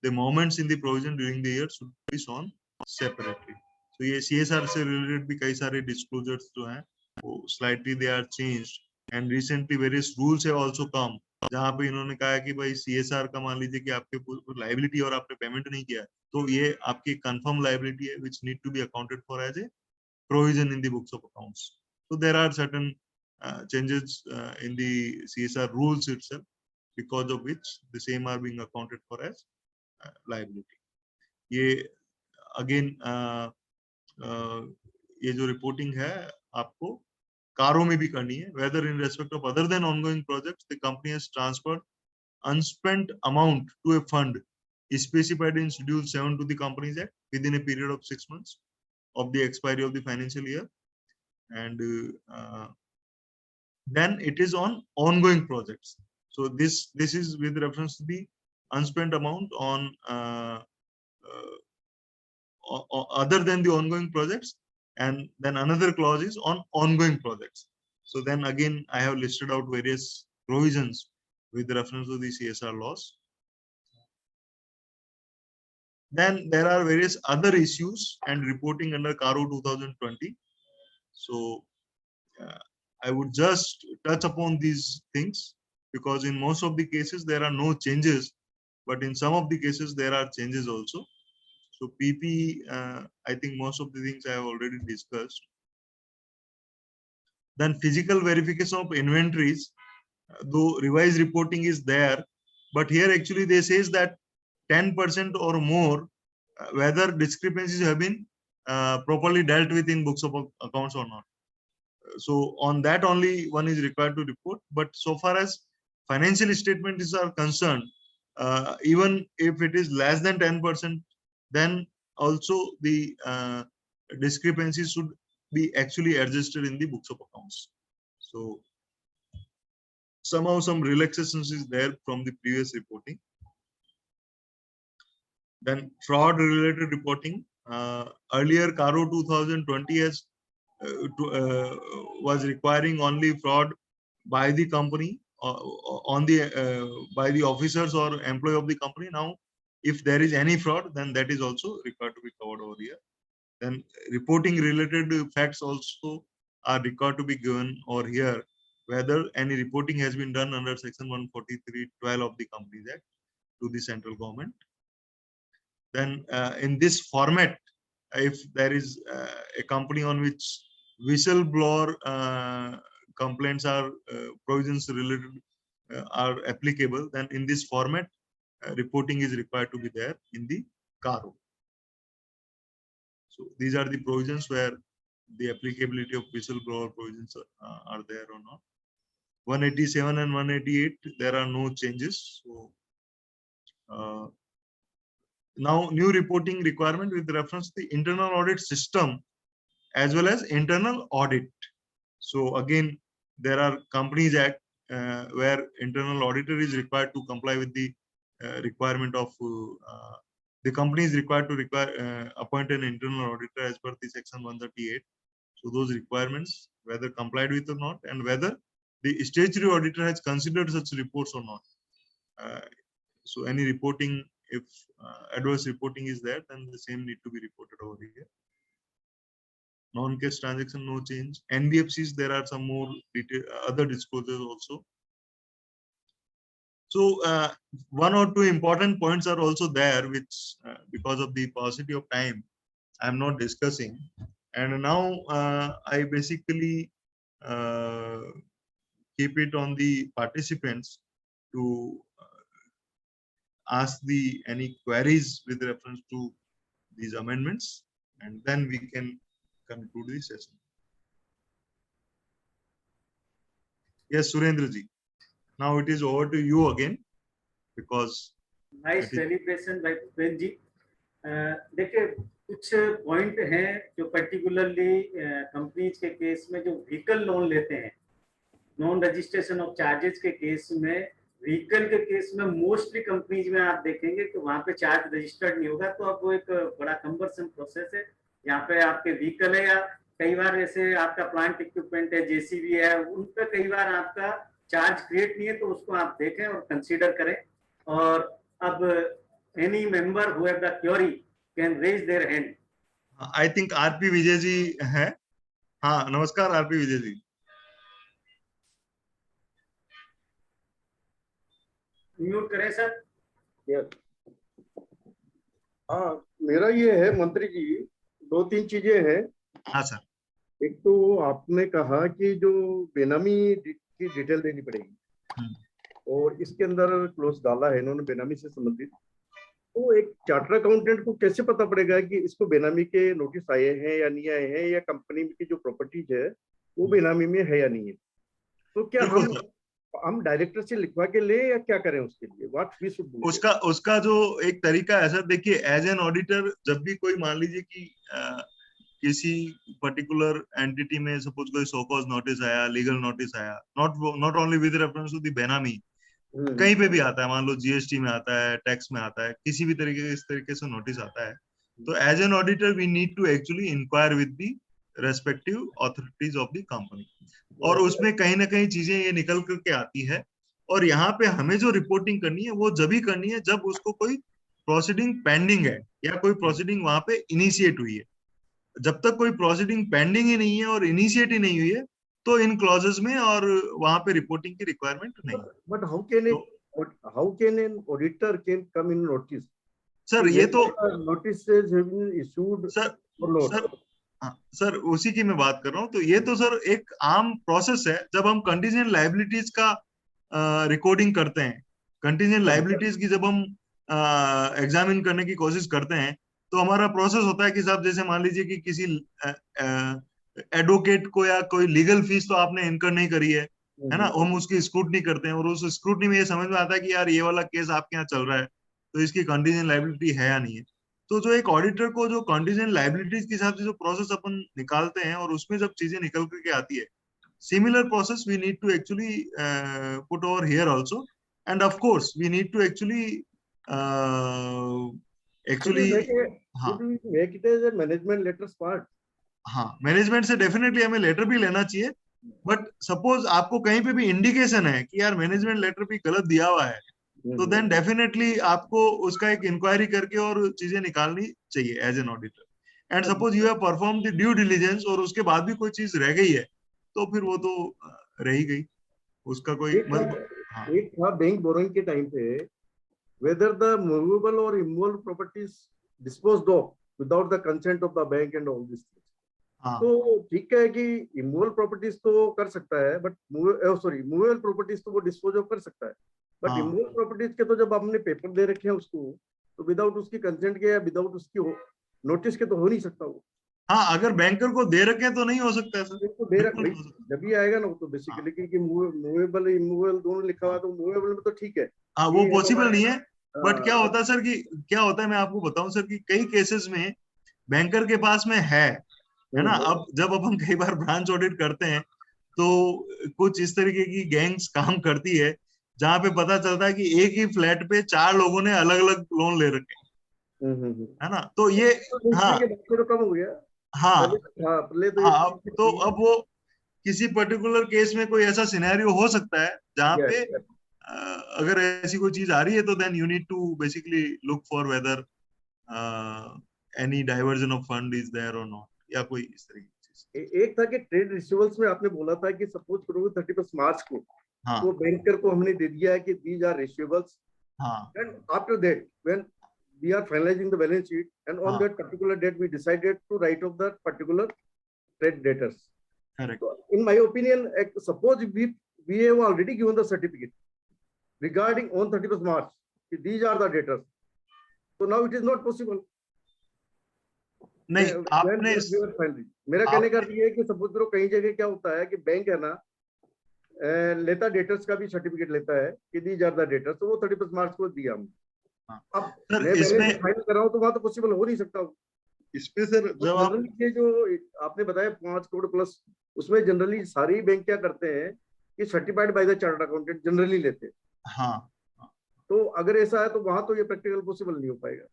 the moments in the provision during the year should be shown separately. So ये CSR से related भी कई सारे disclosures जो हैं वो slightly they are changed, and recently various rules have also come जहाँ पे इन्होंने कहा है कि भाई CSR का मान लीजिए कि आपके liability और आपने payment नहीं किया तो ये आपकी confirm liability है which need to be accounted for as a provision in the books of accounts. So there are certain changes in the CSR rules itself because of which the same are being accounted for as liability. ये again ये जो reporting है आपको CARO में भी करनी है, whether in respect of other than ongoing projects the company has transferred unspent amount to a fund specified in Schedule 7 to the Companies Act within a period of 6 months of the expiry of the financial year, and then it is on ongoing projects. So this is with reference to the unspent amount on other than the ongoing projects, and then another clause is on ongoing projects. So then again I have listed out various provisions with reference to the CSR laws. Then there are various other issues and reporting under CARO 2020. So I would just touch upon these things because in most of the cases there are no changes, but in some of the cases there are changes also. So PP, I think most of the things I have already discussed. Then physical verification of inventories, though revised reporting is there, but here actually they says that 10% or more, whether discrepancies have been properly dealt with in books of accounts or not. So on that only one is required to report. But so far as financial statements are concerned, even if it is less than 10%, then also the discrepancies should be actually adjusted in the books of accounts. So somehow some relaxations is there from the previous reporting. Then fraud related reporting. Earlier CARO 2020 has was requiring only fraud by the company on the by the officers or employee of the company. Now if there is any fraud, then that is also required to be covered over here. Then reporting related facts also are required to be given over here, whether any reporting has been done under section 143(12) of the Companies Act to the central government. Then in this format, if there is a company on which whistleblower complaints are provisions related are applicable, then in this format reporting is required to be there in the CARO. So these are the provisions where the applicability of whistleblower provisions are there or not. 187 and 188 there are no changes. So now new reporting requirement with reference to the internal audit system as well as internal audit. So again there are Companies Act where internal auditor is required to comply with the requirement of the company is required to appoint an internal auditor as per the section 138. So those requirements whether complied with or not, and whether the statutory auditor has considered such reports or not. So any reporting, if adverse reporting is there, then the same need to be reported over here. Non-cash transaction, no change. NBFCs, there are some more detail, other disclosures also. So one or two important points are also there, which because of the paucity of time, I'm not discussing. And now I basically keep it on the participants to ask any queries with reference to these amendments, and then we can conclude the session. Yes, Surendra ji. Now it is over to you again, because nice celebration भाई भूपेंद्र जी। देखिए कुछ point हैं जो particularly companies के case में जो vehicle loan लेते हैं, नॉन रजिस्ट्रेशन ऑफ चार्जेस के केस में, व्हीकल के केस में मोस्टली कंपनीज में आप देखेंगे कि वहां पे चार्ज रजिस्टर्ड नहीं होगा, तो अब वो एक बड़ा कंबरसम प्रोसेस है। यहाँ पे आपके व्हीकल है या कई बार ऐसे आपका प्लांट इक्विपमेंट है, जेसीबी है, उन पे कई बार आपका चार्ज क्रिएट नहीं है, तो उसको आप देखें और कंसीडर करें। और अब any member who have the query can raise their hand. I think RP Vijay ji है। हाँ, नमस्कार आरपी विजय जी। म्यूट करें सर। हाँ, मेरा ये है मंत्री जी, दो तीन चीजें हैं। हाँ सर। एक तो आपने कहा कि जो बेनामी की डिटेल देनी पड़ेगी, और इसके अंदर क्लोज डाला है इन्होंने बेनामी से संबंधित। तो एक चार्टर अकाउंटेंट को कैसे पता पड़ेगा कि इसको बेनामी के नोटिस आए हैं या नहीं आए हैं, या कंपनी की जो प्रॉपर्टीज है वो बेनामी में है या नहीं है? तो क्या हम डायरेक्टर से लिखवा के ले या क्या करें उसके लिए? What we should do? उसका जो एक तरीका है सर, देखिए एज एन ऑडिटर जब भी कोई मान लीजिए कि किसी पर्टिकुलर एंटिटी में सपोज कोई सो कॉज नोटिस आया, लीगल नोटिस आया, not only with reference to the benami, कहीं पे भी आता है, मान लो जीएसटी में आता है, टैक्स में आता है, किसी भी तरीके इस तरीके से नोटिस आता है, तो as an auditor we need to actually inquire with the respective authorities of the company, और उसमें कहीं ना कहीं चीजें ये निकल करके आती है। और यहाँ पे हमें जो रिपोर्टिंग करनी है वो जब ही करनी है जब उसको कोई प्रोसीडिंग पेंडिंग है या कोई प्रोसीडिंग वहां पे इनिशिएट हुई है। जब तक कोई प्रोसीडिंग पेंडिंग ही नहीं है और इनिशिएट ही नहीं हुई है, तो इन क्लॉजेस में और वहां पे रिपोर्टिंग की रिक्वायरमेंट नहीं है। But how can an auditor can come in notice? Sir ये तो notice have been issued sir उसी की मैं बात कर रहा हूँ। तो ये तो सर एक आम प्रोसेस है। जब हम कंटीजेंट लायबिलिटीज का रिकॉर्डिंग करते हैं, कंटीजेंट लायबिलिटीज की जब हम एग्जामिन करने की कोशिश करते हैं, तो हमारा प्रोसेस होता है कि साहब जैसे मान लीजिए कि किसी एडवोकेट को या कोई लीगल फीस तो आपने इनकर नहीं करी है ना, हम उसकी स्क्रूटनी करते हैं और उस स्क्रूटनी में ये समझ में आता है कि यार ये वाला केस आपके यहाँ चल रहा है, तो इसकी कंटीजेंट लायबिलिटी है या नहीं है। तो जो एक ऑडिटर को जो कंटीजेंट लायबिलिटीज के हिसाब से जो प्रोसेस अपन निकालते हैं और उसमें जब चीजें निकल करके आती है, similar process we need to actually put over here also, and of course we need to actually management letters part. हाँ, मैनेजमेंट से डेफिनेटली हमें लेटर भी लेना चाहिए, बट सपोज आपको कहीं पे भी इंडिकेशन है कि यार मैनेजमेंट लेटर भी गलत दिया हुआ है, तो देन डेफिनेटली आपको उसका एक इंक्वायरी करके और चीजें निकालनी चाहिए as an auditor. And suppose you have perform the due diligence और उसके बाद भी कोई चीज रह गई है, तो फिर वो तो रह ही गई, उसका कोई एक था बैंक बोरोइंग के टाइम पे, whether the movable or immovable properties disposed of without the consent of the bank and all these things. तो ठीक है कि इमूवेबल प्रॉपर्टीज तो कर सकता है, बट मूवेबल प्रॉपर्टीज तो वो डिस्पोज ऑफ कर सकता है, बट इमूवेबल प्रॉपर्टीज के तो जब आपने पेपर दे रखे हैं उसको, तो विदाउट उसकी कंसेंट के या विदाउट उसकी नोटिस के तो हो नहीं सकता वो। हाँ, अगर बैंकर को दे रखे तो नहीं हो सकता है सर, तो दे रखे जब भी आएगा ना, तो बेसिकली क्योंकि मूवेबल इमूवेबल दोनों लिखा हुआ, तो मूवेबल में तो ठीक है। हाँ, वो पॉसिबल नहीं है, बट क्या होता है सर कि क्या होता है, मैं आपको बताऊं सर कि कई केसेस में बैंकर के पास में है ना। अब जब अपन कई बार ब्रांच ऑडिट करते हैं, तो कुछ इस तरीके की गैंग्स काम करती है जहां पे पता चलता है कि एक ही फ्लैट पे 4 लोगों ने अलग अलग लोन ले रखे है ना। तो ये तो कम हो गया। हाँ, पहले तो अब वो किसी पर्टिकुलर केस में कोई ऐसा सिनेरियो हो सकता है जहां पे अगर ऐसी कोई चीज आ रही है, तो then you need to basically look for whether any diversion of fund is there और नॉट, या कोई इस तरीके की चीज। एक था कि ट्रेड रिसीवेबल्स में आपने बोला था कि सपोज करो 31 मार्च को हाँ तो बैंकर को हमने दे दिया है कि दीज आर रिसीवेबल्स, हाँ and after that when we are finalizing the balance sheet and on हाँ that particular date we decided to write off that particular trade debtors. Correct. So in my opinion, suppose we have already given the certificate regarding on 31st March, these are the debtors. So now it is not possible. नहीं आपने मेरा कहने का ये है कि suppose करो कई जगह क्या होता है कि बैंक है ना लेता डेटर्स का भी सर्टिफिकेट लेता है कि दीज आर द डेटर्स, तो वो 31 मार्च को दिया हमने। अब सर मैं इसमें फाइल कर रहा हूँ तो वहां तो पॉसिबल हो नहीं सकता। इसमें सर जब आप ये जो आपने बताया 5 करोड़ प्लस, उसमें जनरली सारी बैंक क्या करते हैं कि certified by the chartered accountant generally लेते हैं। हाँ तो अगर ऐसा है तो वहां तो ये प्रैक्टिकल पॉसिबल नहीं हो पाएगा।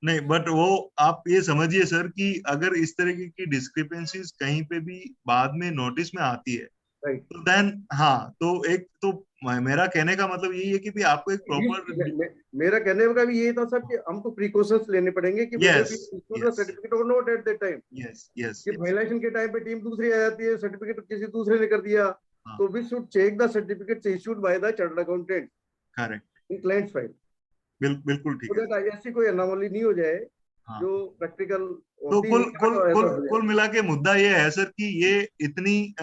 नहीं, बट वो आप ये समझिए सर कि अगर इस तरीके की डिस्क्रिपेंसीज कहीं पे भी बाद में नोटिस में आती है राइट, तो देन हाँ, तो एक तो मेरा कहने का मतलब यही है कि भी आपको एक प्रॉपर मेरा कहने का भी यही था सर कि हमको प्रिकॉशंस लेने पड़ेंगे कि यस सर्टिफिकेट और not at that time. Yes yes कि फाइनेंशियल के टाइम पे टीम दूसरी आ जाती है, सर्टिफिकेट किसी दूसरे ने कर दिया, हाँ। तो we should check the certificates issued by the chartered accountant correct, in clients file, बिल्कुल ठीक तो है। दैट ऐसी कोई अनोमली नहीं हो जाए हाँ, जो प्रैक्टिकल तो होती कुल नहीं कुल तो कुल ऐसा हो जाए। कुल मिला के मुद्दा ये है सर कि ये इतनी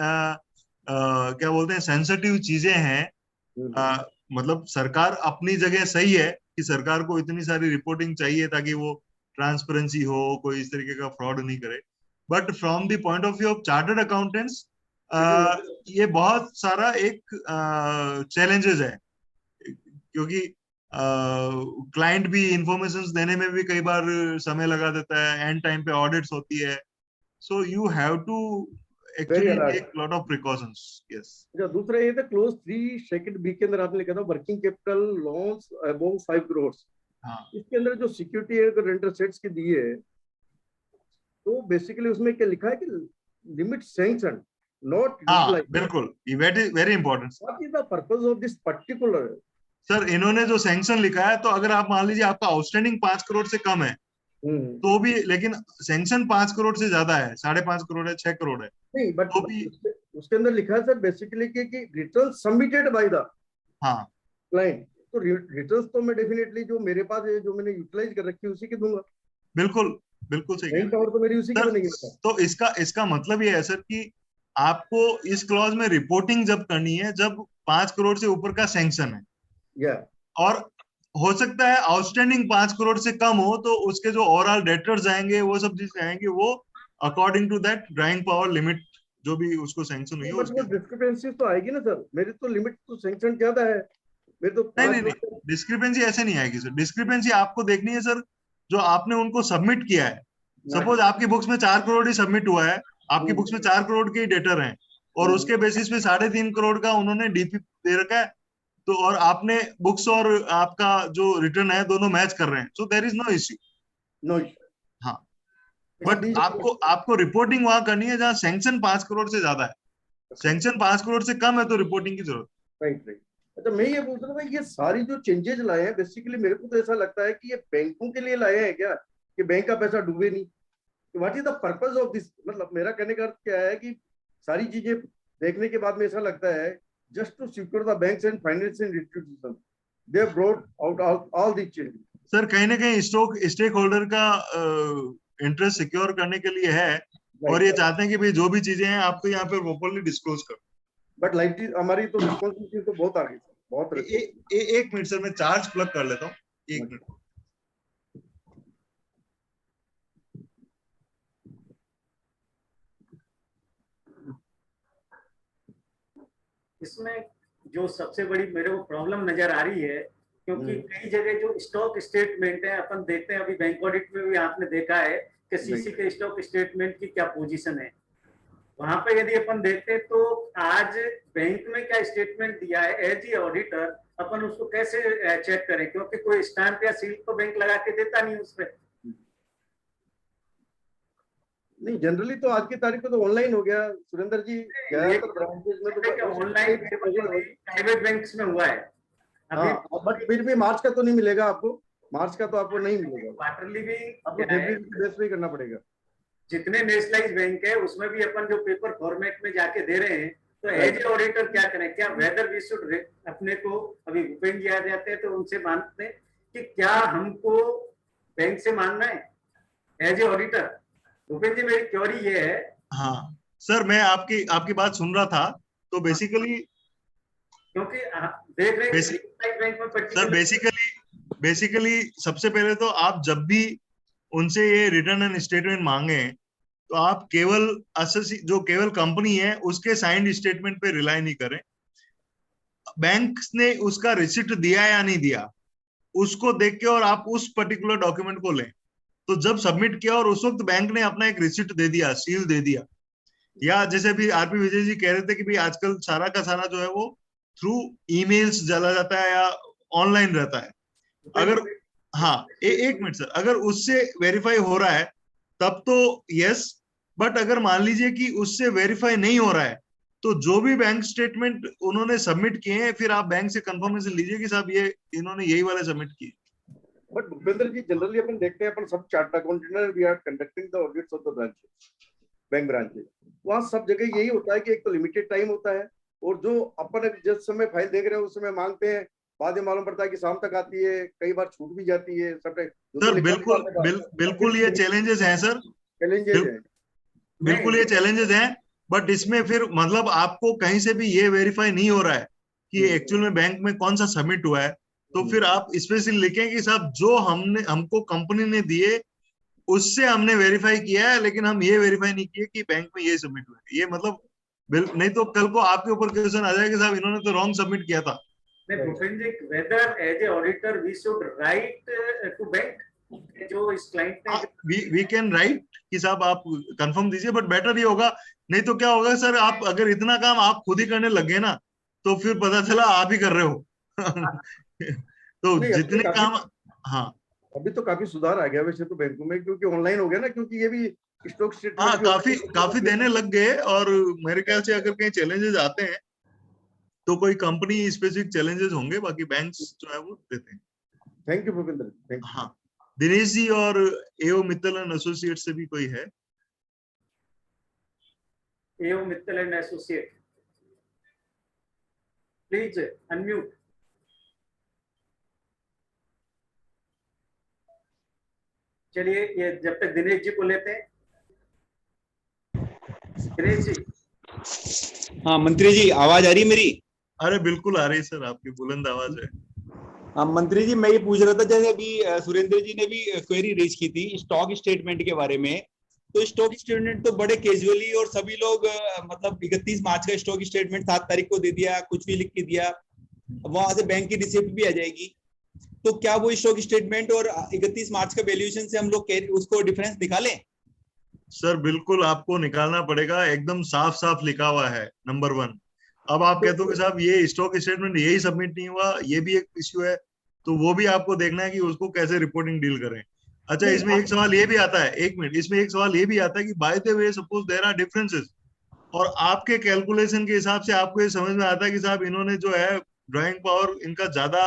क्या बोलते हैं सेंसिटिव चीजें हैं। मतलब सरकार अपनी जगह सही है कि सरकार को इतनी सारी रिपोर्टिंग चाहिए ताकि वो ट्रांसपेरेंसी हो, कोई इस तरीके का फ्रॉड नहीं करे, but from the point of view of chartered accountants ये बहुत सारा एक चैलेंजेस है, क्योंकि क्लाइंट भी इंफॉर्मेशंस देने में भी कई बार समय लगा देता है, एंड टाइम पे ऑडिट्स होती है, so you have to actually take lot of precautions. Yes. दूसरा ये था क्लोज 3 सेकंड बी के अंदर आपने लिखा था working capital loans above 5 crore. हाँ इसके अंदर जो सिक्योरिटी है रेंटल सेट्स की दी है, तो बेसिकली उसमें क्या लिखा है कि लिमिट सैंक्शन नॉट यूटिलाइज्ड। बिल्कुल, ये very important. What is the purpose of this particular? Sir इन्होंने जो सैंक्शन लिखा है, तो अगर आप मान लीजिए आपका आउटस्टैंडिंग 5 करोड़ से कम है तो भी, लेकिन सैंक्शन 5 करोड़ से ज्यादा है, 5.5 करोड़ है, 6 करोड़ है, नहीं, बट तो भी उसके अंदर लिखा है सर बेसिकली कि रिटर्न सबमिटेड बाय द हाँ क्लाइंट। तो रिटर्न्स तो मैं डेफिनेटली जो मेरे पास है, जो मैंने यूटिलाइज कर रखी है उसी की दूंगा। बिल्कुल सही बैंक पावर तो मेरी उसी की बनेगी। तो इसका मतलब ये है सर कि आपको इस क्लॉज में रिपोर्टिंग जब करनी है जब 5 करोड़ से ऊपर का सैंक्शन है, या और हो सकता है आउटस्टैंडिंग 5 करोड़ से कम हो, तो उसके जो ओवरऑल डेटर्स आएंगे वो सब चीजें आएंगे, वो according to that drawing power limit जो भी उसको सैंक्शन हुई है बट वो डिस्क्रिपेंसी तो आएगी ना सर। मेरी तो लिमिट तो सैंक्शन ज्यादा है, मेरे तो नहीं, डिस्क्रिपेंसी ऐसे नहीं आएगी सर। डिस्क्रिपेंसी आपको देखनी है सर जो आपने उनको सबमिट किया है। सपोज आपकी बुक्स में 4 करोड़ ही सबमिट हुआ है, आपकी बुक्स में 4 करोड़ के ही डेटर हैं, और उसके बेसिस पे 3.5 करोड़ का उन्होंने डीपी दे रखा है, तो और आपने बुक्स और आपका जो रिटर्न है दोनों मैच कर रहे हैं, so there is no issue. No. हाँ, बट आपको रिपोर्टिंग वहां करनी है जहां सैंक्शन 5 करोड़ से ज्यादा है, सैंक्शन 5 करोड़ से कम है तो रिपोर्टिंग की जरूरत। राइट। अच्छा, मैं ये पूछ रहा था, ये सारी जो चेंजेस लाए हैं बेसिकली मेरे को तो ऐसा लगता है कि ये बैंकों के लिए लाए हैं क्या, कि बैंक का पैसा डूबे नहीं? What is the purpose of this? मतलब मेरा कहने का अर्थ क्या है कि सारी चीजें देखने के बाद में ऐसा लगता है just to secure the banks and financial institution they have brought out all this changes. Sir कहीं ना कहीं स्टेक होल्डर का इंटरेस्ट सिक्योर करने के लिए है, और ये चाहते हैं कि भाई जो भी चीजें हैं आपको यहाँ पे ओपनली डिस्क्लोज करो। बट लाइक हमारी तो रिस्पॉन्सिबिलिटी तो बहुत आगे, बहुत। एक मिनट सर, मैं चार्ज प्लग कर लेता हूँ, एक मिनट। इसमें जो सबसे बड़ी मेरे को प्रॉब्लम नजर आ रही है, क्योंकि कई जगह जो स्टॉक स्टेटमेंट है अपन देखते हैं, अभी बैंक ऑडिट में भी आपने देखा है कि सीसी के स्टॉक स्टेटमेंट की क्या पोजीशन है। वहां पे यदि अपन देखते हैं तो आज बैंक में क्या स्टेटमेंट दिया है, एज ए ऑडिटर अपन उसको कैसे चेक करें, क्योंकि कोई स्टैंप या सील तो बैंक लगा के देता नहीं उस पर। नहीं, जनरली तो आज की तारीख में तो ऑनलाइन हो गया सुरेंद्र जी, ज्यादातर ब्रांचेस में तो ऑनलाइन प्राइवेट बैंक्स में हुआ है अभी। बट फिर भी मार्च का तो नहीं मिलेगा आपको, मार्च का तो आपको नहीं मिलेगा, क्वार्टरली भी आपको फरवरी के बेस पे ही करना पड़ेगा। जितने नेशनलाइज बैंक है उसमें भी अपन जो पेपर फॉर्मेट में जाके दे रहे हैं, तो एज ए ऑडिटर क्या करें? क्या वेदर वी शुड अपने को, अभी भूपेंद्र जी आ जाते हैं तो उनसे मानते हैं कि क्या हमको बैंक से मानना है एज ए ऑडिटर? भूपेंद्र जी, मेरी क्वेरी ये है। हाँ सर, मैं आपकी बात सुन रहा था। तो बेसिकली क्योंकि देख रहे हैं बैंक में सर, बेसिकली सबसे पहले तो आप जब भी उनसे ये रिटर्न एंड स्टेटमेंट मांगे तो आप केवल जो केवल कंपनी है उसके साइंड स्टेटमेंट पे रिलाई नहीं करें। बैंक ने उसका रिसिप्ट दिया या नहीं दिया उसको देख के और आप उस पर्टिकुलर डॉक्यूमेंट को लें। तो जब सबमिट किया और उस वक्त बैंक ने अपना एक रिसिप्ट दे दिया, सील दे दिया, या जैसे भी आरपी विजय जी कह रहे थे कि भाई आजकल सारा का सारा जो है वो थ्रू ईमेल्स चला जाता है या ऑनलाइन रहता है। अगर हाँ एक मिनट सर, अगर उससे वेरीफाई हो रहा है तब तो यस, बट अगर मान लीजिए कि उससे वेरीफाई नहीं हो रहा है तो जो भी बैंक स्टेटमेंट उन्होंने सबमिट किए हैं फिर आप बैंक से कंफर्मेशन लीजिए कि साहब ये इन्होंने यही वाले सबमिट किए। बट भूपेंद्र जी, जनरली अपन देखते हैं, अपन सब chartered accountant we are conducting the audits of the branches, bank branches, वहां सब जगह यही होता है कि एक तो लिमिटेड टाइम होता है और जो अपन जिस समय फाइल देख रहे हैं उस समय मांगते हैं, बाद में मालूम पड़ता है कि शाम तक आती है, कई बार छूट भी जाती है। सर बिल्कुल ये चैलेंजेस हैं सर, चैलेंजेस हैं, बिल्कुल ये चैलेंजेस हैं। बट इसमें फिर मतलब आपको कहीं से भी ये वेरीफाई नहीं हो रहा है कि एक्चुअल में बैंक में कौन सा सबमिट हुआ है, तो फिर आप स्पेशली लिखें कि साहब जो हमको कंपनी ने दिए उससे हमने वेरीफाई किया है, लेकिन हम ये वेरीफाई नहीं किए कि बैंक में ये सबमिट हुआ है। ये मतलब नहीं तो कल को आपके ऊपर क्वेश्चन आ जाएगा साहब इन्होंने तो रॉन्ग सबमिट किया था। Bhupendra ji, whether as a auditor we should write to bank, जो इस क्लाइंट ने वी कैन राइट कि साहब आप कंफर्म दीजिए, बट बेटर ये होगा। नहीं तो क्या होगा सर, आप अगर इतना काम आप खुद ही करने लगे ना तो फिर पता चला आप ही कर रहे हो तो जितने काम, हाँ अभी तो काफी सुधार आ गया वैसे तो बैंकों में, क्योंकि ऑनलाइन हो गया ना, क्योंकि ये भी स्टॉक स्टेटमेंट हाँ काफी देने लग गए। और मेरे ख्याल से अगर कहीं चैलेंजेस आते हैं तो कोई कंपनी स्पेसिफिक चैलेंजेस होंगे, बाकी बैंक्स जो है वो देते हैं। Thank you Bhupendra, thank you. हाँ, दिनेश जी और एओ मित्तल एंड एसोसिएट से भी कोई है? AO Mittal and associate, please unmute. चलिए, ये जब तक दिनेश जी को लेते हैं। दिनेश जी। हाँ मंत्री जी, आवाज आ रही है मेरी? अरे बिल्कुल आ रही है सर, आपकी बुलंद आवाज है। हाँ मंत्री जी, मैं ये पूछ रहा था, जैसे अभी सुरेंद्र जी ने भी क्वेरी रेज की थी स्टॉक स्टेटमेंट के बारे में। तो स्टॉक स्टेटमेंट तो बड़े कैजुअली और सभी लोग मतलब 31 मार्च का स्टॉक स्टेटमेंट 7 तारीख को दे दिया, कुछ भी लिख के दिया, वहां से बैंक की रिसिप्ट भी आ जाएगी। तो क्या वो स्टॉक स्टेटमेंट और 31 मार्च का वैल्यूएशन से हम लोग उसको डिफरेंस निकालें? सर बिल्कुल आपको निकालना पड़ेगा, एकदम साफ साफ लिखा हुआ है नंबर 1। अब आप कहते हो कि साहब ये स्टॉक स्टेटमेंट यही सबमिट नहीं हुआ, ये भी एक इश्यू है, तो वो भी आपको देखना है कि उसको कैसे रिपोर्टिंग डील करें। अच्छा, इसमें एक सवाल ये भी आता है, एक मिनट, इसमें एक सवाल ये भी आता है कि by the way suppose there are differences और आपके कैलकुलेशन के हिसाब से आपको ये समझ में आता है कि साहब इन्होंने जो है ड्राइंग पावर इनका ज्यादा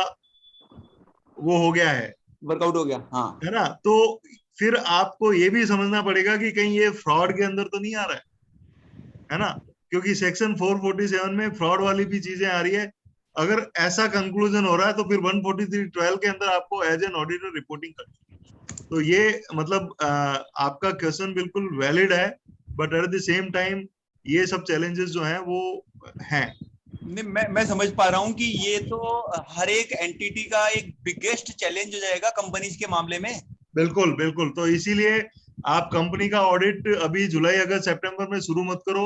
वो हो गया है, वर्कआउट हो गया, हाँ है ना, तो फिर आपको ये भी समझना पड़ेगा कि कहीं ये फ्रॉड के अंदर तो नहीं आ रहा है ना, क्योंकि सेक्शन 447 में फ्रॉड वाली भी चीजें आ रही है। अगर ऐसा कंक्लूजन हो रहा है तो फिर 143(12) के अंदर आपको एज एन ऑडिटर रिपोर्टिंग करनी। तो ये मतलब आपका क्वेश्चन बिल्कुल वैलिड है, but at the same time ये सब चैलेंजेस जो हैं वो हैं। मैं समझ पा रहा हूँ कि ये तो हर एक एंटिटी का एक बिगेस्ट चैलेंज हो जाएगा कंपनीज के मामले में। बिल्कुल बिल्कुल, तो इसीलिए आप कंपनी का ऑडिट अभी जुलाई अगस्त सितंबर में शुरू मत करो,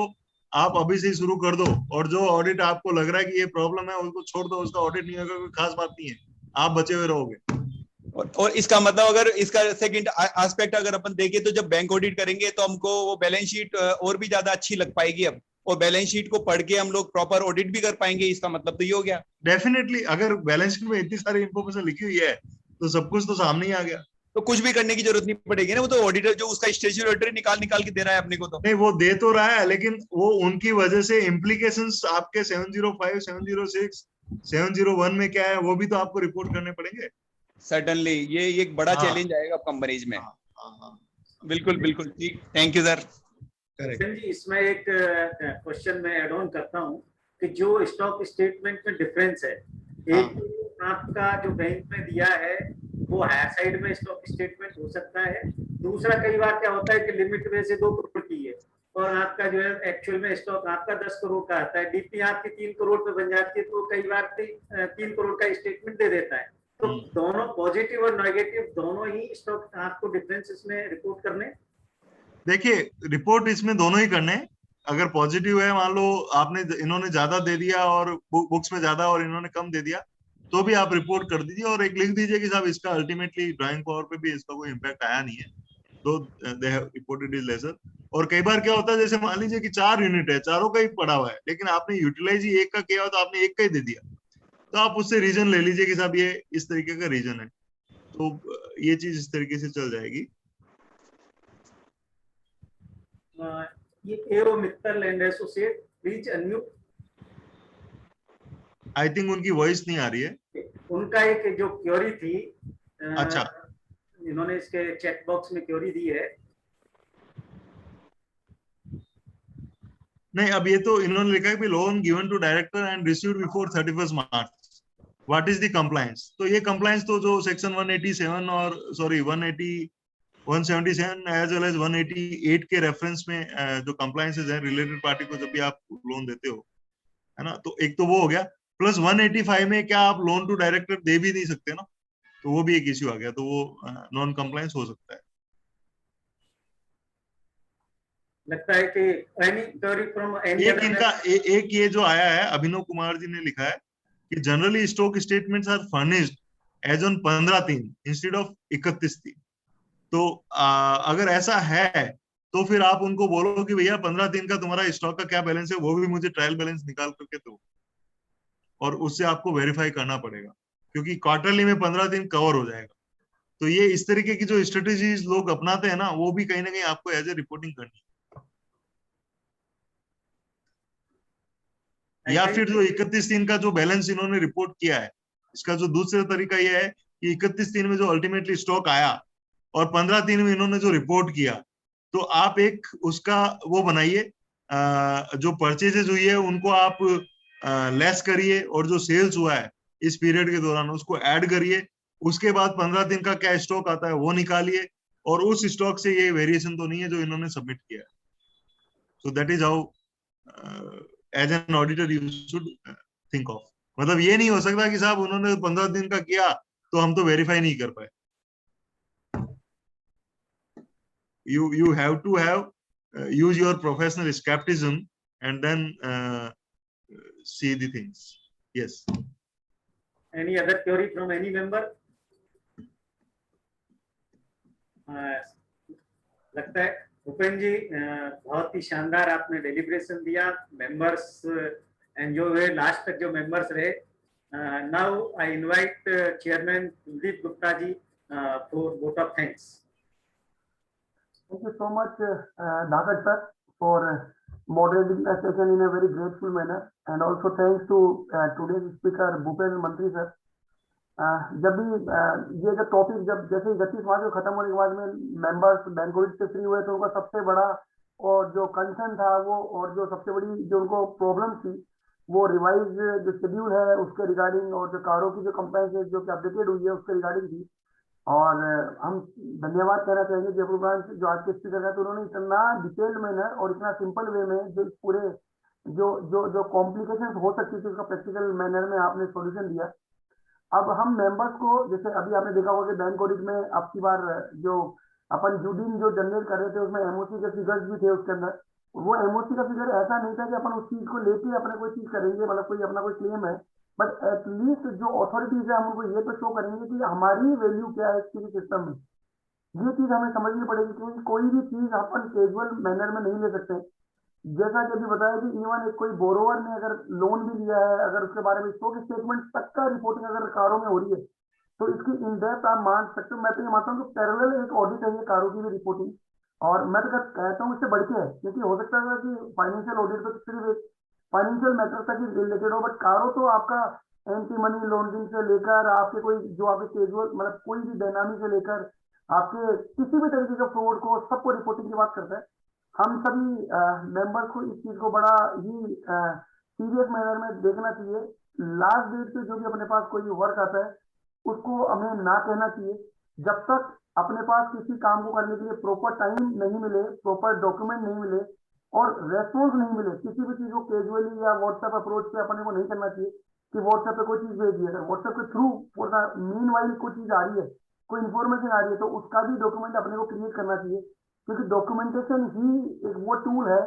आप अभी से ही शुरू कर दो। और जो ऑडिट आपको लग रहा है कि ये प्रॉब्लम है उसको छोड़ दो, उसका ऑडिट नहीं होगा, कोई खास बात नहीं है, आप बचे हुए रहोगे। और इसका मतलब अगर इसका सेकंड एस्पेक्ट अगर अपन देखें तो जब बैंक ऑडिट करेंगे तो हमको वो बैलेंस शीट और भी ज्यादा अच्छी लग पाएगी अब, और बैलेंस शीट को पढ़ के हम लोग प्रॉपर ऑडिट भी कर पाएंगे। इसका मतलब तो ये हो गया। डेफिनेटली, अगर बैलेंस शीट में इतनी सारी इंफॉर्मेशन लिखी हुई है तो सब कुछ तो सामने ही आ गया, तो कुछ भी करने की जरूरत नहीं पड़ेगी ना, वो तो ऑडिटर जो उसका स्टेच्यूटरी ऑडिटर निकाल के दे रहा है अपने को। तो नहीं, वो दे तो रहा है, लेकिन वो उनकी वजह से इम्प्लीकेशंस आपके 705, 706, 701 में क्या है वो भी तो आपको रिपोर्ट करने पड़ेंगे। सर्टेनली ये एक बड़ा हाँ, चैलेंज आएगा कंपनीज में। हाँ, हाँ, हाँ। बिल्कुल बिल्कुल ठीक, थैंक यू सर। जी, इसमें एक क्वेश्चन मैं ऐड ऑन करता हूँ कि जो स्टॉक स्टेटमेंट में डिफरेंस है, एक तो आपका जो बैंक में दिया है वो हायर साइड में स्टॉक स्टेटमेंट हो सकता है, दूसरा कई बार क्या होता है कि लिमिट में से 2 करोड़ की है और आपका जो है एक्चुअल में स्टॉक आपका 10 करोड़ का आता है, डीपी आपकी 3 करोड़ पे बन जाती है, तो कई बार 3 करोड़ का स्टेटमेंट दे देता है। तो दोनों पॉजिटिव और नेगेटिव दोनों ही स्टॉक आपको डिफरेंस इसमें रिपोर्ट करने। देखिए, रिपोर्ट इसमें दोनों ही करने हैं। अगर पॉजिटिव है, मान लो आपने इन्होंने ज्यादा दे दिया और बुक्स में ज्यादा और इन्होंने कम दे दिया, तो भी आप रिपोर्ट कर दीजिए और एक लिख दीजिए कि साहब इसका अल्टीमेटली ड्राइंग पावर पे भी इसका कोई इम्पैक्ट आया नहीं है, तो they have reported is lesser. और कई बार क्या होता है, जैसे मान लीजिए कि 4 यूनिट है, चारों का ही पड़ा हुआ है, लेकिन आपने यूटिलाइज ही एक का किया हो तो आपने एक का ही दे दिया, तो आप उससे रीजन ले लीजिए कि साहब ये इस तरीके का रीजन है, तो ये चीज इस तरीके से चल जाएगी। ये arrow Mittal and associate please unmute. I think उनकी वॉइस नहीं आ रही है। उनका एक जो क्वेरी थी, अच्छा, इन्होंने इसके चेक बॉक्स में क्वेरी दी है। नहीं, अब ये तो इन्होंने लिखा है कि loan given to director and received before 31 March, what is the compliance. तो ये कंप्लायंस तो जो सेक्शन 187 और सॉरी 177 एज वेल एज 188 के रेफरेंस में जो कंप्लायंसेस है रिलेटेड पार्टी को जब भी आप लोन देते हो, है ना, तो एक तो वो हो गया, प्लस 185 में क्या आप लोन टू डायरेक्टर दे भी नहीं सकते ना, तो वो भी एक इश्यू आ गया, तो वो नॉन कंप्लायंस हो सकता है। लगता है कि एनी क्वेरी फ्रॉम एनी एक इनका एक ये जो आया है, अभिनव कुमार जी ने लिखा है कि generally stock statements are furnished as on 15/3 instead of 31/3। तो अगर ऐसा है तो फिर आप उनको बोलो कि भैया 15/3 का तुम्हारा स्टॉक का क्या बैलेंस है, वो भी मुझे ट्रायल बैलेंस निकाल करके दो, और उससे आपको वेरीफाई करना पड़ेगा, क्योंकि क्वार्टरली में 15 दिन कवर हो जाएगा। तो ये इस तरीके की जो स्ट्रेटेजीज लोग अपनाते हैं ना, वो भी कहीं ना कहीं आपको एज ए रिपोर्टिंग करनी है। या फिर जो 31/3 का जो बैलेंस इन्होंने रिपोर्ट किया है, इसका जो दूसरा तरीका यह है कि 31/3 में जो अल्टीमेटली स्टॉक आया और 15/3 में इन्होंने जो रिपोर्ट किया, तो आप एक उसका वो बनाइए, जो परचेजेज हुई है उनको आप लेस करिए, और जो सेल्स हुआ है इस पीरियड के दौरान उसको ऐड करिए, उसके बाद 15 दिन का क्या स्टॉक आता है वो निकालिए, और उस स्टॉक से ये वेरिएशन तो नहीं है जो इन्होंने सबमिट किया है। So that is how as an auditor you should think of. मतलब ये नहीं हो सकता कि साहब उन्होंने 15 दिन का किया तो हम तो वेरीफाई नहीं कर पाए। You have to have use your professional skepticism and then see the things. Yes. Any other query from any member? लगता है भूपेंद्र जी बहुत ही शानदार आपने डेलिब्रेशन दिया, मेंबर्स एंजॉय हुए, लास्ट तक जो मेंबर्स रहे। Now I invite chairman Kuldeep Gupta ji for vote of thanks. Thank you so much, Dhaked sir, for moderating the session in a very grateful manner, and also thanks to today's speaker Bhupendra Mantri sir. जब भी ये जो topic जब जैसे 31 मार्च को खत्म होने के बाद में मेंबर्स बैंक ऑडिट से फ्री हुए, तो उनका सबसे बड़ा और जो कंसर्न था वो, और जो सबसे बड़ी जो उनको प्रॉब्लम थी, वो रिवाइज जो शेड्यूल है उसके रिगार्डिंग, और जो कारो की जो कंप्लायंस जो कि अपडेटेड हुई है उसके रिगार्डिंग थी। और हम धन्यवाद कहना चाहेंगे जयपुर ब्रांच जो आज के स्पीकर है, तो उन्होंने इतना डिटेल्ड मैनर और इतना सिंपल वे में जो पूरे जो जो जो कॉम्प्लिकेशन हो सकती थी उसका प्रैक्टिकल मैनर में आपने सॉल्यूशन दिया। अब हम मेंबर्स को, जैसे अभी आपने देखा होगा कि बैंक ऑडिट में अब की बार जो अपन यूडीन जो जनरेट कर रहे थे उसमें एमओसी के फिगर्स भी थे उसके अंदर। वो एमओसी का फिगर ऐसा नहीं था कि अपन उस चीज को लेके अपने कोई चीज करेंगे, मतलब कोई अपना कोई क्लेम है, बट एटलीस्ट जो अथॉरिटीज है हम उनको ये तो शो करेंगे कि हमारी वैल्यू क्या है किसी सिस्टम में। ये चीज हमें समझनी पड़ेगी, क्योंकि कोई भी चीज अपन कैजुअल मैनर में नहीं ले सकते। जैसा कि अभी बताया कि इवन एक कोई बोरोवर ने अगर लोन भी लिया है, अगर उसके बारे में स्टॉक स्टेटमेंट तक का रिपोर्टिंग अगर कारो में हो रही है, तो इसकी इन डेप्थ आप मान सकते हो। मैं तो ये मानता हूँ कि पैरेलल एक ऑडिट है ये कारो की भी रिपोर्टिंग, और मैं तो कहता हूँ इससे बढ़ के है, क्योंकि हो सकता है कि फाइनेंशियल ऑडिट तो सिर्फ एक फाइनेंशियल मैटर तक ही रिलेटेड हो, बट कारो तो आपका एंटी मनी लॉन्ड्रिंग से लेकर आपके कोई जो आपके कैजुअल मतलब कोई भी बेनामी से लेकर आपके किसी भी तरीके के फ्रॉड को सबको रिपोर्टिंग की बात करता है। हम सभी मेंबर्स को इस चीज को बड़ा ही सीरियस मैनर में देखना चाहिए। लास्ट डेट पे जो भी अपने पास कोई वर्क आता है उसको हमें ना कहना चाहिए। जब तक अपने पास किसी काम को करने के लिए प्रॉपर टाइम नहीं मिले, प्रॉपर डॉक्यूमेंट नहीं मिले और रेस्पॉन्स नहीं मिले, किसी भी चीज को कैजुअली या व्हाट्सएप अप्रोच पे अपने को नहीं करना चाहिए कि व्हाट्सएप पे कोई चीज भेज दी है। अगर व्हाट्सएप के through for the mean while कोई चीज आ रही है, कोई इन्फॉर्मेशन आ रही है, तो उसका भी डॉक्यूमेंट अपने को क्रिएट करना चाहिए, क्योंकि डॉक्यूमेंटेशन ही एक वो टूल है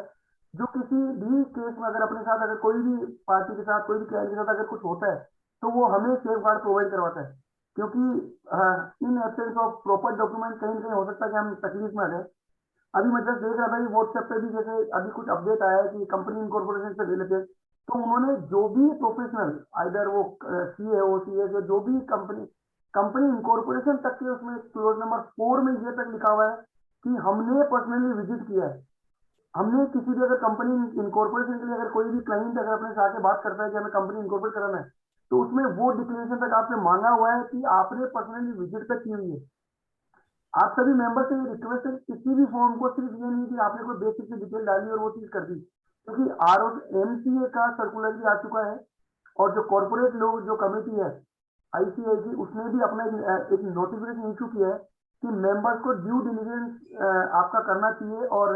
जो किसी भी केस में अगर अपने साथ अगर कोई भी पार्टी के साथ कोई भी क्लाइंट के साथ अगर कुछ होता है तो वो हमें सेफ गार्ड प्रोवाइड करवाता है। क्योंकि in absence of proper document कहीं ना कहीं हो सकता है कि हम तकलीफ में आ जाए। अभी मैं जस्ट देख रहा था कि व्हाट्सएप पे भी जैसे अभी कुछ अपडेट आया है कि कंपनी इनकॉर्पोरेशन से रिलेटेड, तो उन्होंने जो भी प्रोफेशनल आइदर वो सी है, सी है, जो भी कंपनी इनकॉर्पोरेशन तक के उसमें क्लोज नंबर 4 में ये तक लिखा हुआ है कि हमने पर्सनली विजिट किया है। हमने किसी भी अगर कंपनी इनकॉर्पोरेशन के लिए अगर कोई भी क्लाइंट अगर अपने से आके बात करता है कि हमें कंपनी इनकॉर्पोरेट कराना है, तो उसमें वो डिक्लेरेशन तक आपसे मांगा हुआ है कि आपने पर्सनली विजिट तक की हुई है। आप सभी मेंबर से ये रिक्वेस्ट है कि किसी भी फॉर्म को सिर्फ ये नहीं कि आपने कोई बेसिक सी डिटेल डाली और वो चीज कर दी, क्योंकि MCA का सर्कुलर भी आ चुका है और जो कॉर्पोरेट लोग जो कमेटी है ICAI की, उसने भी अपना एक नोटिफिकेशन इशू किया है कि मेंबर्स को ड्यू डिलिजेंस आपका करना चाहिए। और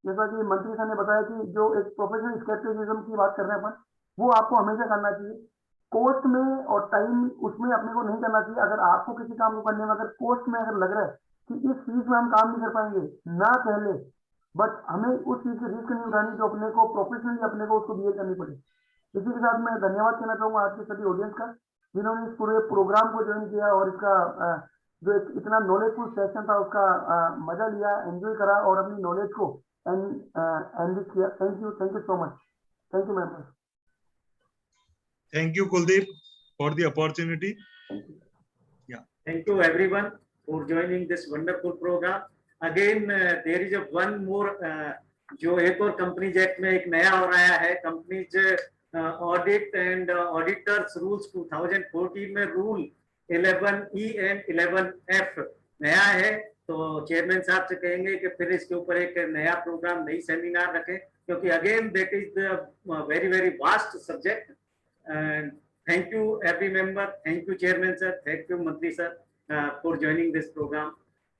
जैसा कि मंत्री साहब ने बताया कि जो एक प्रोफेशनल स्केप्टिसिज्म की बात कर रहे हैं अपन, वो आपको हमेशा करना चाहिए। कोस्ट में और टाइम उसमें अपने को नहीं करना चाहिए। अगर आपको किसी काम को करने में अगर कोस्ट में अगर लग रहा है कि इस फीस में हम काम नहीं कर पाएंगे, ना कह ले, बट हमें उस चीज की रिस्क नहीं उठानी जो अपने को प्रोफेशनली अपने को उसको बिहेव करनी पड़े। इसी के साथ मैं धन्यवाद कहना चाहूंगा आज के सभी ऑडियंस का, जिन्होंने इस पूरे प्रोग्राम को ज्वाइन किया और इसका जो इतना नॉलेजफुल सेशन था उसका मजा लिया, एंजॉय करा और अपनी नॉलेज को एनरिच किया। Thank you so much. Thank you members. Thank you, Kuldeep, for the opportunity. Yeah. Thank you everyone for joining this wonderful program. Again, there is a one more जो एक और companies act में एक नया हो रहा है, companies audit and auditors rules 2014 में रूल 11E एंड 11F नया है। तो चेयरमैन साहब से कहेंगे कि फिर इसके ऊपर एक नया प्रोग्राम, नई सेमिनार रखें, क्योंकि again that is the very vast subject. And thank you every member, thank you chairman sir, thank you Mantri sir for joining this program.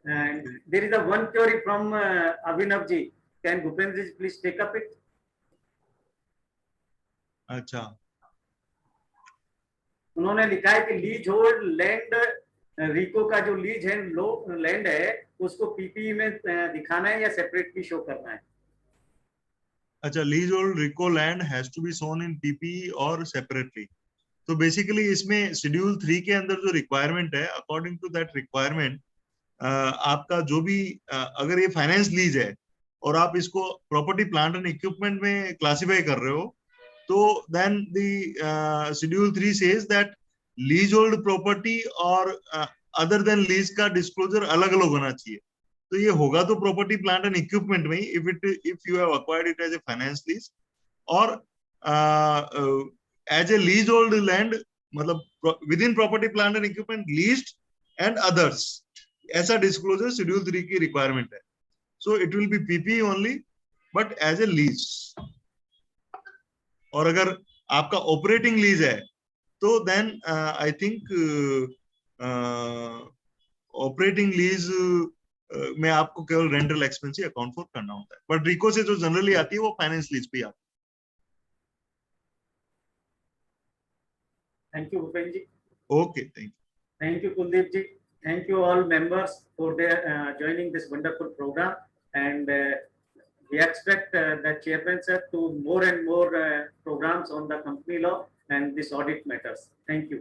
And there is a one query from Abhinav ji. Can Bhupendra ji please take up it? अच्छा, उन्होंने लिखा है कि lease hold land, रिको का जो lease है land है उसको PPE में दिखाना है या सेपरेटली शो करना है? अच्छा, लीज होल्ड रिको land has to be shown in PPE और सेपरेटली। तो बेसिकली इसमें शेड्यूल 3 के अंदर जो रिक्वायरमेंट है, अकॉर्डिंग टू दैट रिक्वायरमेंट आपका जो भी अगर ये फाइनेंस लीज है और आप इसको प्रॉपर्टी प्लांट एंड इक्विपमेंट में क्लासिफाई कर रहे हो, तो then the schedule 3 says that leasehold property और अदर देन लीज का डिस्क्लोजर अलग अलग होना चाहिए। तो ये होगा तो प्रॉपर्टी प्लांट एंड इक्विपमेंट में ही if you have acquired it as a finance lease, और as a lease hold land मतलब within property plant and equipment leased and others, ऐसा डिस्क्लोजर शेड्यूल 3 की रिक्वायरमेंट है। So it will be PPE only but as a lease. और अगर आपका operating lease है तो then I think operating lease में आपको केवल रेंटल एक्सपेंस ही अकाउंट फॉर करना होता है, बट रिको से जो जनरली आती है वो फाइनेंस लीज पे आती है। Thank you Bhupendra ji. Okay, thank you Kuldeep ji. Thank you all members for their joining this wonderful program, and we expect the chairman sir to more and more programs on the company law and this audit matters. Thank you.